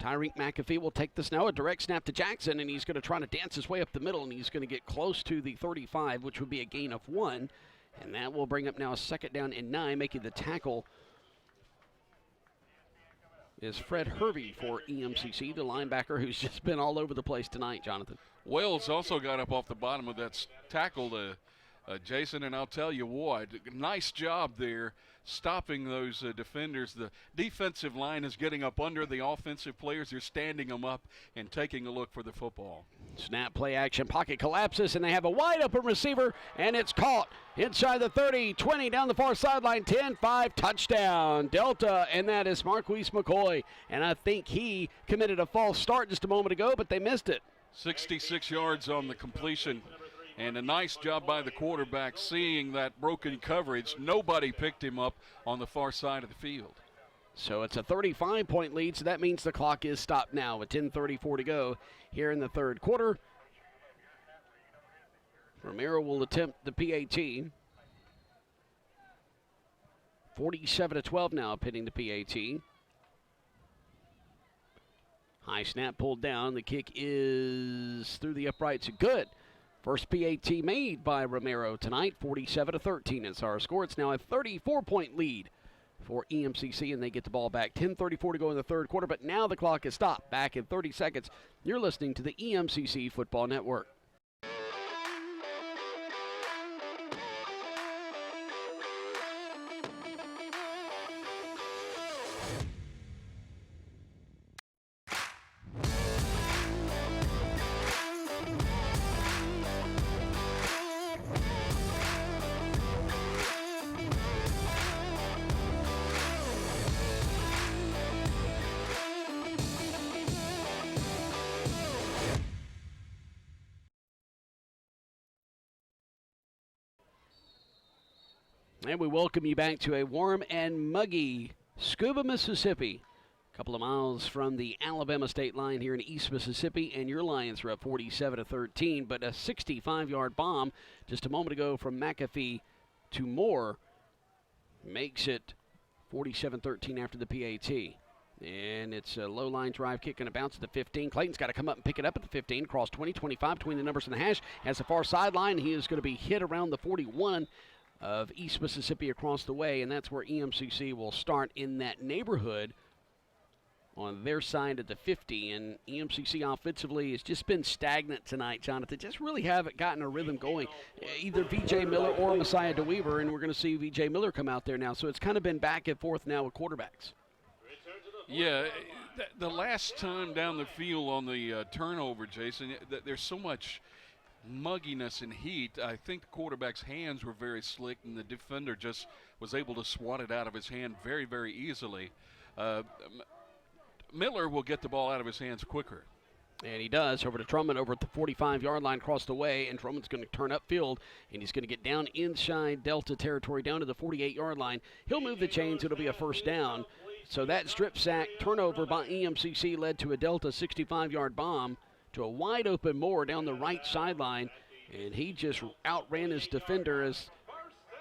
Tyreek McAfee will take the snap, a direct snap to Jackson, and he's going to try to dance his way up the middle, and he's going to get close to the 35, which would be a gain of 1. And that will bring up now a 2nd down and 9, making the tackle is Fred Hervey for EMCC, the linebacker who's just been all over the place tonight, Jonathan. Wells also got up off the bottom of that tackle to Jason, and I'll tell you what, nice job there stopping those defenders. The defensive line is getting up under the offensive players. They're standing them up and taking a look for the football. Snap, play action, pocket collapses, and they have a wide open receiver, and it's caught inside the 30, 20, down the far sideline, 10-5, touchdown, Delta, and that is Marquise McCoy. And I think he committed a false start just a moment ago, but they missed it. 66 yards on the completion. And a nice job by the quarterback seeing that broken coverage. Nobody picked him up on the far side of the field. So it's a 35-point lead, so that means the clock is stopped now with 10:34 to go here in the third quarter. Romero will attempt the PAT. 47-12 now, pinning the PAT. High snap pulled down. The kick is through the uprights. Good. First PAT made by Romero tonight. 47-13 is our score. It's now a 34-point lead for EMCC, and they get the ball back. 10:34 to go in the third quarter, but now the clock is stopped. Back in 30 seconds. You're listening to the EMCC Football Network. And we welcome you back to a warm and muggy Scuba, Mississippi. A couple of miles from the Alabama state line here in East Mississippi, and your Lions are up 47-13. But a 65-yard bomb just a moment ago from McAfee to Moore makes it 47-13 after the PAT. And it's a low-line drive kick, going to bounce at the 15. Clayton's got to come up and pick it up at the 15, cross 20, 25 between the numbers and the hash. Has the far sideline. He is going to be hit around the 41 of East Mississippi across the way, and that's where EMCC will start in that neighborhood on their side at the 50. And EMCC offensively has just been stagnant tonight, Jonathan. Just really haven't gotten a rhythm going, either V.J. Miller or Messiah DeWeaver, and we're going to see V.J. Miller come out there now. So it's kind of been back and forth now with quarterbacks. Yeah, the last time down the field on the turnover, Jason, there's so much mugginess and heat. I think the quarterback's hands were very slick, and the defender just was able to swat it out of his hand very, very easily. Miller will get the ball out of his hands quicker. And he does, over to Drummond over at the 45-yard line across the way, and Drummond's going to turn upfield, and he's going to get down inside Delta territory, down to the 48-yard line. He'll move the chains. It'll be a first down. So that strip sack turnover by EMCC led to a Delta 65-yard bomb to a wide open Moore down the right sideline, and he just outran his defender as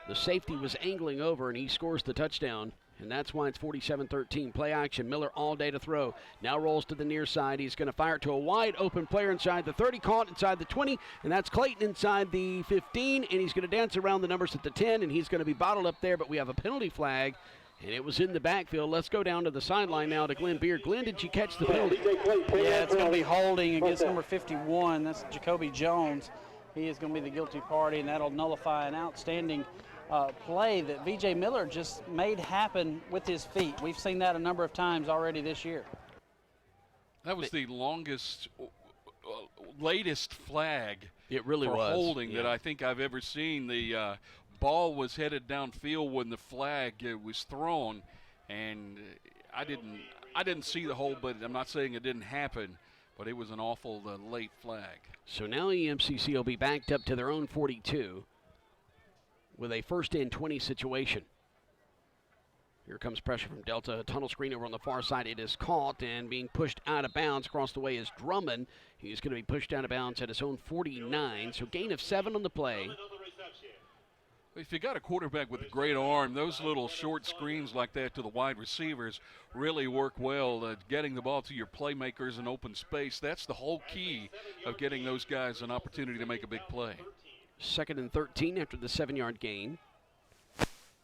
the safety was angling over, and he scores the touchdown. And that's why it's 47-13. Play action. Miller all day to throw. Now rolls to the near side. He's going to fire it to a wide open player inside the 30, caught inside the 20, and that's Clayton inside the 15, and he's going to dance around the numbers at the 10, and he's going to be bottled up there, but we have a penalty flag. And it was in the backfield. Let's go down to the sideline now to Glenn Beard. Glenn, did you catch the penalty? Yeah, it's going to be holding against number 51. That's Jacoby Jones. He is going to be the guilty party, and that'll nullify an outstanding play that V.J. Miller just made happen with his feet. We've seen that a number of times already this year. That was the longest, latest flag it really for was. Holding that I think I've ever seen. The ball was headed downfield when the flag was thrown, and I didn't see the hold, but I'm not saying it didn't happen, but it was an awful late flag. So now EMCC will be backed up to their own 42 with a first and 20 situation. Here comes pressure from Delta. A tunnel screen over on the far side. It is caught and being pushed out of bounds. Across the way is Drummond. He's going to be pushed out of bounds at his own 49. So gain of 7 on the play. If you got a quarterback with a great arm, those little short screens like that to the wide receivers really work well. Getting the ball to your playmakers in open space, that's the whole key of getting those guys an opportunity to make a big play. 2nd and 13 after the 7-yard gain.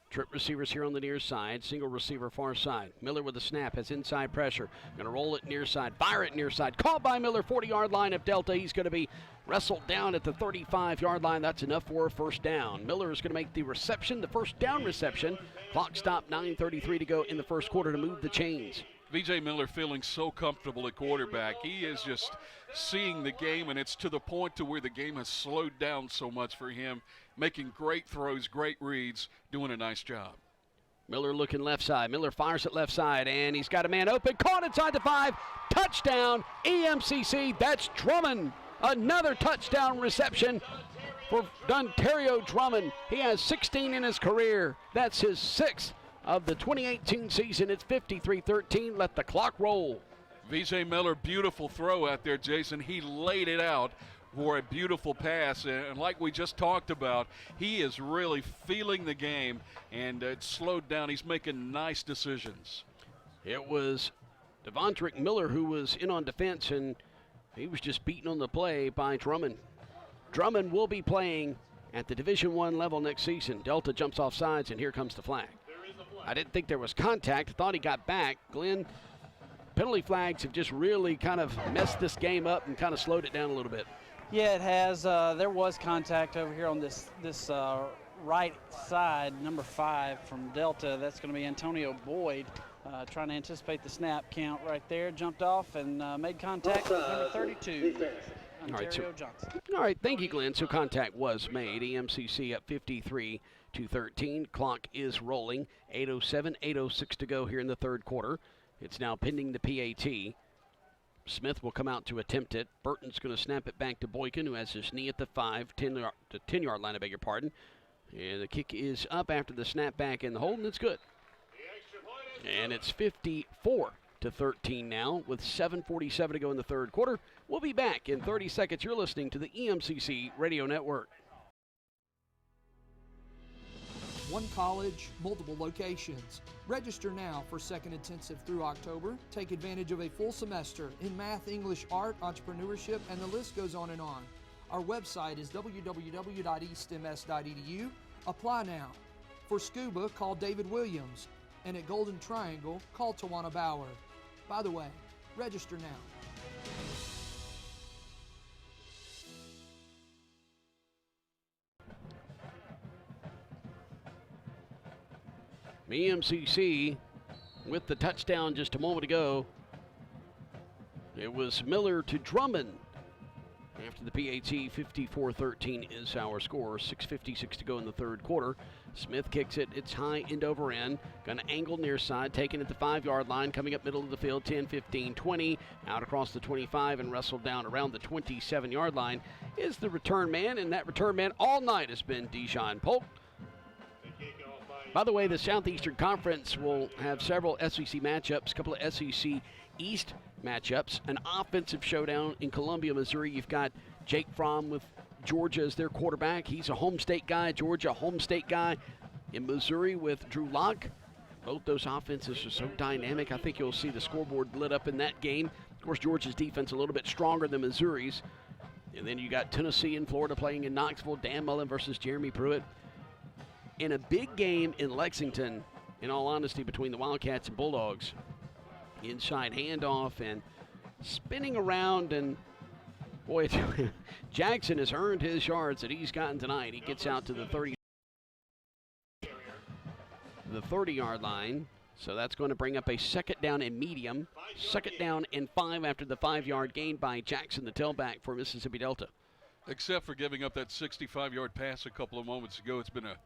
Trip receivers here on the near side. Single receiver far side. Miller with a snap, has inside pressure. Going to roll it near side, fire it near side. Caught by Miller, 40-yard line of Delta. He's going to be wrestled down at the 35-yard line. That's enough for a first down. Miller is going to make the reception, the first down reception. Clock stopped, 9:33 to go in the first quarter to move the chains. V.J. Miller feeling so comfortable at quarterback. He is just seeing the game, and it's to the point to where the game has slowed down so much for him, making great throws, great reads, doing a nice job. Miller looking left side. Miller fires it left side, and he's got a man open. Caught inside the 5. Touchdown, EMCC. That's Drummond. Another touchdown reception for Dontario Drummond. He has 16 in his career. That's his 6th of the 2018 season. It's 53-13. Let the clock roll. V.J. Miller, beautiful throw out there, Jason. He laid it out for a beautiful pass, and like we just talked about, he is really feeling the game, and it's slowed down. He's making nice decisions. It was Devontrick Miller who was in on defense, and he was just beaten on the play by Drummond. Drummond will be playing at the Division I level next season. Delta jumps off sides, and here comes the flag. I didn't think there was contact. I thought he got back. Glenn, penalty flags have just really kind of messed this game up and kind of slowed it down a little bit. Yeah, it has. There was contact over here on this right side, number 5 from Delta. That's going to be Antonio Boyd, trying to anticipate the snap count right there. Jumped off and made contact with number 32, Ontario Johnson. All right, thank you, Glenn. So contact was made. EMCC up 53-13. Clock is rolling. 8:07, 8:06 to go here in the third quarter. It's now pending the PAT. Smith will come out to attempt it. Burton's going to snap it back to Boykin, who has his knee at the 10-yard line, I beg your pardon. And the kick is up after the snap back in the hold, and it's good. And it's 54-13 now with 7:47 to go in the third quarter. We'll be back in 30 seconds. You're listening to the EMCC Radio Network. One college, multiple locations. Register now for second intensive through October. Take advantage of a full semester in math, English, art, entrepreneurship, and the list goes on and on. Our website is www.eastms.edu. Apply now. For scuba, call David Williams. And at Golden Triangle, call Tawana Bauer. By the way, register now. EMCC with the touchdown just a moment ago. It was Miller to Drummond. After the PAT, 54-13 is our score. 6:56 to go in the third quarter. Smith kicks it. It's high end over end. Going to angle near side. Taken at the 5-yard line. Coming up middle of the field. 10, 15, 20. Out across the 25 and wrestled down around the 27-yard line is the return man. And that return man all night has been Dijon Polk. By the way, the Southeastern Conference will have several SEC matchups, a couple of SEC East matchups, an offensive showdown in Columbia, Missouri. You've got Jake Fromm with Georgia as their quarterback. He's a home state guy. Georgia, a home state guy. In Missouri with Drew Lock. Both those offenses are so dynamic. I think you'll see the scoreboard lit up in that game. Of course, Georgia's defense a little bit stronger than Missouri's. And then you got Tennessee and Florida playing in Knoxville. Dan Mullen versus Jeremy Pruitt. In a big game in Lexington, in all honesty, between the Wildcats and Bulldogs. Inside handoff and spinning around, and boy, Jackson has earned his yards that he's gotten tonight. He gets out to the 30-yard line, so that's going to bring up a second down and medium. Second down and 5 after the 5-yard gain by Jackson, the tailback for Mississippi Delta. Except for giving up that 65-yard pass a couple of moments ago, it's been a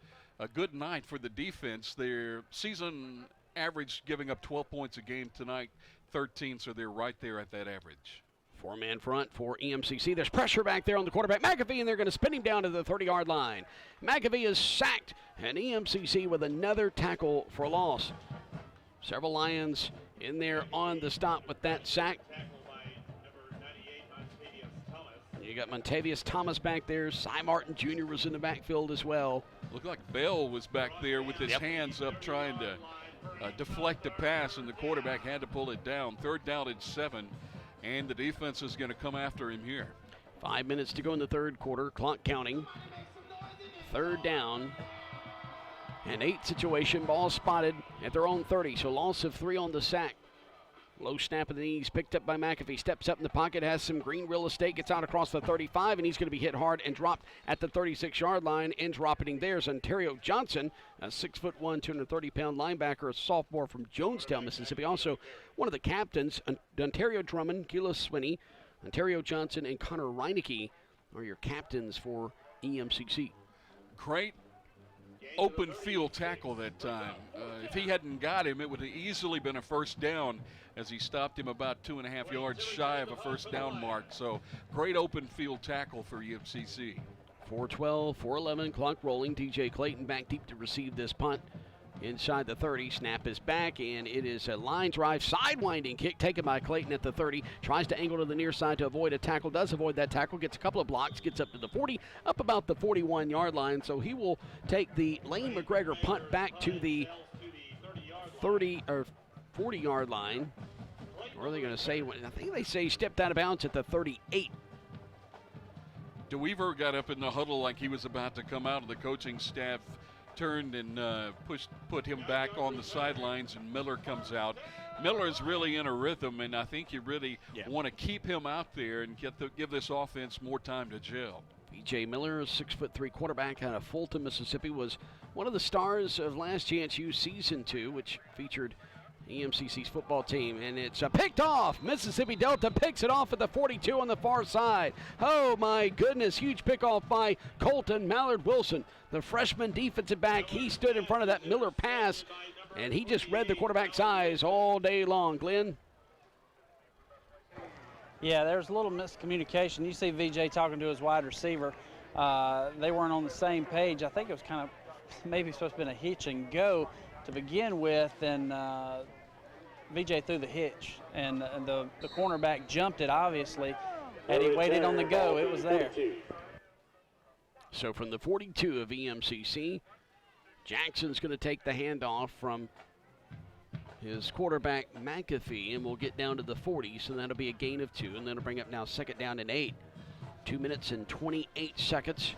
good night for the defense. Their season average giving up 12 points a game tonight, 13, so they're right there at that average. 4-man front for EMCC. There's pressure back there on the quarterback, McAfee, and they're going to spin him down to the 30-yard line. McAfee is sacked, and EMCC with another tackle for loss. Several Lions in there on the stop with that sack. You got Montavious Thomas back there. Cy Martin Jr. was in the backfield as well. Looked like Bell was back there with his hands up trying to deflect a pass, and the quarterback had to pull it down. 3rd down and 7, and the defense is going to come after him here. 5 minutes to go in the third quarter, clock counting. 3rd down and 8 situation, ball spotted at their own 30, so loss of 3 on the sack. Low snap of the knees, picked up by McAfee, steps up in the pocket, has some green real estate, gets out across the 35, and he's going to be hit hard and dropped at the 36-yard line. And dropping there's Ontario Johnson, a 6'1", 230-pound linebacker, a sophomore from Jonestown, Mississippi. Also, one of the captains, Ontario Drummond, Gila Swinney, Ontario Johnson, and Connor Reinecke are your captains for EMCC. Great open field tackle that time. If he hadn't got him, it would have easily been a 1st down, as he stopped him about 2.5 yards shy of a 1st down mark. So great open field tackle for EMCC. 4:12, 4:11, clock rolling. DJ Clayton back deep to receive this punt. Inside the 30, snap is back, and it is a line drive, sidewinding kick taken by Clayton at the 30. Tries to angle to the near side to avoid a tackle, does avoid that tackle, gets a couple of blocks, gets up to the 40, up about the 41-yard line. So he will take the Lane McGregor punt back to the 30 or 40-yard line. Or are they going to say, I think they say stepped out of bounds at the 38. DeWeaver got up in the huddle like he was about to come out, of the coaching staff turned and put him back on the sidelines, and Miller comes out. Miller's really in a rhythm, and I think you really want to keep him out there and give this offense more time to gel. B.J. Miller, a 6'3" quarterback out of Fulton, Mississippi, was one of the stars of last Chance U Season 2, which featured EMCC's football team, and it's picked off. Mississippi Delta picks it off at the 42 on the far side. Oh my goodness, huge pickoff by Colton Mallard Wilson, the freshman defensive back. He stood in front of that Miller pass, and he just read the quarterback's eyes all day long. Glenn? Yeah, there's a little miscommunication. You see VJ talking to his wide receiver. They weren't on the same page. I think it was kind of maybe supposed to have been a hitch and go to begin with, and VJ threw the hitch, and the cornerback jumped it, obviously, and he waited on the go. It was there. So from the 42 of EMCC, Jackson's going to take the handoff from his quarterback McAfee, and we'll get down to the 40, so that'll be a gain of 2, and that'll bring up now 2nd down and 8. 2 minutes and 28 seconds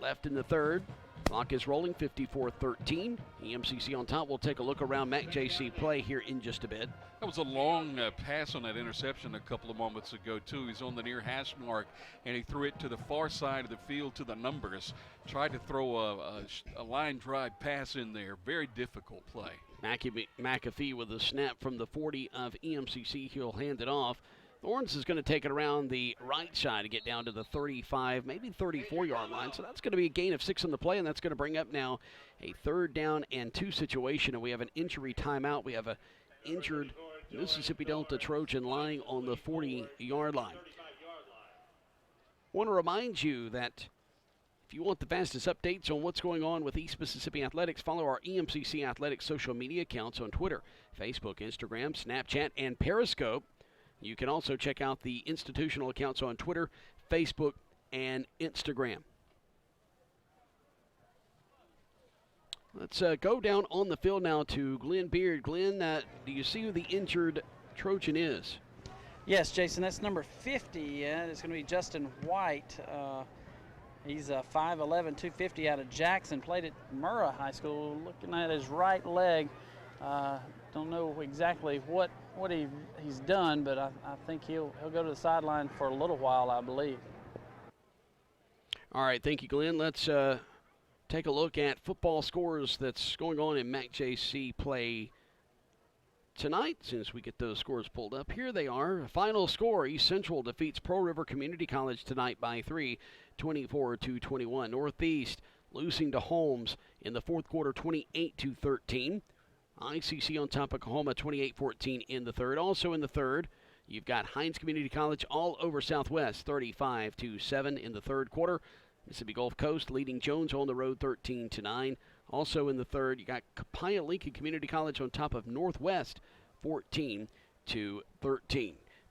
left in the third. Clock is rolling, 54-13. EMCC on top. We'll take a look around MAC-JC play here in just a bit. That was a long pass on that interception a couple of moments ago, too. He's on the near hash mark, and he threw it to the far side of the field to the numbers. Tried to throw a line drive pass in there. Very difficult play. McAfee with a snap from the 40 of EMCC. He'll hand it off. Thorns is going to take it around the right side to get down to the 35, maybe 34-yard line. So that's going to be a gain of 6 on the play, and that's going to bring up now a 3rd down and 2 situation. And we have an injury timeout. We have an injured Mississippi Delta Trojan lying on the 40-yard line. Want to remind you that if you want the fastest updates on what's going on with East Mississippi Athletics, follow our EMCC Athletics social media accounts on Twitter, Facebook, Instagram, Snapchat, and Periscope. You can also check out the institutional accounts on Twitter, Facebook, and Instagram. Let's go down on the field now to Glenn Beard. Glenn, do you see who the injured Trojan is? Yes, Jason, that's number 50. Yeah, it's going to be Justin White. He's 5'11", 250 out of Jackson. Played at Murrah High School. Looking at his right leg. Don't know exactly what he's done, but I think he'll go to the sideline for a little while, I believe. All right, thank you, Glenn. Let's take a look at football scores that's going on in MAC-JC play tonight. Since we get those scores pulled up, here they are. Final score: East Central defeats Pearl River Community College tonight by 3, 24-21. Northeast losing to Holmes in the fourth quarter, 28-13. ICC on top of Oklahoma, 28-14 in the third. Also in the third, you've got Hines Community College all over Southwest, 35-7 in the third quarter. Mississippi Gulf Coast leading Jones on the road, 13-9. Also in the third, you got Copiah Lincoln Community College on top of Northwest, 14-13.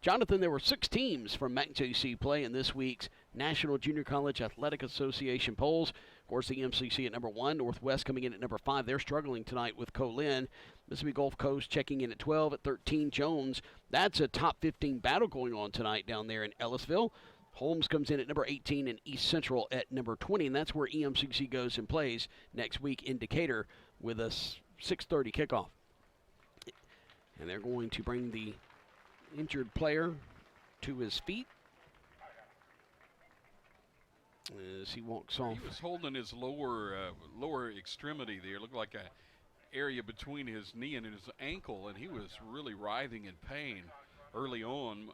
Jonathan, there were 6 teams from MAC-JC play in this week's National Junior College Athletic Association polls. course, the EMCC at number 1, Northwest coming in at number 5. They're struggling tonight with Colin. Mississippi Gulf Coast checking in at 12. At 13, Jones. That's a top 15 battle going on tonight down there in Ellisville. Holmes comes in at number 18 and East Central at number 20, and that's where EMCC goes and plays next week in Decatur with a 6:30 kickoff. And they're going to bring the injured player to his feet as he walks off. He was holding his lower extremity there. It looked like a area between his knee and his ankle, and he was really writhing in pain early on.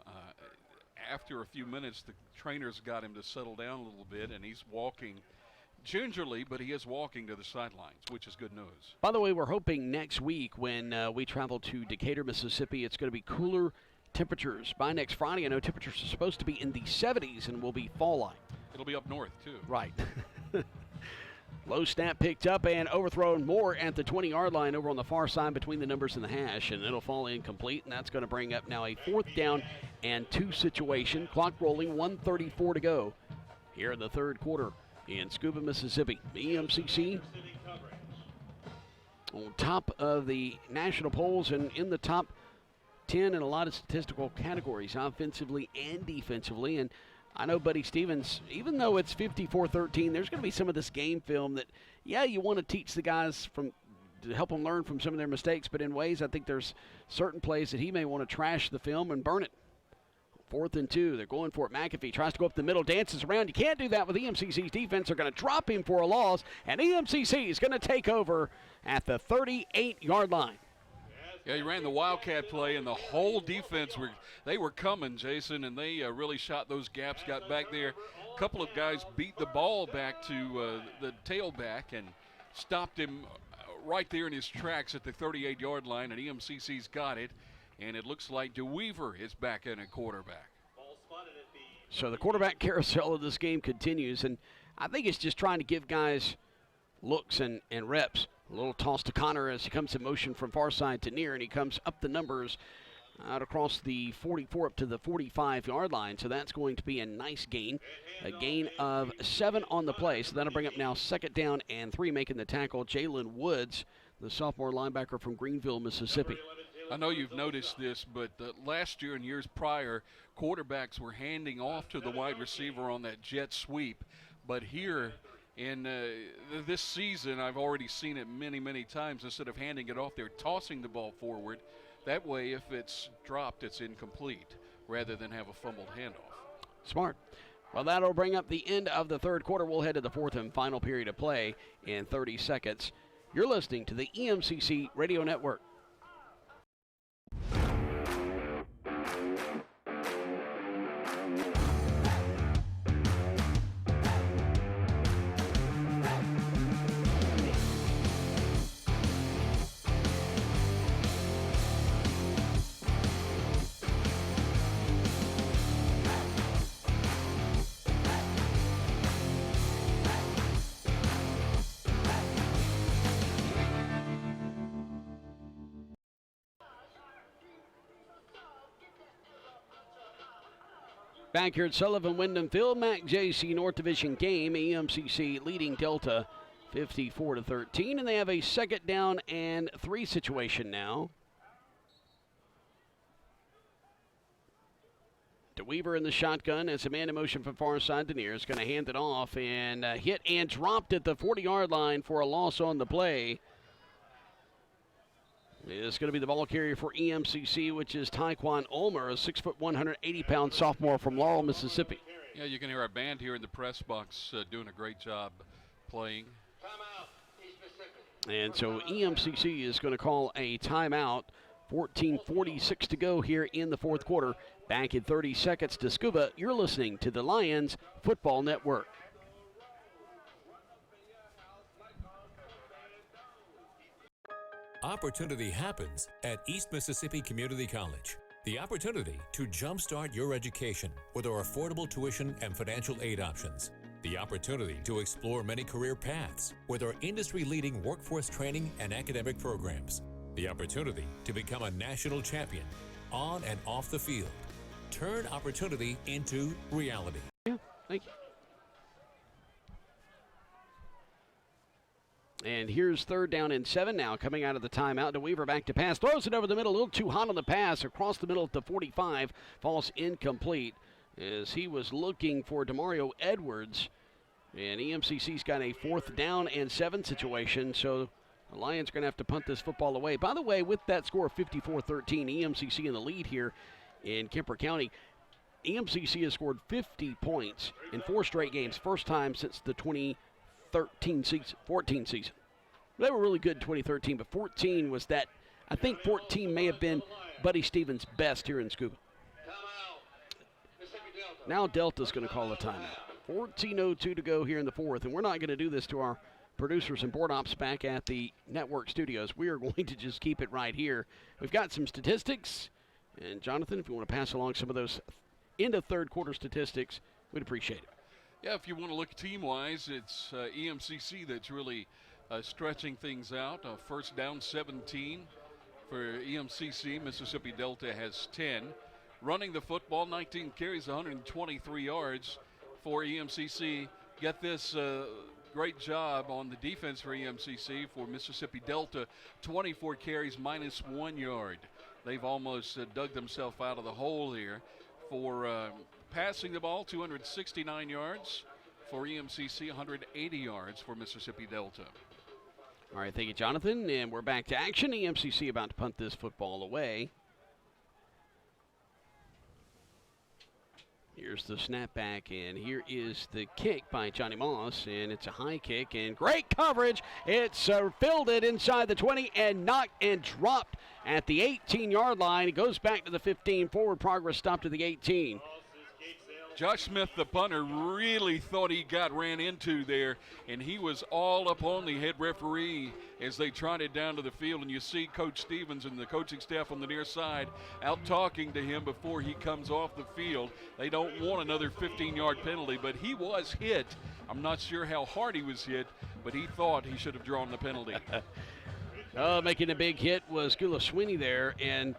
After a few minutes, the trainers got him to settle down a little bit, and he's walking gingerly, but he is walking to the sidelines, which is good news. By the way, we're hoping next week when we travel to Decatur, Mississippi, it's going to be cooler temperatures. By next Friday, I know temperatures are supposed to be in the 70s and will be fall-like. It'll be up north, too. Right. Low snap picked up and overthrown more at the 20-yard line over on the far side between the numbers and the hash, and it'll fall incomplete, and that's going to bring up now a 4th down and 2 situation. Clock rolling, 1:34 to go here in the third quarter in Scooba, Mississippi. The EMCC on top of the national polls and in the top 10 in a lot of statistical categories, offensively and defensively. And I know Buddy Stevens, even though it's 54-13, there's going to be some of this game film that, yeah, you want to teach the guys to help them learn from some of their mistakes, but in ways I think there's certain plays that he may want to trash the film and burn it. 4th and 2, they're going for it. McAfee tries to go up the middle, dances around. You can't do that with EMCC's defense. They're going to drop him for a loss, and EMCC is going to take over at the 38-yard line. Yeah, he ran the Wildcat play, and the whole defense, they were coming, Jason, and they really shot those gaps, got back there. A couple of guys beat the ball back to the tailback and stopped him right there in his tracks at the 38-yard line, and EMCC's got it. And it looks like DeWeaver is back in at quarterback. So the quarterback carousel of this game continues, and I think it's just trying to give guys looks and reps. A little toss to Connor as he comes in motion from far side to near, and he comes up the numbers out across the 44 up to the 45-yard line. So that's going to be a nice gain, a gain of 7 on the play. So that'll bring up now 2nd down and 3, making the tackle Jalen Woods, the sophomore linebacker from Greenville, Mississippi. I know you've noticed this, but last year and years prior, quarterbacks were handing off to the wide receiver on that jet sweep. But here in this season, I've already seen it many, many times. Instead of handing it off, they're tossing the ball forward. That way, if it's dropped, it's incomplete, rather than have a fumbled handoff. Smart. Well, that'll bring up the end of the third quarter. We'll head to the 4th and final period of play in 30 seconds. You're listening to the EMCC Radio Network. Back here at Sullivan Wyndham Field, MAC JC North Division game. EMCC leading Delta 54-13, and they have a 2nd down and 3 situation now. DeWeaver in the shotgun as a man in motion from far side to near is going to hand it off and hit and dropped at the 40-yard line for a loss on the play. It's going to be the ball carrier for EMCC, which is Tyquan Ulmer, a 6', 180-pound sophomore from Laurel, Mississippi. Yeah, you can hear our band here in the press box doing a great job playing. And so EMCC is going to call a timeout. 14:46 to go here in the fourth quarter. Back in 30 seconds to Scuba. You're listening to the Lions Football Network. Opportunity happens at East Mississippi Community College. The opportunity to jumpstart your education with our affordable tuition and financial aid options. The opportunity to explore many career paths with our industry-leading workforce training and academic programs. The opportunity to become a national champion on and off the field. Turn opportunity into reality. Yeah, thank you. And here's 3rd down and 7 now coming out of the timeout. DeWeaver back to pass. Throws it over the middle. A little too hot on the pass. Across the middle at the 45. Falls incomplete as he was looking for DeMario Edwards. And EMCC's got a 4th down and 7 situation. So the Lions are going to have to punt this football away. By the way, with that score of 54-13, EMCC in the lead here in Kemper County. EMCC has scored 50 points in 4 straight games. First time since the 2014 season. They were really good in 2013, but 14 was that. I think 14 may have been Buddy Stevens' best here in Scuba. Now Delta's going to call a timeout. 14:02 to go here in the 4th, and we're not going to do this to our producers and board ops back at the network studios. We are going to just keep it right here. We've got some statistics, and Jonathan, if you want to pass along some of those into 3rd quarter statistics, we'd appreciate it. Yeah, if you want to look team-wise, it's EMCC that's really stretching things out. 1st down 17 for EMCC. Mississippi Delta has 10. Running the football, 19 carries, 123 yards for EMCC. Get this great job on the defense for EMCC for Mississippi Delta. 24 carries, -1 yard. They've almost dug themselves out of the hole here. For passing the ball, 269 yards for EMCC, 180 yards for Mississippi Delta. All right, thank you, Jonathan. And we're back to action. EMCC about to punt this football away. Here's the snapback, and here is the kick by Johnny Moss, and it's a high kick, and great coverage. It's fielded inside the 20 and knocked and dropped at the 18-yard line. It goes back to the 15. Forward progress stopped at the 18. Josh Smith, the punter, really thought he got ran into there, and he was all up on the head referee as they trotted down to the field. And you see Coach Stevens and the coaching staff on the near side out talking to him before he comes off the field. They don't want another 15-yard penalty, but he was hit. I'm not sure how hard he was hit, but he thought he should have drawn the penalty. Making a big hit was Gula Sweeney there, and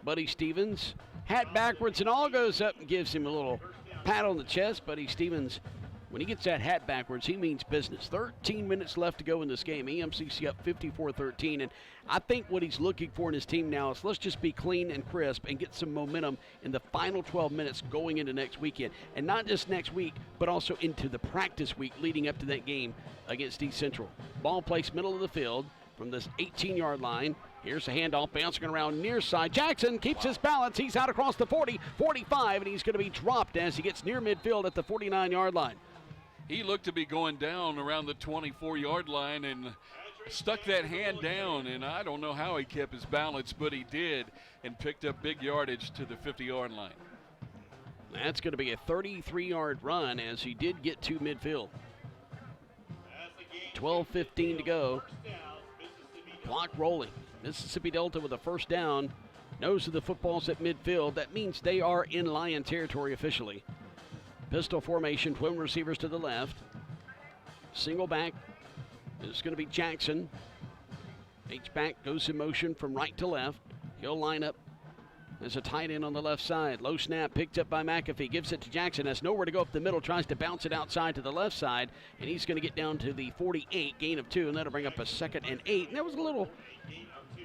Buddy Stevens, hat backwards and all, goes up and gives him a little pat on the chest. Buddy Stevens, when he gets that hat backwards, he means business. 13 minutes left to go in this game. EMCC up 54-13, and I think what he's looking for in his team now is let's just be clean and crisp and get some momentum in the final 12 minutes going into next weekend. And not just next week, but also into the practice week leading up to that game against East Central. Ball placed middle of the field from this 18-yard line. Here's a handoff, bouncing around near side. Jackson keeps his balance. He's out across the 40, 45, and he's going to be dropped as he gets near midfield at the 49-yard line. He looked to be going down around the 24-yard line and stuck that hand down, and I don't know how he kept his balance, but he did, and picked up big yardage to the 50-yard line. That's going to be a 33-yard run as he did get to midfield. 12:15 to go. Clock rolling. Mississippi Delta with a 1st down. Nose of the football's at midfield. That means they are in Lion territory officially. Pistol formation, twin receivers to the left. Single back is going to be Jackson. H-back goes in motion from right to left. He'll line up as a tight end on the left side. Low snap picked up by McAfee. Gives it to Jackson. Has nowhere to go up the middle. Tries to bounce it outside to the left side. And he's going to get down to the 48. Gain of 2. And that'll bring up a 2nd and 8. And there was a little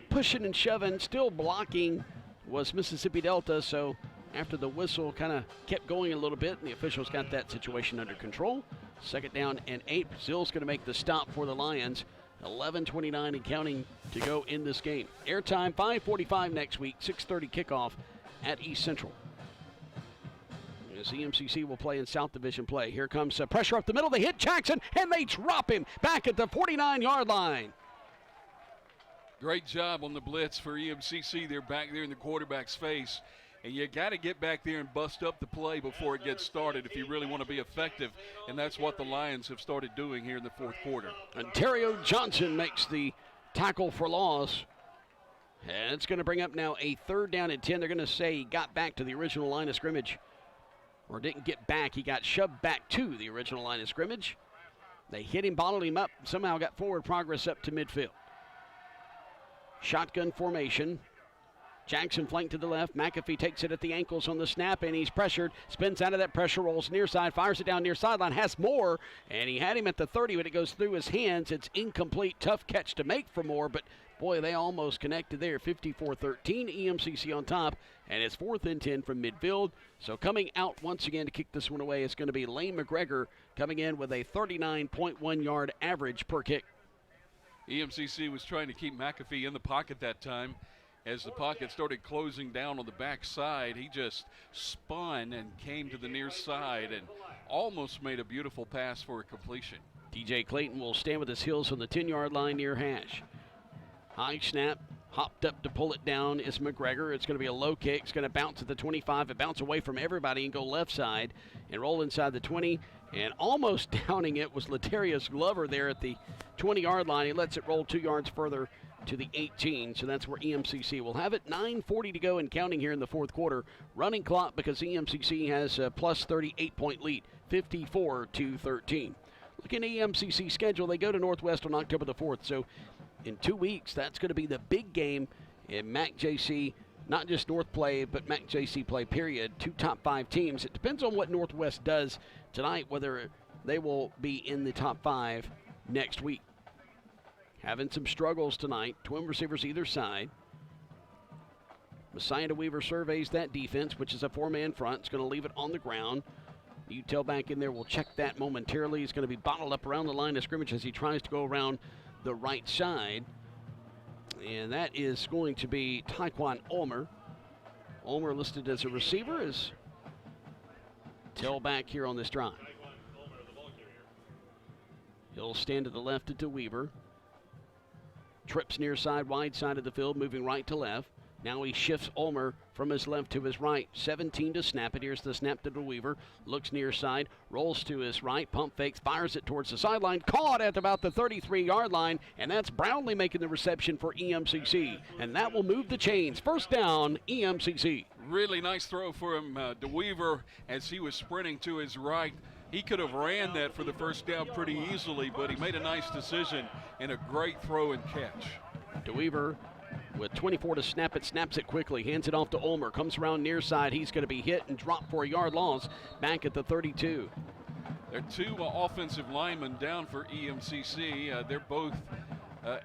pushing and shoving. Still blocking was Mississippi Delta. So after the whistle kind of kept going a little bit, and the officials got that situation under control. 2nd down and 8. Brazil's going to make the stop for the Lions. 11:29 and counting to go in this game. Airtime 5:45 next week, 6:30 kickoff at East Central. As EMCC will play in South Division play. Here comes pressure up the middle. They hit Jackson, and they drop him back at the 49-yard line. Great job on the blitz for EMCC. They're back there in the quarterback's face. And you got to get back there and bust up the play before it gets started if you really want to be effective. And that's what the Lions have started doing here in the 4th quarter. Ontario Johnson makes the tackle for loss. And it's going to bring up now a 3rd down and 10. They're going to say he got back to the original line of scrimmage. Or didn't get back. He got shoved back to the original line of scrimmage. They hit him, bottled him up, somehow got forward progress up to midfield. Shotgun formation. Jackson flanked to the left. McAfee takes it at the ankles on the snap, and he's pressured. Spins out of that pressure, rolls near side, fires it down near sideline, has more, and he had him at the 30, but it goes through his hands. It's incomplete. Tough catch to make for Moore, but boy, they almost connected there. 54-13, EMCC on top, and it's 4th and 10 from midfield. So coming out once again to kick this one away is going to be Lane McGregor, coming in with a 39.1 yard average per kick. EMCC was trying to keep McAfee in the pocket that time. As the pocket started closing down on the backside, he just spun and came to the near side and almost made a beautiful pass for a completion. DJ Clayton will stand with his heels on the 10-yard line near hash. High snap, hopped up to pull it down is McGregor. It's going to be a low kick. It's going to bounce at the 25. It bounce away from everybody and go left side and roll inside the 20. And almost downing it was Latarius Glover there at the 20-yard line. He lets it roll 2 yards further to the 18, so that's where EMCC will have it. 9:40 to go and counting here in the 4th quarter. Running clock because EMCC has a plus 38-point lead, 54-13. Looking at EMCC schedule, they go to Northwest on October the 4th, so in 2 weeks, that's going to be the big game in MAC JC, not just North play, but MAC JC play, period. 2 top 5 teams. It depends on what Northwest does tonight, whether they will be in the top 5 next week. Having some struggles tonight. Twin receivers either side. Messiah DeWeaver surveys that defense, which is a 4-man front. It's going to leave it on the ground. Utel back in there will check that momentarily. He's going to be bottled up around the line of scrimmage as he tries to go around the right side. And that is going to be Taekwon Ulmer. Ulmer listed as a receiver is tailback here on this drive. He'll stand to the left at DeWeaver. Trips near side, wide side of the field, moving right to left. Now he shifts Ulmer from his left to his right. 17 to snap it. Here's the snap to DeWeaver. Looks near side, rolls to his right, pump fakes, fires it towards the sideline. Caught at about the 33-yard line, and that's Brownlee making the reception for EMCC. And that will move the chains. First down, EMCC. Really nice throw for him, DeWeaver, as he was sprinting to his right. He could have ran that for the first down pretty easily, but he made a nice decision and a great throw and catch. DeWeaver with 24 to snap it, snaps it quickly, hands it off to Ulmer, comes around near side. He's going to be hit and dropped for a yard loss back at the 32. There are 2 offensive linemen down for EMCC. They're both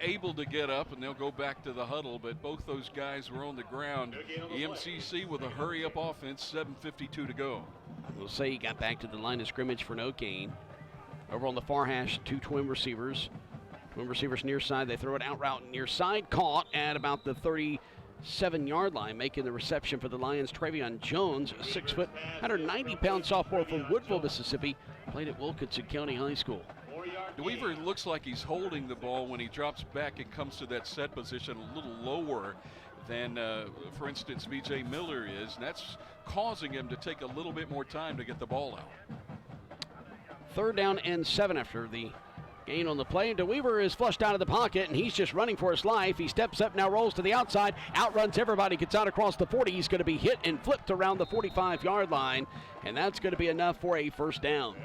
able to get up, and they'll go back to the huddle, but both those guys were on the ground. EMCC with a hurry-up offense, 7:52 to go. We'll say he got back to the line of scrimmage for no gain. Over on the far hash, 2 twin receivers. Twin receivers near side. They throw it out route near side. Caught at about the 37-yard line, making the reception for the Lions. Travion Jones, a 6', 190-pound sophomore from Woodville, Mississippi, played at Wilkinson County High School. DeWeaver looks like he's holding the ball when he drops back and comes to that set position a little lower than, for instance, B.J. Miller is, and that's causing him to take a little bit more time to get the ball out. 3rd down and 7 after the gain on the play. DeWeaver is flushed out of the pocket, and he's just running for his life. He steps up, now rolls to the outside, outruns everybody, gets out across the 40. He's going to be hit and flipped around the 45-yard line, and that's going to be enough for a first down.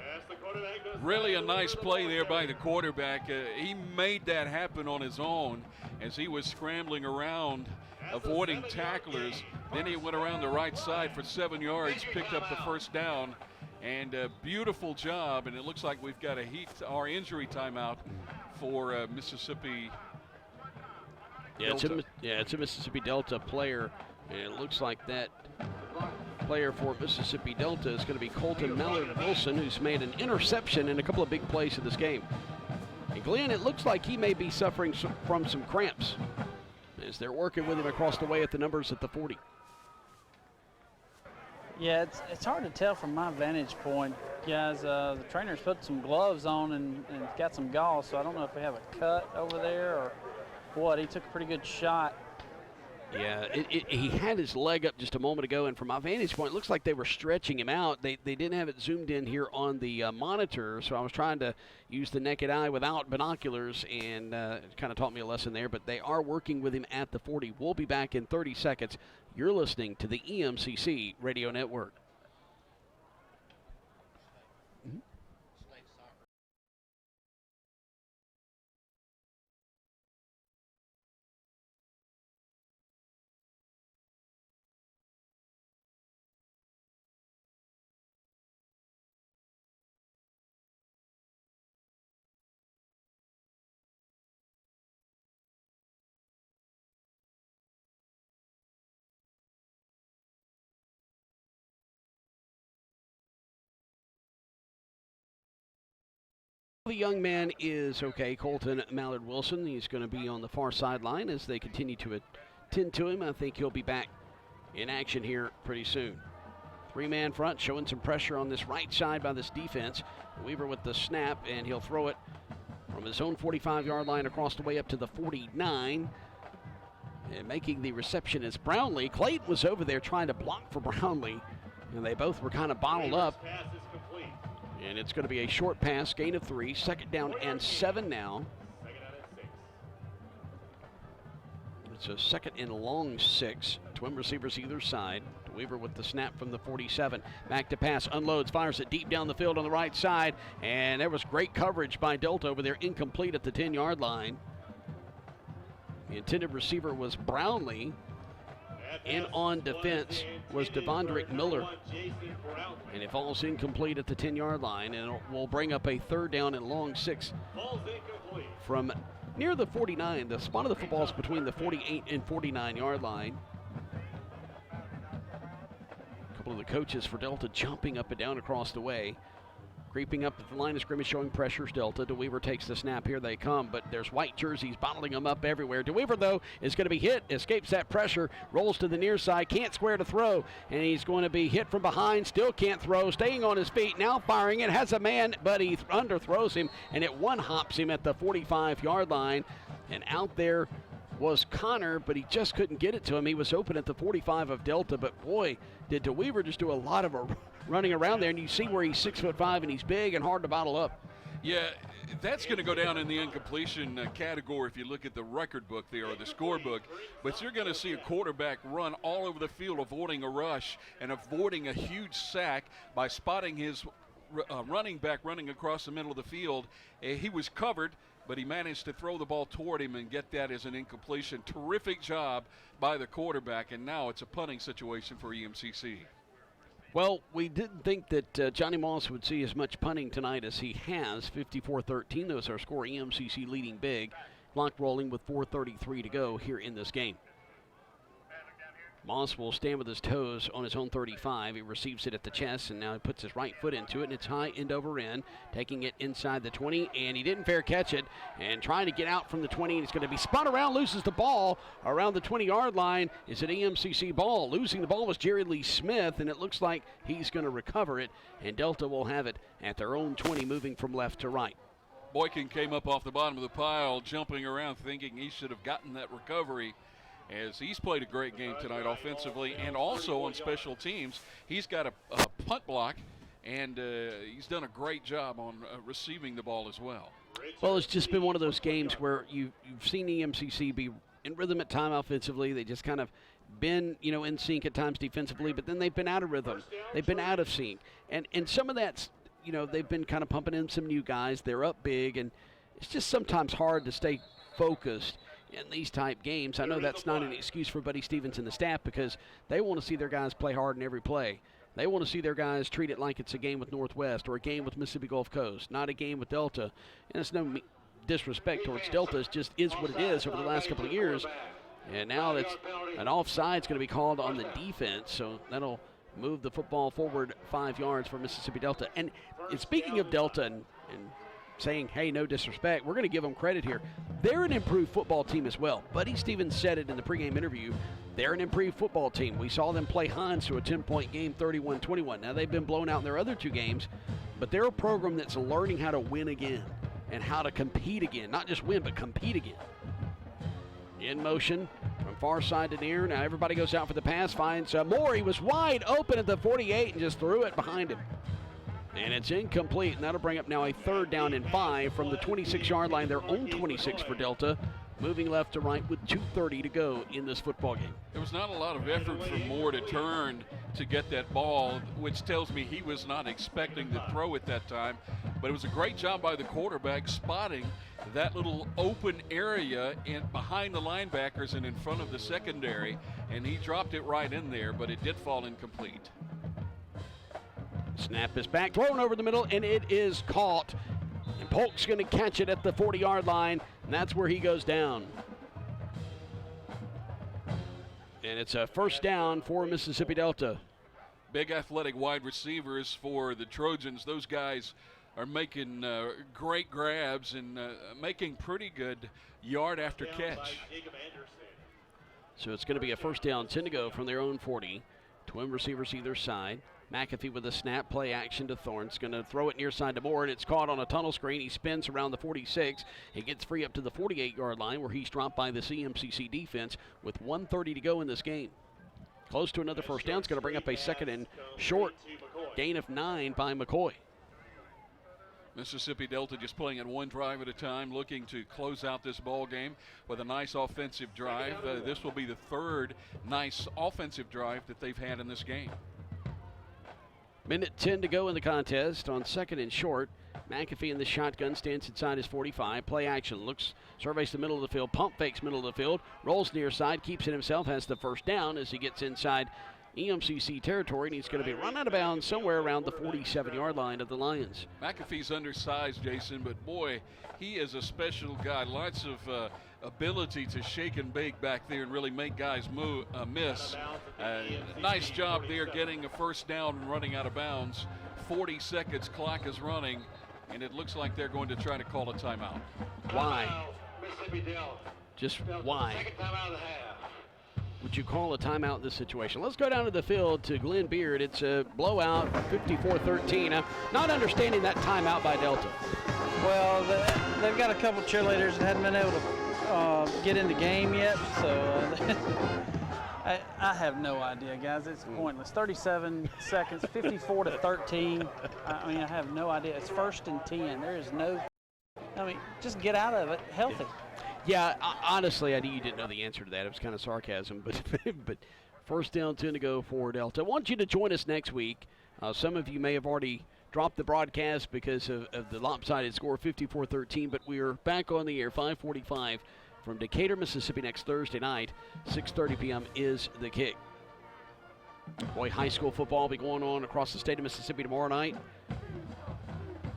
Really a nice play there by the quarterback. He made that happen on his own as he was scrambling around, avoiding tacklers. Then he went around the right side for 7 yards, picked up the first down, and a beautiful job. And it looks like we've got our injury timeout for Mississippi Delta. It's a Mississippi Delta player, and it looks like that player for Mississippi Delta is going to be Colton Mallard Wilson, who's made an interception in a couple of big plays in this game. And Glenn, it looks like he may be suffering from some cramps as they're working with him across the way at the numbers at the 40. Yeah, it's hard to tell from my vantage point, guys. The trainer's put some gloves on and got some gauze, so I don't know if we have a cut over there or what. He took a pretty good shot. Yeah, he had his leg up just a moment ago, and from my vantage point, it looks like they were stretching him out. They didn't have it zoomed in here on the monitor, so I was trying to use the naked eye without binoculars, and it kind of taught me a lesson there. But they are working with him at the 40. We'll be back in 30 seconds. You're listening to the EMCC Radio Network. The young man is okay, Colton Mallard Wilson. He's going to be on the far sideline as they continue to attend to him. I think he'll be back in action here pretty soon. 3-man front, showing some pressure on this right side by this defense. Weaver with the snap, and he'll throw it from his own 45-yard line across the way up to the 49. And making the reception is Brownlee. Clayton was over there trying to block for Brownlee, and they both were kind of bottled up. And it's going to be a short pass, gain of 3, 2nd down and 7 now. It's a 2nd and long 6. Twin receivers either side. Weaver with the snap from the 47. Back to pass, unloads, fires it deep down the field on the right side. And there was great coverage by Delta over there, incomplete at the 10-yard line. The intended receiver was Brownlee. In on defense was Devondrick Miller. And it falls incomplete at the 10-yard line, and it will bring up a 3rd down and long 6 from near the 49. The spot of the football is between the 48 and 49-yard line. A couple of the coaches for Delta jumping up and down across the way. Creeping up at the line of scrimmage, showing pressures Delta. DeWeaver takes the snap. Here they come, but there's white jerseys bottling them up everywhere. DeWeaver, though, is going to be hit, escapes that pressure, rolls to the near side, can't square to throw, and he's going to be hit from behind, still can't throw, staying on his feet, now firing it, has a man, but he underthrows him, and it one-hops him at the 45-yard line, and out there was Connor, but he just couldn't get it to him. He was open at the 45 of Delta, but boy, did DeWeaver just do a lot of running around there, and you see where he's 6'5", and he's big and hard to bottle up. Yeah, that's going to go down in the incompletion category if you look at the record book there or the scorebook. But you're going to see a quarterback run all over the field, avoiding a rush and avoiding a huge sack by spotting his running back running across the middle of the field. He was covered, but he managed to throw the ball toward him and get that as an incompletion. Terrific job by the quarterback, and now it's a punting situation for EMCC. Well, we didn't think that Johnny Moss would see as much punting tonight as he has. 54-13, those are our score. EMCC leading big. Clock rolling with 4:33 to go here in this game. Moss will stand with his toes on his own 35. He receives it at the chest, and now he puts his right foot into it, and it's high end over end, taking it inside the 20, and he didn't fair catch it, and trying to get out from the 20, and it's going to be spun around, loses the ball around the 20-yard line. It's an EMCC ball. Losing the ball was Jerry Lee Smith, and it looks like he's going to recover it, and Delta will have it at their own 20, moving from left to right. Boykin came up off the bottom of the pile, jumping around, thinking he should have gotten that recovery, as he's played a great game tonight offensively and also on special teams. He's got a punt block, and he's done a great job on receiving the ball as well. Well, it's just been one of those games where you've seen EMCC be in rhythm at time offensively. They just kind of been, in sync at times defensively, but then they've been out of rhythm. They've been out of sync. And some of that's, they've been kind of pumping in some new guys. They're up big, and it's just sometimes hard to stay focused in these type games. I know that's not an excuse for Buddy Stevens and the staff, because they want to see their guys play hard in every play. They want to see their guys treat it like it's a game with Northwest or a game with Mississippi Gulf Coast, not a game with Delta. And it's no disrespect towards Delta. It just is what it is over the last couple of years. And now that's an offside's going to be called on the defense, so that'll move the football forward 5 yards for Mississippi Delta. And speaking of Delta and saying, hey, no disrespect, we're going to give them credit here. They're an improved football team as well. Buddy Stevens said it in the pregame interview. They're an improved football team. We saw them play Hines to a 10-point game, 31-21. Now, they've been blown out in their other 2 games, but they're a program that's learning how to win again and how to compete again. Not just win, but compete again. In motion from far side to near. Now everybody goes out for the pass, finds Moore. He was wide open at the 48 and just threw it behind him. And it's incomplete, and that'll bring up now a 3rd down and 5 from the 26-yard line, their own 26 for Delta, moving left to right with 2:30 to go in this football game. There was not a lot of effort for Moore to turn to get that ball, which tells me he was not expecting to throw at that time. But it was a great job by the quarterback spotting that little open area behind the linebackers and in front of the secondary, and he dropped it right in there, but it did fall incomplete. Snap is back, thrown over the middle, and it is caught. And Polk's going to catch it at the 40-yard line, and that's where he goes down. And it's a 1st down for Mississippi Delta. Big athletic wide receivers for the Trojans. Those guys are making great grabs and making pretty good yard after catch. So it's going to be a first down, 10 to go from their own 40. Twin receivers either side. McAfee with a snap, play action to Thorne's going to throw it near side to Moore, and it's caught on a tunnel screen. He spins around the 46. He gets free up to the 48-yard line where he's dropped by the EMCC defense with 1:30 to go in this game. Close to another first down. It's going to bring up a second and short. Gain of 9 by McCoy. Mississippi Delta just playing it one drive at a time, looking to close out this ball game with a nice offensive drive. This will be the third nice offensive drive that they've had in this game. Minute 10 to go in the contest on second and short. McAfee in the shotgun, stands inside his 45. Play action, looks, surveys the middle of the field, pump fakes middle of the field, rolls near side, keeps it himself, has the first down as he gets inside EMCC territory, and he's going to be run out of bounds somewhere around the 47-yard line of the Lions. McAfee's undersized, Jason, but boy, he is a special guy. Lots of ability to shake and bake back there and really make guys miss. Nice job there getting a first down and running out of bounds. 40 seconds, clock is running, and it looks like they're going to try to call a timeout. Why? Just why? Second timeout of the half. Would you call a timeout in this situation? Let's go down to the field to Glenn Beard. It's a blowout, 54-13. I'm not understanding that timeout by Delta. Well, they've got a couple cheerleaders that hadn't been able to get in the game yet, so I have no idea, guys. It's pointless. 37 seconds, 54-13. I mean, I have no idea. It's 1st and 10. There is no, I mean, just get out of it healthy. Yeah, honestly, I knew you didn't know the answer to that. It was kind of sarcasm, but first down, 10 to go for Delta. I want you to join us next week. Some of you may have already dropped the broadcast because of the lopsided score, 54-13, but we are back on the air, 5:45 from Decatur, Mississippi next Thursday night. 6:30 p.m. is the kick. Boy, high school football will be going on across the state of Mississippi tomorrow night.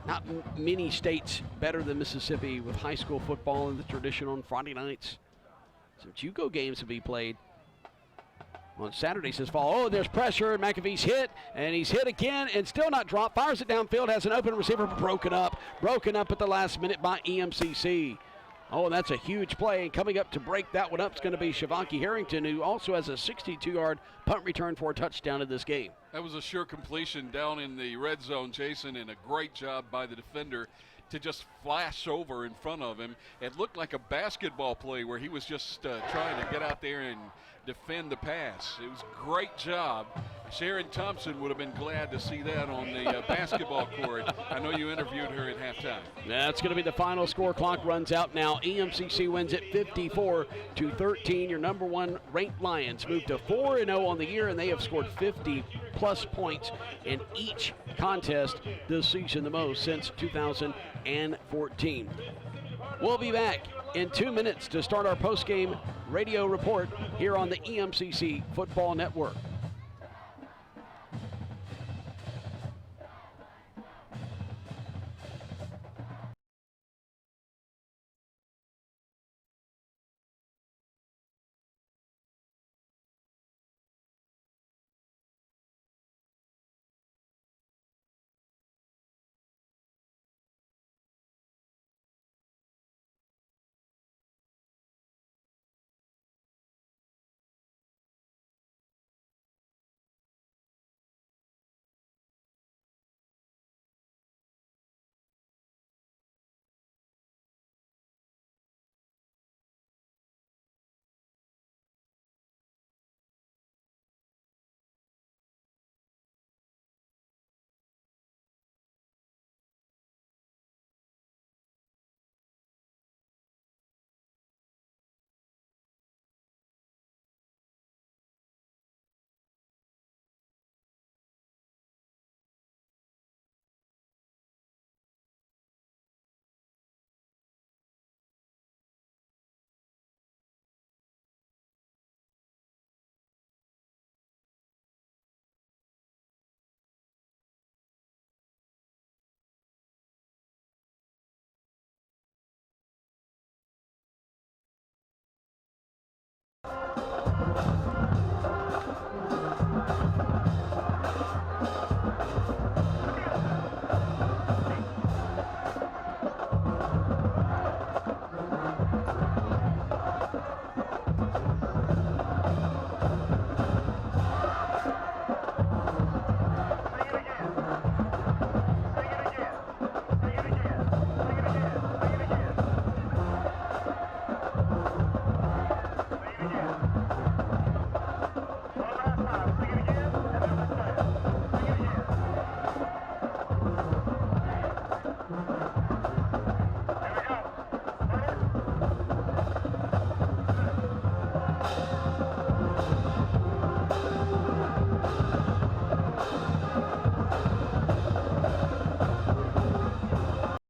Not many states better than Mississippi with high school football and the tradition on Friday nights. Some JUCO games will be played on Saturdays this fall. Oh, there's pressure. McAfee's hit, and he's hit again and still not dropped. Fires it downfield, has an open receiver, broken up at the last minute by EMCC. Oh, that's a huge play, and coming up to break that one up is going to be Shavonki Harrington, who also has a 62-yard punt return for a touchdown in this game. That was a sure completion down in the red zone, Jason, and a great job by the defender to just flash over in front of him. It looked like a basketball play where he was just trying to get out there and defend the pass. It was a great job. Sharon Thompson would have been glad to see that on the basketball court. I know you interviewed her at halftime. That's going to be the final score. Clock runs out now. EMCC wins it 54-13. Your number one ranked Lions moved to 4-0 on the year, and they have scored 50-plus points in each contest this season, the most since 2014. We'll be back in 2 minutes to start our post-game radio report here on the EMCC Football Network.